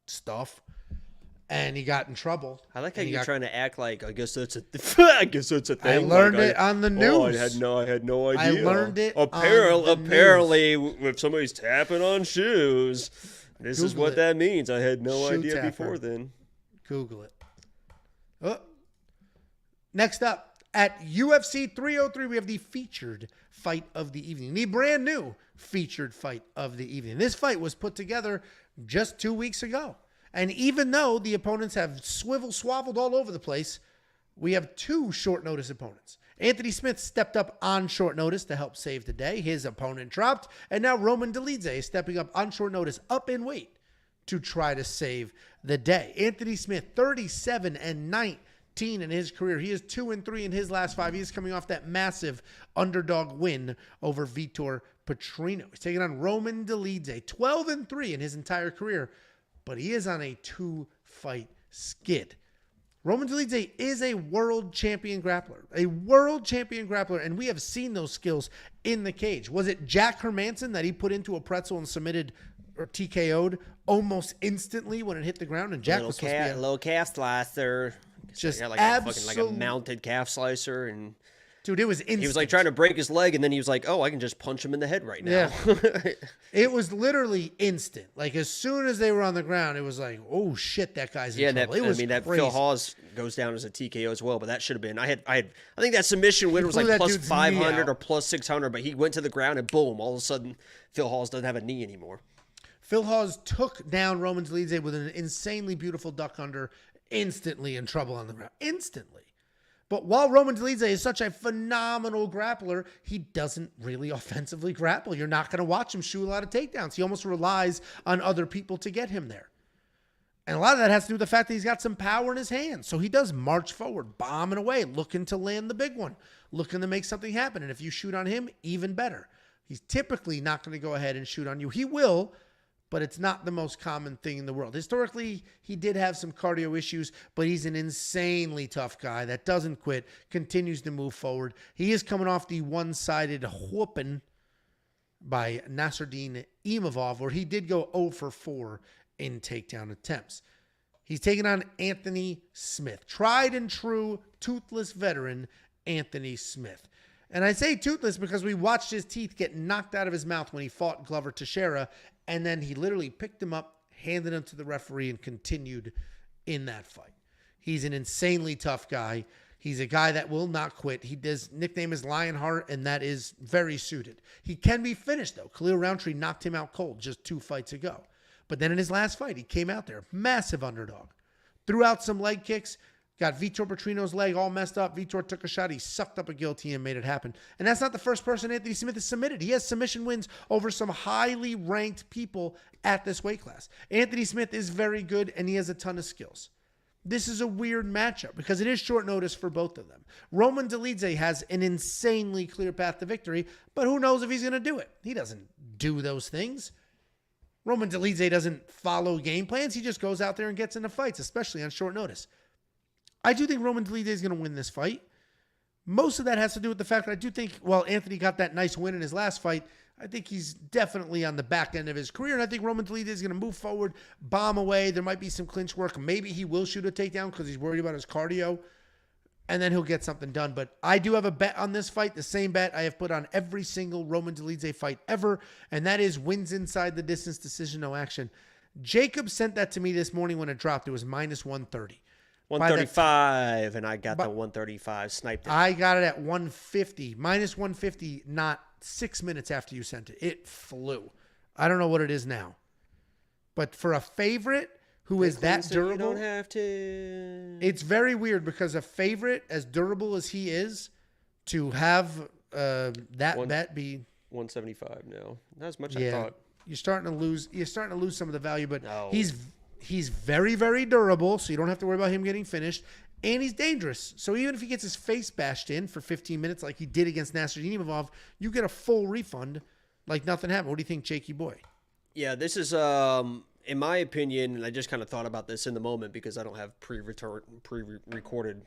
stuff? And he got in trouble. I like how And he you're got- trying to act like I guess that's a I guess that's a thing. I learned Like, it on the news. Oh, I had no idea. I learned it on the Apparently, if somebody's tapping on shoes, this is Google what it. that means. I had no Shoe idea tapper. before then. Google it. Oh. Next up, at UFC 303, we have the featured fight of the evening. The brand new featured fight of the evening. This fight was put together just 2 weeks ago. And even though the opponents have swaveled all over the place, we have two short notice opponents. Anthony Smith stepped up on short notice to help save the day. His opponent dropped. And now Roman Dolidze is stepping up on short notice, up in weight, to try to save the day. Anthony Smith, 37-19 in his career. He is 2-3 in his last 5. He is coming off that massive underdog win over Vitor Petrino. He's taking on Roman Dolidze, 12-3 in his entire career, but he is on a 2-fight skid. Roman Dolidze is a world champion grappler, and we have seen those skills in the cage. Was it Jack Hermanson that he put into a pretzel and submitted or TKO'd almost instantly when it hit the ground? And Jack was supposed to be Little calf slicer. Just like a mounted calf slicer, and dude, it was instant. he was like trying to break his leg, and then he was like, "Oh, I can just punch him in the head right now." Yeah. It was literally instant. Like, as soon as they were on the ground, it was like, "Oh shit, that guy's in trouble." It was that crazy. Phil Hawes goes down as a TKO as well, but that should have been. I think that submission win was flew like that plus dude's knee 500 out. or plus 600, but he went to the ground and boom, all of a sudden Phil Hawes doesn't have a knee anymore. Phil Hawes took down Roman Dolidze with an insanely beautiful duck under, instantly in trouble on the ground. Instantly. But while Roman Dolidze is such a phenomenal grappler, he doesn't really offensively grapple. You're not going to watch him shoot a lot of takedowns. He almost relies on other people to get him there. And a lot of that has to do with the fact that he's got some power in his hands. So he does march forward, bombing away, looking to land the big one, looking to make something happen. And if you shoot on him, even better. He's typically not going to go ahead and shoot on you. He will, but it's not the most common thing in the world. Historically, he did have some cardio issues, but he's an insanely tough guy that doesn't quit, continues to move forward. He is coming off the one-sided whooping by Nasruddin Imavov, where he did go 0 for 4 in takedown attempts. He's taking on Anthony Smith, tried and true, toothless veteran Anthony Smith. And I say toothless because we watched his teeth get knocked out of his mouth when he fought Glover Teixeira, and then he literally picked him up, handed him to the referee, and continued in that fight. He's an insanely tough guy. He's a guy that will not quit. His nickname is Lionheart, and that is very suited. He can be finished, though. Khalil Roundtree knocked him out cold just 2 fights ago. But then in his last fight, he came out there, massive underdog, threw out some leg kicks, got Vitor Petrino's leg all messed up. Vitor took a shot. He sucked up a guillotine and made it happen. And that's not the first person Anthony Smith has submitted. He has submission wins over some highly ranked people at this weight class. Anthony Smith is very good, and he has a ton of skills. This is a weird matchup because it is short notice for both of them. Roman Dolidze has an insanely clear path to victory, but who knows if he's going to do it? He doesn't do those things. Roman Dolidze doesn't follow game plans. He just goes out there and gets into fights, especially on short notice. I do think Roman Dolidze is going to win this fight. Most of that has to do with the fact that I do think, while Anthony got that nice win in his last fight, I think he's definitely on the back end of his career, and I think Roman Dolidze is going to move forward, bomb away. There might be some clinch work. Maybe he will shoot a takedown because he's worried about his cardio, and then he'll get something done. But I do have a bet on this fight, the same bet I have put on every single Roman Dolidze fight ever, and that is wins inside the distance, decision, no action. Jacob sent that to me this morning when it dropped. It was minus 130. 135, and I got the 135 sniped it. I got it at 150, minus 150, not 6 minutes after you sent it. It flew. I don't know what it is now. But for a favorite who is that durable, you don't have to. It's very weird because a favorite as durable as he is, to have that bet be 175 now. Not as much I thought. You're starting to lose some of the value, but No. he's very, very durable, so you don't have to worry about him getting finished. and he's dangerous. So even if he gets his face bashed in for 15 minutes like he did against Nasruddinov, you get a full refund like nothing happened. What do you think, Jakey boy? Yeah, this is, in my opinion, and I just kind of thought about this in the moment because I don't have pre-recorded,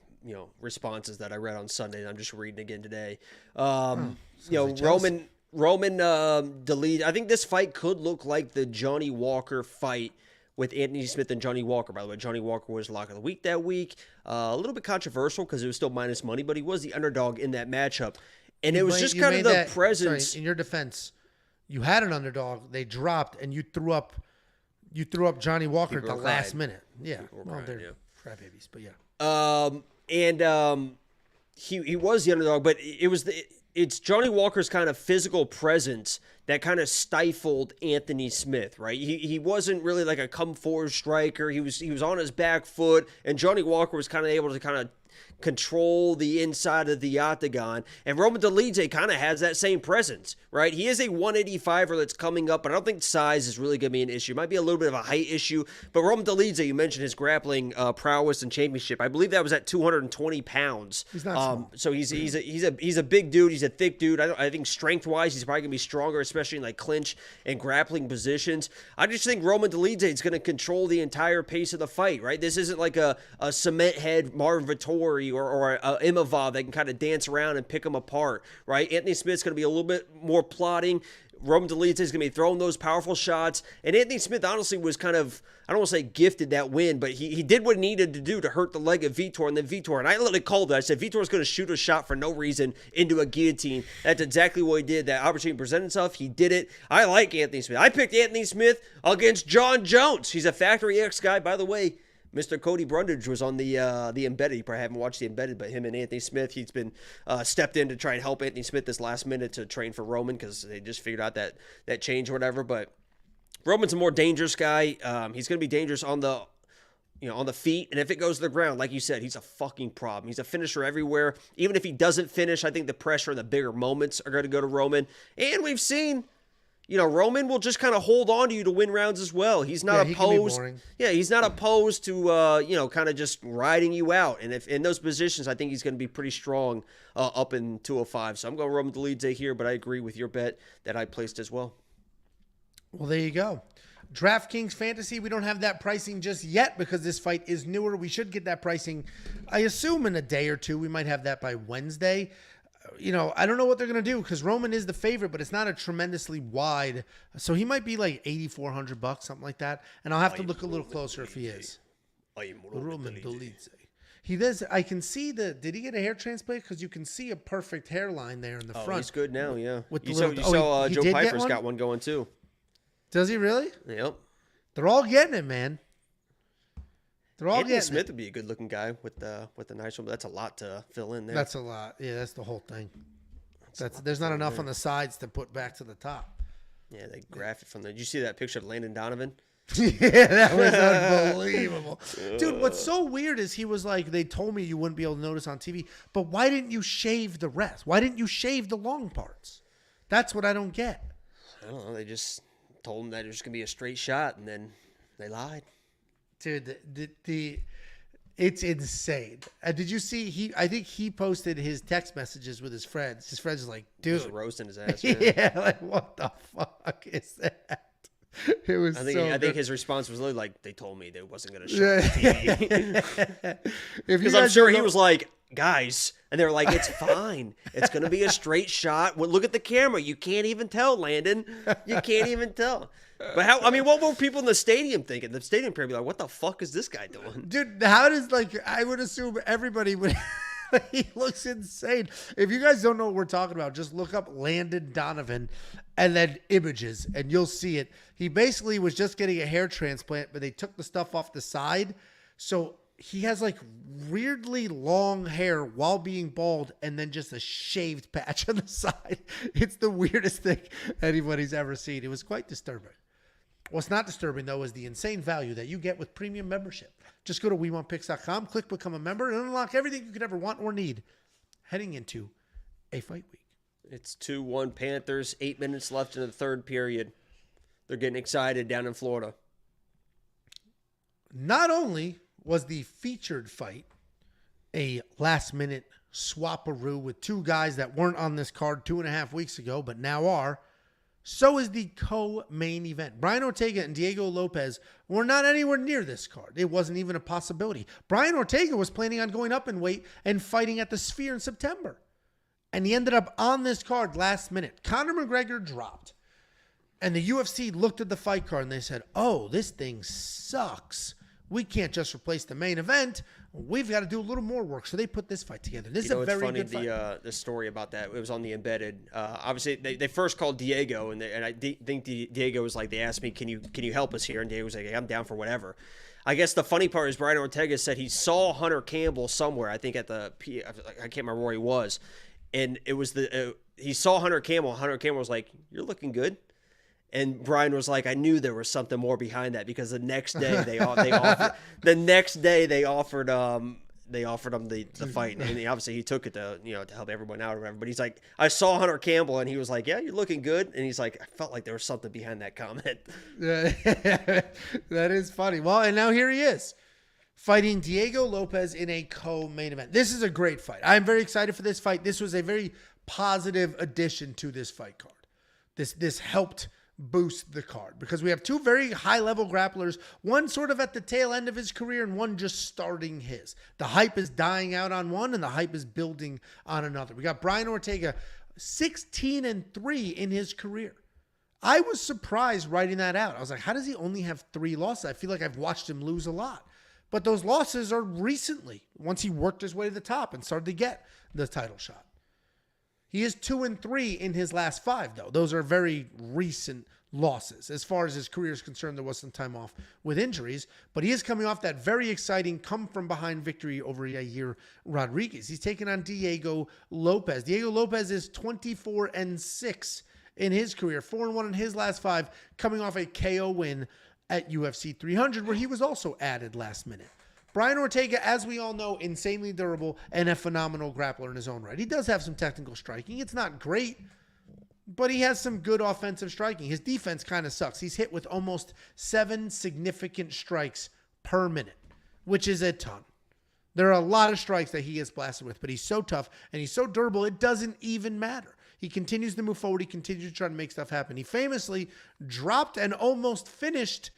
responses that I read on Sunday. And I'm just reading again today. Roman delete. I think this fight could look like the Johnny Walker fight with Anthony Smith and Johnny Walker. By the way, Johnny Walker was lock of the week that week. A little bit controversial because it was still minus money, but he was the underdog in that matchup. And it was just kind of the presence. Sorry, in your defense, you had an underdog. They dropped, and you threw up Johnny Walker at the last minute. Yeah, well, they're frat babies, but yeah. He was the underdog, but it's Johnny Walker's kind of physical presence that kind of stifled Anthony Smith, right? He wasn't really like a come forward striker. He was on his back foot, and Johnny Walker was kind of able to kind of control the inside of the octagon. And Roman Dolidze kind of has that same presence, right? He is a 185er that's coming up, but I don't think size is really going to be an issue. It might be a little bit of a height issue, but Roman Dolidze, you mentioned his grappling prowess and championship. I believe that was at 220 pounds. He's not small. So he's a big dude. He's a thick dude. I think strength-wise, he's probably going to be stronger, especially in like clinch and grappling positions. I just think Roman Dolidze is going to control the entire pace of the fight, right? This isn't like a cement head Marvin Vettori or Imavov that can kind of dance around and pick him apart, right? Anthony Smith's going to be a little bit more plotting. Roman Dolidze is going to be throwing those powerful shots. And Anthony Smith, honestly, was kind of, I don't want to say gifted that win, but he did what he needed to do to hurt the leg of Vitor. And then Vitor, and I literally called it. I said, Vitor's going to shoot a shot for no reason into a guillotine. That's exactly what he did. That opportunity presented itself. He did it. I like Anthony Smith. I picked Anthony Smith against John Jones. He's a Factory X guy. By the way, Mr. Cody Brundage was on the Embedded. You probably haven't watched the Embedded, but him and Anthony Smith, he's been stepped in to try and help Anthony Smith this last minute to train for Roman because they just figured out that change or whatever. But Roman's a more dangerous guy. He's going to be dangerous on the feet, and if it goes to the ground, like you said, he's a fucking problem. He's a finisher everywhere. Even if he doesn't finish, I think the pressure and the bigger moments are going to go to Roman. And we've seen, Roman will just kind of hold on to you to win rounds as well. He's not opposed. He's not opposed to, kind of just riding you out. And if in those positions, I think he's going to be pretty strong up in 205. So I'm going Roman Dolidze here, but I agree with your bet that I placed as well. Well, there you go. DraftKings Fantasy, we don't have that pricing just yet because this fight is newer. We should get that pricing, I assume, in a day or two. We might have that by Wednesday. I don't know what they're going to do because Roman is the favorite, but it's not a tremendously wide. So he might be like $8,400, something like that. And I'll have to look a little closer if he is. Roman Dolidze. He does. I can see did he get a hair transplant? Because you can see a perfect hairline there in the front. He's good now, yeah. With you saw Joe Pyfer's got one going too. Does he really? Yep. They're all getting it, man. They're all Anthony Smith would be a good-looking guy with the nice one, but that's a lot to fill in there. That's a lot. Yeah, that's the whole thing. There's not enough on the sides to put back to the top. Yeah, they grafted from there. Did you see that picture of Landon Donovan? Yeah, that was unbelievable. Dude, what's so weird is he was like, they told me you wouldn't be able to notice on TV, but why didn't you shave the rest? Why didn't you shave the long parts? That's what I don't get. I don't know. They just told him that it was going to be a straight shot, and then they lied. Dude, it's insane. Did you see? I think he posted his text messages with his friends. His friends are like, dude, just roasting his ass. Yeah, like what the fuck is that? It was. I think his response was literally like, they told me they wasn't going to show TV. Because I'm sure he was like, guys, and they were like, it's fine. It's going to be a straight shot. Well, look at the camera. You can't even tell, Landon. You can't even tell. But what were people in the stadium thinking? The stadium would be like, what the fuck is this guy doing? Dude, I would assume everybody would. He looks insane. If you guys don't know what we're talking about, just look up Landon Donovan and then images and you'll see it. He basically was just getting a hair transplant, but they took the stuff off the side. So he has like weirdly long hair while being bald and then just a shaved patch on the side. It's the weirdest thing anybody's ever seen. It was quite disturbing. What's not disturbing, though, is the insane value that you get with premium membership. Just go to WeWantPicks.com, click Become a Member, and unlock everything you could ever want or need heading into a fight week. It's 2-1 Panthers, 8 minutes left in the third period. They're getting excited down in Florida. Not only was the featured fight a last-minute swap-a-roo with two guys that weren't on this card 2.5 weeks ago, but now are. So is the co-main event. Brian Ortega and Diego Lopes were not anywhere near this card. It wasn't even a possibility. Brian Ortega was planning on going up in weight and fighting at the Sphere in September. And he ended up on this card last minute. Conor McGregor dropped. And the UFC looked at the fight card and they said, oh, this thing sucks. We can't just replace the main event. We've got to do a little more work. So they put this fight together. This is a very good fight. The story about that, it was on the embedded. Obviously, they first called Diego, and I think Diego was like, they asked me, can you help us here? And Diego was like, hey, I'm down for whatever. I guess the funny part is Brian Ortega said he saw Hunter Campbell somewhere, I think at the I can't remember where he was. And it was he saw Hunter Campbell. Hunter Campbell was like, you're looking good. And Brian was like, I knew there was something more behind that, because the next day they offered him the fight, and obviously he took it to help everyone out or whatever. But he's like, I saw Hunter Campbell, and he was like, yeah, you're looking good. And he's like, I felt like there was something behind that comment. That is funny. Well, and now here he is, fighting Diego Lopes in a co-main event. This is a great fight. I'm very excited for this fight. This was a very positive addition to this fight card. This helped boost the card, because we have two very high-level grapplers, one sort of at the tail end of his career and one just starting his. The hype is dying out on one and the hype is building on another. We got Brian Ortega, 16-3 in his career. I was surprised writing that out. I was like, how does he only have 3 losses? I feel like I've watched him lose a lot. But those losses are recently, once he worked his way to the top and started to get the title shot. He is 2-3 in his last 5, though. Those are very recent losses. As far as his career is concerned, there was some time off with injuries, but he is coming off that very exciting come-from-behind victory over Yair Rodriguez. He's taking on Diego Lopes. Diego Lopes is 24-6 in his career, 4-1 in his last 5, coming off a KO win at UFC 300, where he was also added last minute. Brian Ortega, as we all know, insanely durable and a phenomenal grappler in his own right. He does have some technical striking. It's not great, but he has some good offensive striking. His defense kind of sucks. He's hit with almost 7 significant strikes per minute, which is a ton. There are a lot of strikes that he gets blasted with, but he's so tough and he's so durable, it doesn't even matter. He continues to move forward. He continues to try to make stuff happen. He famously dropped and almost finished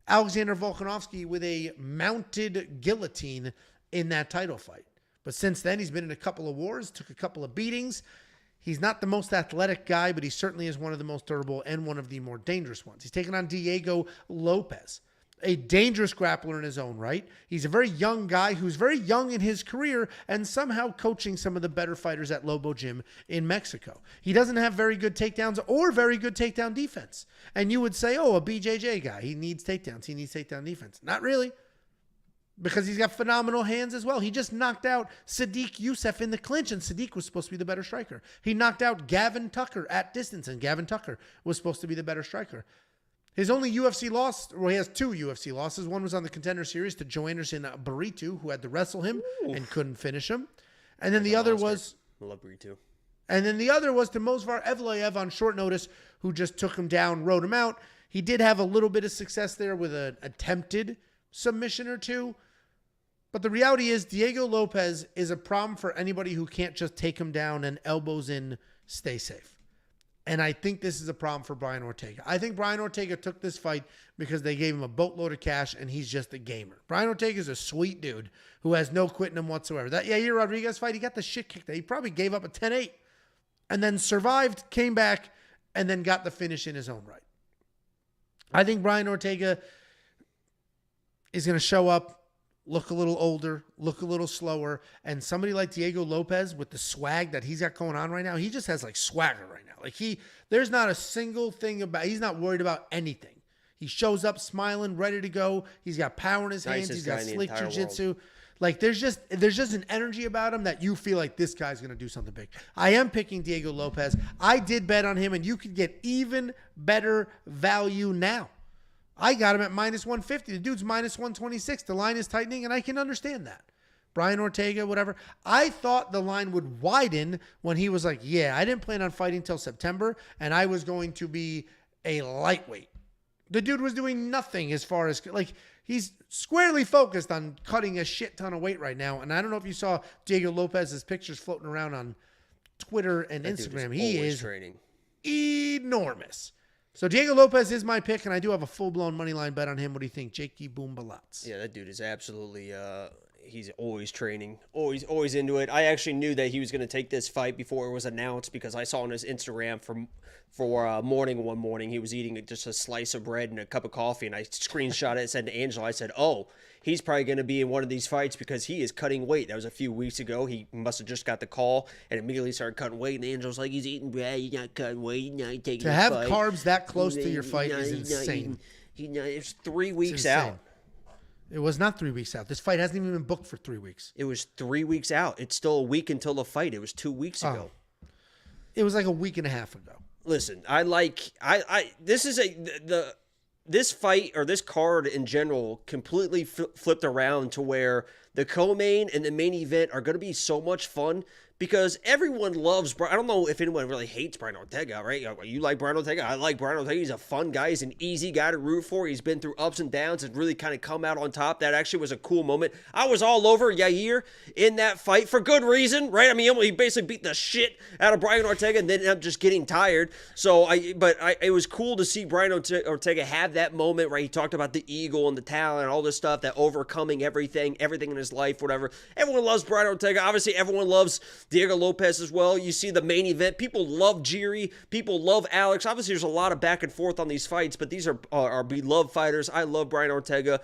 Alexander Volkanovski with a mounted guillotine in that title fight. But since then, he's been in a couple of wars, took a couple of beatings. He's not the most athletic guy, but he certainly is one of the most durable and one of the more dangerous ones. He's taken on Diego Lopes, a dangerous grappler in his own right. He's a very young guy who's very young in his career and somehow coaching some of the better fighters at Lobo Gym in Mexico. He doesn't have very good takedowns or very good takedown defense. And you would say, oh, a BJJ guy, he needs takedowns. He needs takedown defense. Not really, because he's got phenomenal hands as well. He just knocked out Sadiq Youssef in the clinch, and Sadiq was supposed to be the better striker. He knocked out Gavin Tucker at distance, and Gavin Tucker was supposed to be the better striker. His only UFC loss, well, he has 2 UFC losses. One was on the Contender Series to Joe Anderson Barriault, who had to wrestle him and couldn't finish him. And then the other was... I love Barriault. And then the other was to Movsar Evloev on short notice, who just took him down, rode him out. He did have a little bit of success there with an attempted submission or 2. But the reality is Diego Lopes is a problem for anybody who can't just take him down and elbows in, stay safe. And I think this is a problem for Brian Ortega. I think Brian Ortega took this fight because they gave him a boatload of cash and he's just a gamer. Brian Ortega is a sweet dude who has no quit in him whatsoever. That Yair Rodriguez fight, he got the shit kicked out. He probably gave up a 10-8 and then survived, came back, and then got the finish in his own right. I think Brian Ortega is going to show up, look a little older, look a little slower, and somebody like Diego Lopes with the swag that he's got going on right now, he just has like swagger right now. Like there's not a single thing he's not worried about anything. He shows up smiling, ready to go. He's got power in his hands. He's got slick jiu-jitsu. Like there's just an energy about him that you feel like this guy's going to do something big. I am picking Diego Lopes. I did bet on him, and you could get even better value now. I got him at -150. The dude's -126. The line is tightening, and I can understand that. Brian Ortega, whatever. I thought the line would widen when he was like, yeah, I didn't plan on fighting till September, and I was going to be a lightweight The dude was doing nothing as far as, like, he's squarely focused on cutting a shit ton of weight right now. And I don't know if you saw Diego Lopez's pictures floating around on Twitter and Instagram. He is training. Enormous. So Diego Lopez is my pick, and I do have a full-blown money line bet on him. What do you think, Jakey Boom Balats? Yeah, that dude is absolutely he's always training, always into it. I actually knew that he was going to take this fight before it was announced because I saw on his Instagram for morning one morning he was eating just a slice of bread and a cup of coffee, and I screenshot it and said to Angela, I said, "Oh, he's probably going to be in one of these fights because he is cutting weight." That was a few weeks ago. He must have just got the call and immediately started cutting weight. And the Angel's like, "He's eating bread. He's not cutting weight. He's not taking To have carbs that close to your fight is insane. It's 3 weeks insane. out. It was not 3 weeks out. This fight hasn't even been booked for 3 weeks. It was 3 weeks out. It's still a week until the fight. It was 2 weeks ago. It was like a week and a half ago. Listen, this fight or this card in general completely flipped around to where the co-main and the main event are going to be so much fun because everyone loves I don't know if anyone really hates Brian Ortega, right? You like Brian Ortega? I like Brian Ortega. He's a fun guy. He's an easy guy to root for. He's been through ups and downs and really kind of come out on top. That actually was a cool moment. I was all over Yair in that fight for good reason, right? I mean, he basically beat the shit out of Brian Ortega and then ended up just getting tired. It was cool to see Brian Ortega have that moment, right? He talked about the eagle and the talent and all this stuff, that overcoming everything in his life, whatever. Everyone loves Brian Ortega. Obviously, everyone loves Diego Lopez as well. You see the main event. People love Garry. People love Alex. Obviously, there's a lot of back and forth on these fights, but these are beloved fighters. I love Brian Ortega.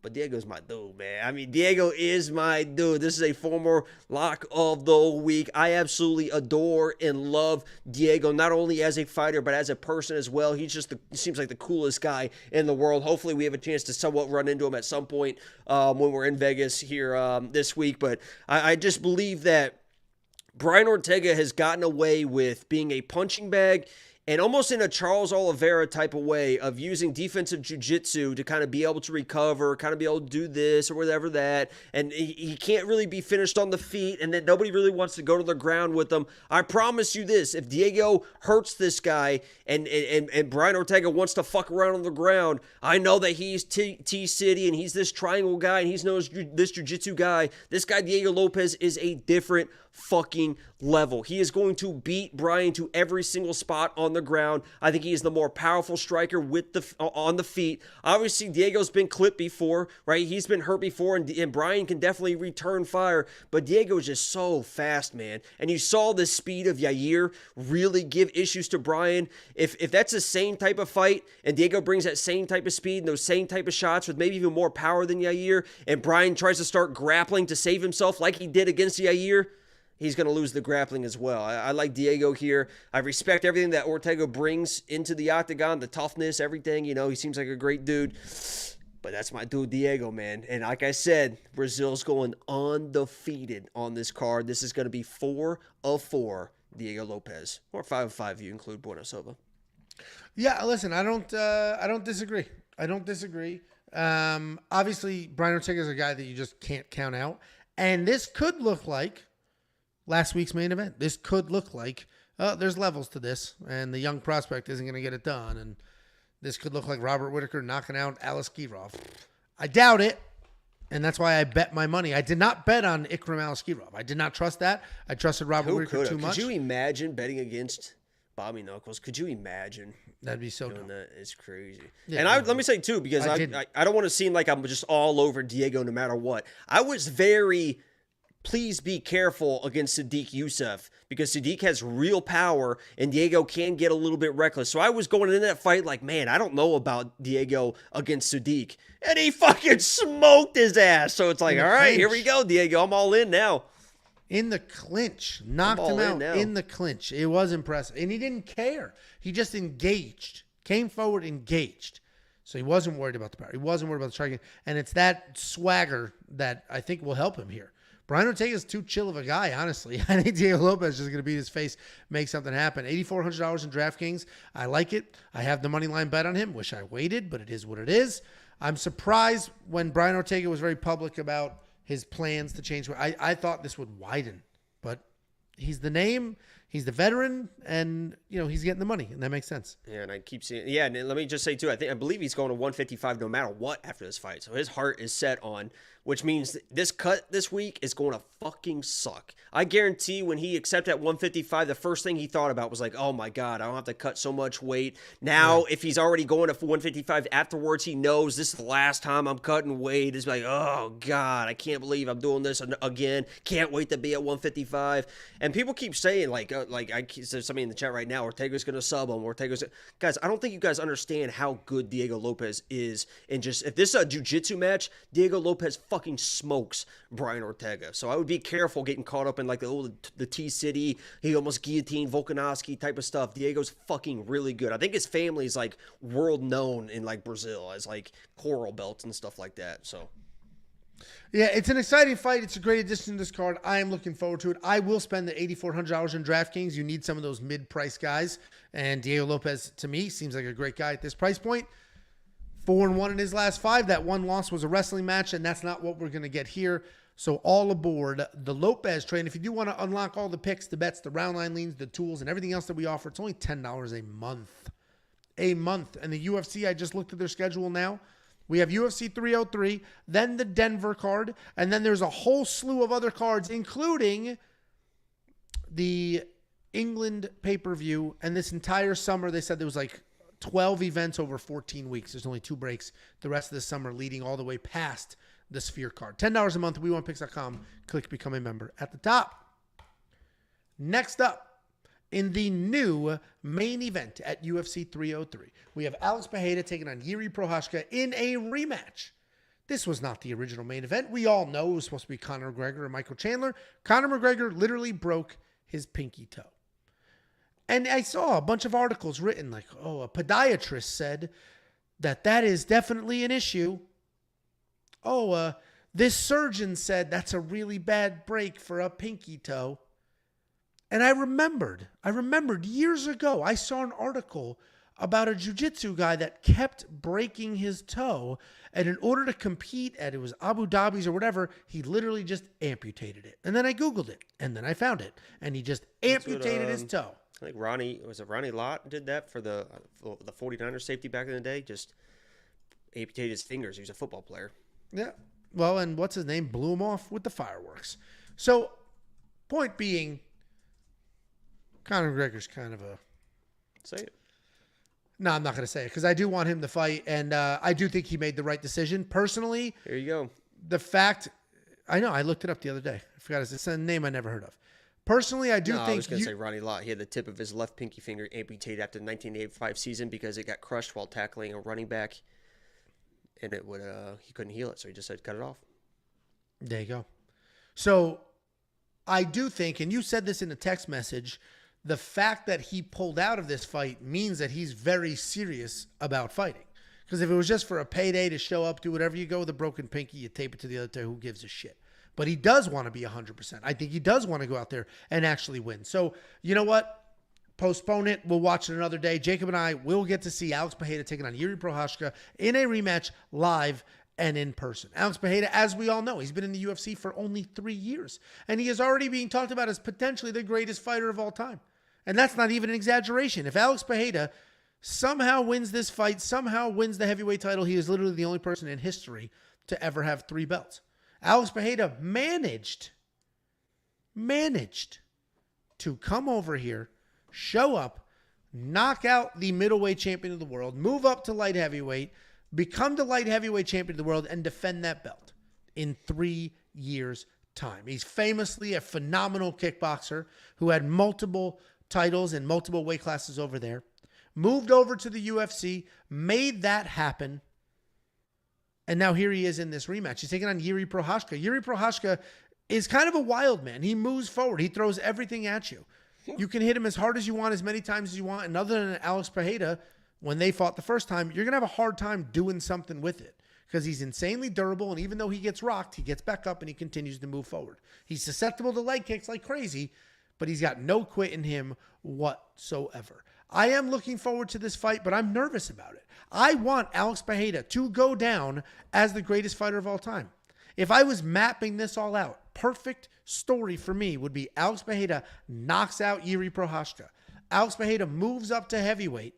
But Diego's my dude, man. I mean, Diego is my dude. This is a former lock of the week. I absolutely adore and love Diego, not only as a fighter, but as a person as well. He's just seems like the coolest guy in the world. Hopefully, we have a chance to somewhat run into him at some point when we're in Vegas here this week. But I just believe that Brian Ortega has gotten away with being a punching bag and almost in a Charles Oliveira type of way of using defensive jiu-jitsu to kind of be able to recover, kind of be able to do this or whatever that. And he can't really be finished on the feet, and then nobody really wants to go to the ground with him. I promise you this, if Diego hurts this guy and Brian Ortega wants to fuck around on the ground, I know that he's T-City and he's this triangle guy and he's known as this jiu-jitsu guy. This guy, Diego Lopez, is a different fucking level. He is going to beat Brian to every single spot on the ground. I think he is the more powerful striker on the feet. Obviously, Diego's been clipped before, right? He's been hurt before, and Brian can definitely return fire, but Diego is just so fast, man. And you saw the speed of Yair really give issues to Brian. If that's the same type of fight, and Diego brings that same type of speed and those same type of shots with maybe even more power than Yair, and Brian tries to start grappling to save himself like he did against Yair, he's going to lose the grappling as well. I like Diego here. I respect everything that Ortega brings into the octagon, the toughness, everything. You know, he seems like a great dude. But that's my dude, Diego, man. And like I said, Brazil's going undefeated on this card. This is going to be 4 of 4, Diego Lopez. Or 5 of 5 if you include Bueno Silva. Yeah, listen, I don't disagree. Obviously, Brian Ortega is a guy that you just can't count out. And this could look like last week's main event. This could look like, there's levels to this, and the young prospect isn't going to get it done. And this could look like Robert Whittaker knocking out Alice Kirov. I doubt it, and that's why I bet my money. I did not bet on Ikram Aliskirov. I did not trust that. I trusted Robert Whittaker too much. Could you imagine betting against Bobby Knuckles? Could you imagine? That'd be so dumb. That is crazy. Yeah, and let me say, too, because I don't want to seem like I'm just all over Diego no matter what. I was very... Please be careful against Sodiq Yusuff because Sodiq has real power and Diego can get a little bit reckless. So I was going into that fight like, man, I don't know about Diego against Sodiq. And he fucking smoked his ass. So it's like, all right, here we go, Diego. I'm all in now. In the clinch. Knocked him out in the clinch. It was impressive. And he didn't care. He just engaged. Came forward, engaged. So he wasn't worried about the power. He wasn't worried about the striking. And it's that swagger that I think will help him here. Brian Ortega is too chill of a guy, honestly. I think Diego Lopez is just going to beat his face, make something happen. $8,400 in DraftKings. I like it. I have the money line bet on him. Wish I waited, but it is what it is. I'm surprised when Brian Ortega was very public about his plans to change. I thought this would widen, but he's the name. He's the veteran, and he's getting the money, and that makes sense. Yeah, and I keep seeing. Yeah, and let me just say too. I believe he's going to 155 no matter what after this fight. So his heart is set on, which means this cut this week is going to fucking suck. I guarantee when he accepted at 155, the first thing he thought about was like, "Oh my god, I don't have to cut so much weight." Now, if he's already going to 155 afterwards, he knows this is the last time I'm cutting weight. It's like, "Oh god, I can't believe I'm doing this again. Can't wait to be at 155." And people keep saying there's somebody in the chat right now, Ortega's going to sub him. Guys, I don't think you guys understand how good Diego Lopes is. And just, if this is a jiu-jitsu match, Diego Lopes fucking smokes Brian Ortega. So I would be careful getting caught up in like the T-City, he almost guillotined Volkanovski type of stuff. Diego's fucking really good. I think his family is like world known in like Brazil as like coral belts and stuff like that. So yeah, it's an exciting fight. It's a great addition to this card. I am looking forward to it. I will spend the $8,400 in DraftKings. You need some of those mid-price guys. And Diego Lopes, to me, seems like a great guy at this price point. 4-1 in his last 5. That one loss was a wrestling match, and that's not what we're going to get here. So all aboard the Lopes train. If you do want to unlock all the picks, the bets, the round line leans, the tools, and everything else that we offer, it's only $10 a month. A month. And the UFC, I just looked at their schedule now. We have UFC 303, then the Denver card, and then there's a whole slew of other cards, including the England pay-per-view. And this entire summer, they said there was like 12 events over 14 weeks. There's only 2 breaks the rest of the summer, leading all the way past the Sphere card. $10 a month, WeWantPicks.com. Click Become a Member at the top. Next up, in the new main event at UFC 303, we have Alex Pereira taking on Jiří Prochazka in a rematch. This was not the original main event. We all know it was supposed to be Conor McGregor and Michael Chandler. Conor McGregor literally broke his pinky toe. And I saw a bunch of articles written like, a podiatrist said that is definitely an issue. This surgeon said that's a really bad break for a pinky toe. And I remembered years ago, I saw an article about a jiu-jitsu guy that kept breaking his toe. And in order to compete at, it was Abu Dhabi's or whatever, he literally just amputated it. And then I Googled it, and then I found it. And he just amputated his toe. I think Ronnie Lott did that for the 49ers safety back in the day? Just amputated his fingers. He was a football player. Yeah. Well, and what's his name? Blew him off with the fireworks. So, point being, Conor McGregor's kind of a... Say it. No, I'm not going to say it because I do want him to fight, and I do think he made the right decision. Personally, here you go. The fact... I know, I looked it up the other day. I forgot it's a name I never heard of. Personally, I do think... I was going to say Ronnie Lott. He had the tip of his left pinky finger amputated after the 1985 season because it got crushed while tackling a running back, and it would he couldn't heal it, so he just said cut it off. There you go. So, I do think, and you said this in a text message, the fact that he pulled out of this fight means that he's very serious about fighting. Because if it was just for a payday to show up, do whatever, you go with a broken pinky, you tape it to the other toe, who gives a shit? But he does want to be 100%. I think he does want to go out there and actually win. So, you know what? Postpone it. We'll watch it another day. Jacob and I will get to see Alex Pereira taking on Jiří Prochazka in a rematch live and in person. Alex Pereira, as we all know, he's been in the UFC for only 3 years. And he is already being talked about as potentially the greatest fighter of all time. And that's not even an exaggeration. If Alex Pereira somehow wins this fight, somehow wins the heavyweight title, he is literally the only person in history to ever have 3 belts. Alex Pereira managed to come over here, show up, knock out the middleweight champion of the world, move up to light heavyweight, become the light heavyweight champion of the world, and defend that belt in 3 years' time. He's famously a phenomenal kickboxer who had multiple titles in multiple weight classes over there, moved over to the UFC, made that happen, and now here he is in this rematch. He's taking on Jiří Prochazka. Jiří Prochazka is kind of a wild man. He moves forward. He throws everything at you. You can hit him as hard as you want, as many times as you want, and other than Alex Pereira, when they fought the first time, you're going to have a hard time doing something with it because he's insanely durable, and even though he gets rocked, he gets back up and he continues to move forward. He's susceptible to leg kicks like crazy, but he's got no quit in him whatsoever. I am looking forward to this fight, but I'm nervous about it. I want Alex Pereira to go down as the greatest fighter of all time. If I was mapping this all out, perfect story for me would be Alex Pereira knocks out Jiří Prochazka. Alex Pereira moves up to heavyweight,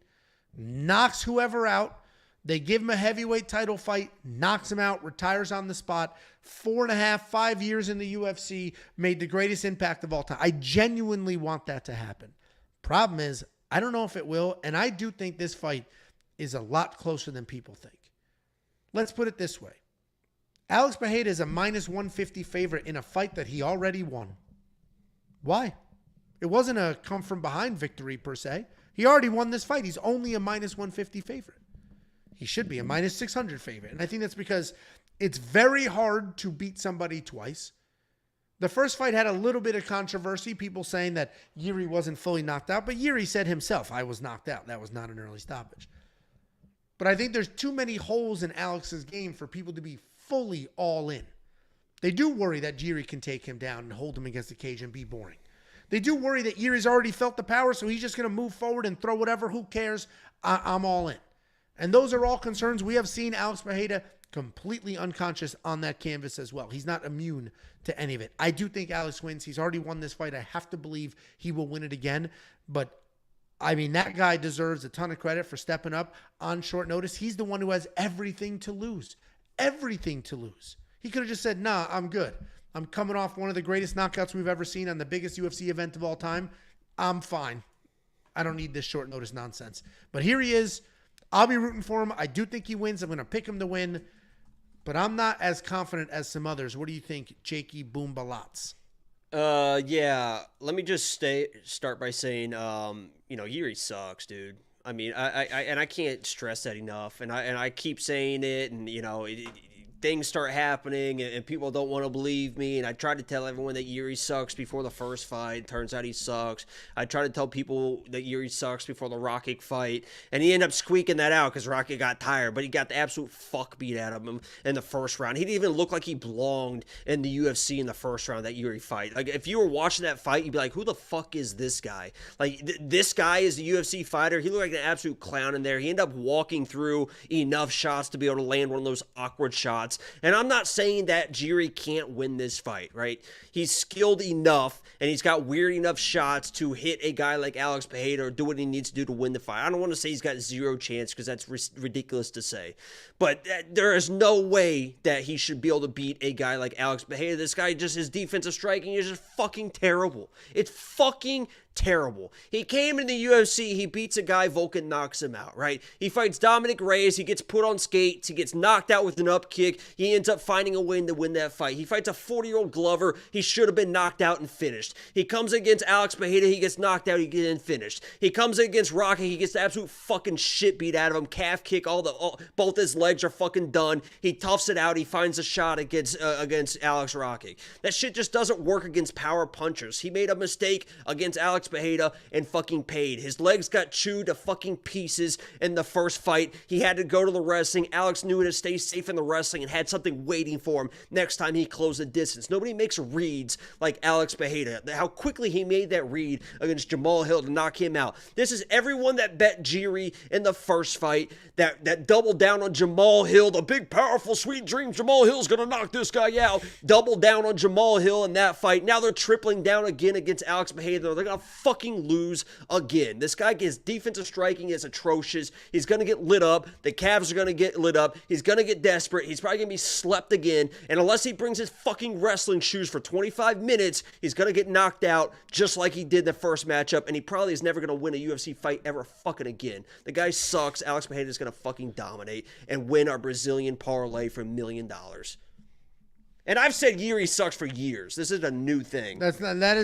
knocks whoever out. They give him a heavyweight title fight, knocks him out, retires on the spot. 4.5, 5 years in the UFC, made the greatest impact of all time. I genuinely want that to happen. Problem is, I don't know if it will, and I do think this fight is a lot closer than people think. Let's put it this way. Alex Pereira is a -150 favorite in a fight that he already won. Why? It wasn't a come-from-behind victory, per se. He already won this fight. He's only a -150 favorite. He should be a -600 favorite. And I think that's because it's very hard to beat somebody twice. The first fight had a little bit of controversy, people saying that Jiří wasn't fully knocked out, but Jiří said himself, I was knocked out. That was not an early stoppage. But I think there's too many holes in Alex's game for people to be fully all in. They do worry that Jiří can take him down and hold him against the cage and be boring. They do worry that Jiří's already felt the power, so he's just going to move forward and throw whatever. Who cares? I'm all in. And those are all concerns. We have seen Alex Pereira completely unconscious on that canvas as well. He's not immune to any of it. I do think Alex wins. He's already won this fight. I have to believe he will win it again. But, I mean, that guy deserves a ton of credit for stepping up on short notice. He's the one who has everything to lose. Everything to lose. He could have just said, nah, I'm good. I'm coming off one of the greatest knockouts we've ever seen on the biggest UFC event of all time. I'm fine. I don't need this short notice nonsense. But here he is. I'll be rooting for him. I do think he wins. I'm going to pick him to win. But I'm not as confident as some others. What do you think, Jakey Boombalats? Yeah. Let me just start by saying, Jiří sucks, dude. I mean, I can't stress that enough. And I keep saying it, and things start happening, and people don't want to believe me. And I tried to tell everyone that Jiří sucks before the first fight. Turns out he sucks. I tried to tell people that Jiří sucks before the Rakic fight, and he ended up squeaking that out because Rakic got tired. But he got the absolute fuck beat out of him in the first round. He didn't even look like he belonged in the UFC in the first round, that Jiří fight. Like, if you were watching that fight, you'd be like, who the fuck is this guy? Like, this guy is a UFC fighter. He looked like an absolute clown in there. He ended up walking through enough shots to be able to land one of those awkward shots. And I'm not saying that Jiří can't win this fight, right? He's skilled enough, and he's got weird enough shots to hit a guy like Alex Pereira or do what he needs to do to win the fight. I don't want to say he's got zero chance because that's ridiculous to say. But there is no way that he should be able to beat a guy like Alex Pereira. This guy, just his defensive striking is just fucking terrible. It's fucking terrible. He came in the UFC, he beats a guy, Volkan knocks him out, right? He fights Dominic Reyes, he gets put on skates, he gets knocked out with an up kick, he ends up finding a way to win that fight. He fights a 40-year-old Glover, he should have been knocked out and finished. He comes against Alex Pereira, he gets knocked out, he gets finished. He comes against Rocky, he gets the absolute fucking shit beat out of him, calf kick, both his legs are fucking done. He toughs it out, he finds a shot against Alex Rocky. That shit just doesn't work against power punchers. He made a mistake against Alex Pereira and fucking paid. His legs got chewed to fucking pieces in the first fight. He had to go to the wrestling. Alex knew to stay safe in the wrestling and had something waiting for him next time he closed the distance. Nobody makes reads like Alex Pereira. How quickly he made that read against Jamal Hill to knock him out. This is everyone that bet Jiří in the first fight, that doubled down on Jamal Hill, the big, powerful, sweet dream. Jamal Hill's going to knock this guy out. Doubled down on Jamal Hill in that fight. Now they're tripling down again against Alex Pereira. They're going to fucking lose again. This guy, his defensive striking is atrocious. He's going to get lit up. The Cavs are going to get lit up. He's going to get desperate. He's probably going to be slept again. And unless he brings his fucking wrestling shoes for 25 minutes, he's going to get knocked out just like he did the first matchup. And he probably is never going to win a UFC fight ever fucking again. The guy sucks. Alex Pereira is going to fucking dominate and win our Brazilian parlay for $1 million. And I've said Jiří sucks for years. This is a new thing. That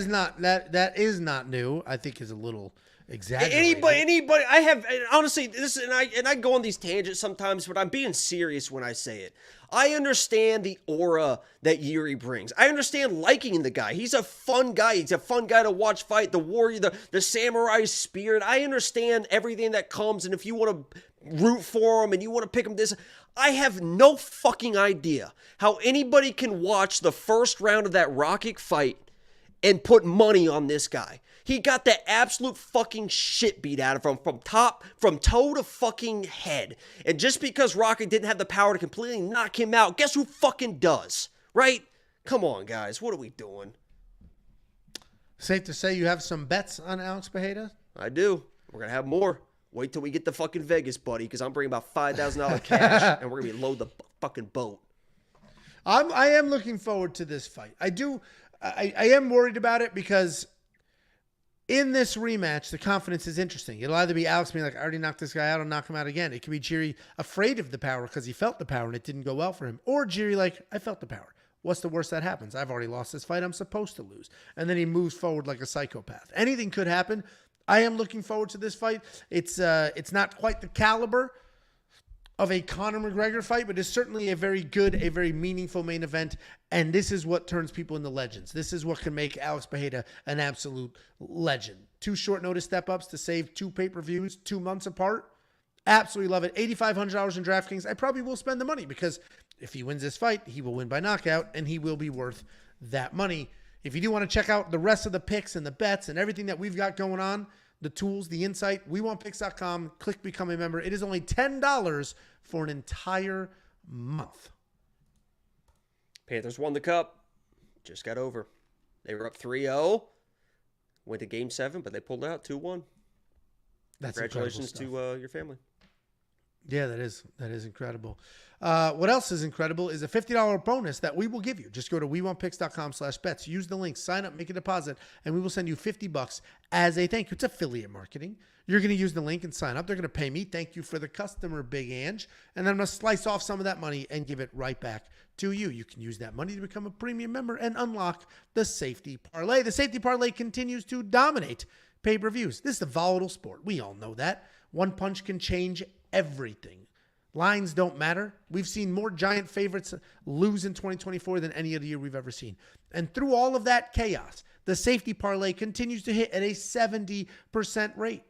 is not new. I think is a little exaggerated. Anybody. I have honestly this, and I go on these tangents sometimes, but I'm being serious when I say it. I understand the aura that Jiří brings. I understand liking the guy. He's a fun guy. He's a fun guy to watch fight. The warrior, the samurai spirit. I understand everything that comes. And if you want to root for him and you want to pick him this, I have no fucking idea how anybody can watch the first round of that Rakic fight and put money on this guy. He got the absolute fucking shit beat out of him from toe to fucking head. And just because Rakic didn't have the power to completely knock him out, guess who fucking does, right? Come on, guys. What are we doing? Safe to say you have some bets on Alex Pereira? I do. We're going to have more. Wait till we get to fucking Vegas, buddy, because I'm bringing about $5,000 cash, and we're going to be load the fucking boat. I am looking forward to this fight. I am worried about it because in this rematch, the confidence is interesting. It'll either be Alex being like, I already knocked this guy out, I'll knock him out again. It could be Jiri afraid of the power because he felt the power and it didn't go well for him. Or Jiri like, I felt the power. What's the worst that happens? I've already lost this fight. I'm supposed to lose. And then he moves forward like a psychopath. Anything could happen. I am looking forward to this fight. It's not quite the caliber of a Conor McGregor fight, but it's certainly a very good, a very meaningful main event. And this is what turns people into legends. This is what can make Alex Pereira an absolute legend. 2 short notice step-ups to save 2 pay-per-views 2 months apart. Absolutely love it. $8,500 in DraftKings. I probably will spend the money because if he wins this fight, he will win by knockout and he will be worth that money. If you do want to check out the rest of the picks and the bets and everything that we've got going on, the tools, the insight, WeWantPicks.com, click Become a Member. It is only $10 for an entire month. Panthers won the cup. Just got over. They were up 3-0. Went to Game 7, but they pulled out 2-1. Congratulations to your family. Yeah, that is incredible. What else is incredible is a $50 bonus that we will give you. Just go to WeWantPicks.com/bets. Use the link, sign up, make a deposit, and we will send you $50 as a thank you. It's affiliate marketing. You're going to use the link and sign up. They're going to pay me. Thank you for the customer, Big Ange. And then I'm going to slice off some of that money and give it right back to you. You can use that money to become a premium member and unlock the Safety Parlay. The Safety Parlay continues to dominate pay-per-views. This is a volatile sport. We all know that. One punch can change everything. Lines don't matter. We've seen more giant favorites lose in 2024 than any other year we've ever seen. And through all of that chaos, the Safety Parlay continues to hit at a 70% rate.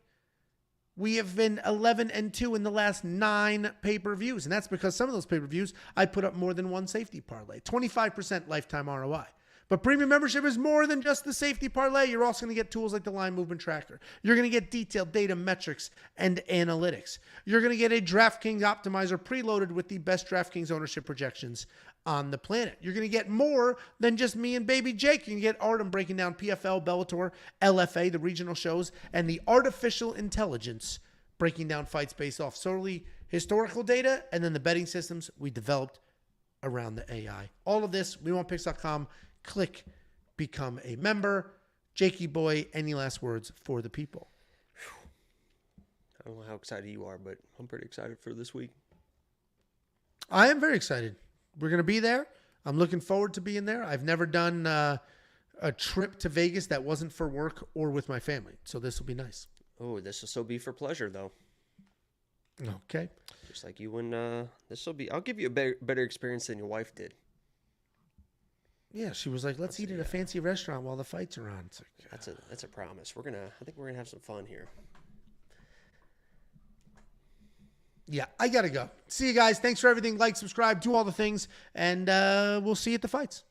We have been 11-2 in the last 9 pay-per-views. And that's because some of those pay-per-views, I put up more than one Safety Parlay. 25% lifetime ROI. But premium membership is more than just the Safety Parlay. You're also going to get tools like the line movement tracker. You're going to get detailed data metrics and analytics. You're going to get a DraftKings optimizer preloaded with the best DraftKings ownership projections on the planet. You're going to get more than just me and Baby Jake. You can get Artem breaking down PFL, Bellator, LFA, the regional shows, and the artificial intelligence breaking down fights based off solely historical data and then the betting systems we developed around the AI. All of this, WeWantPicks.com. Click Become a Member. Jakey boy, any last words for the people? I don't know how excited you are, but I'm pretty excited for this week. I am very excited. We're going to be there. I'm looking forward to being there. I've never done a trip to Vegas that wasn't for work or with my family. So this will be nice. Oh, this will still be for pleasure, though. Okay. Just like you and this will be. I'll give you a better experience than your wife did. Yeah, she was like, let's eat at a fancy restaurant while the fights are on. It's like, that's a promise. I think we're gonna have some fun here. Yeah, I gotta go. See you guys. Thanks for everything. Like, subscribe, do all the things, and we'll see you at the fights.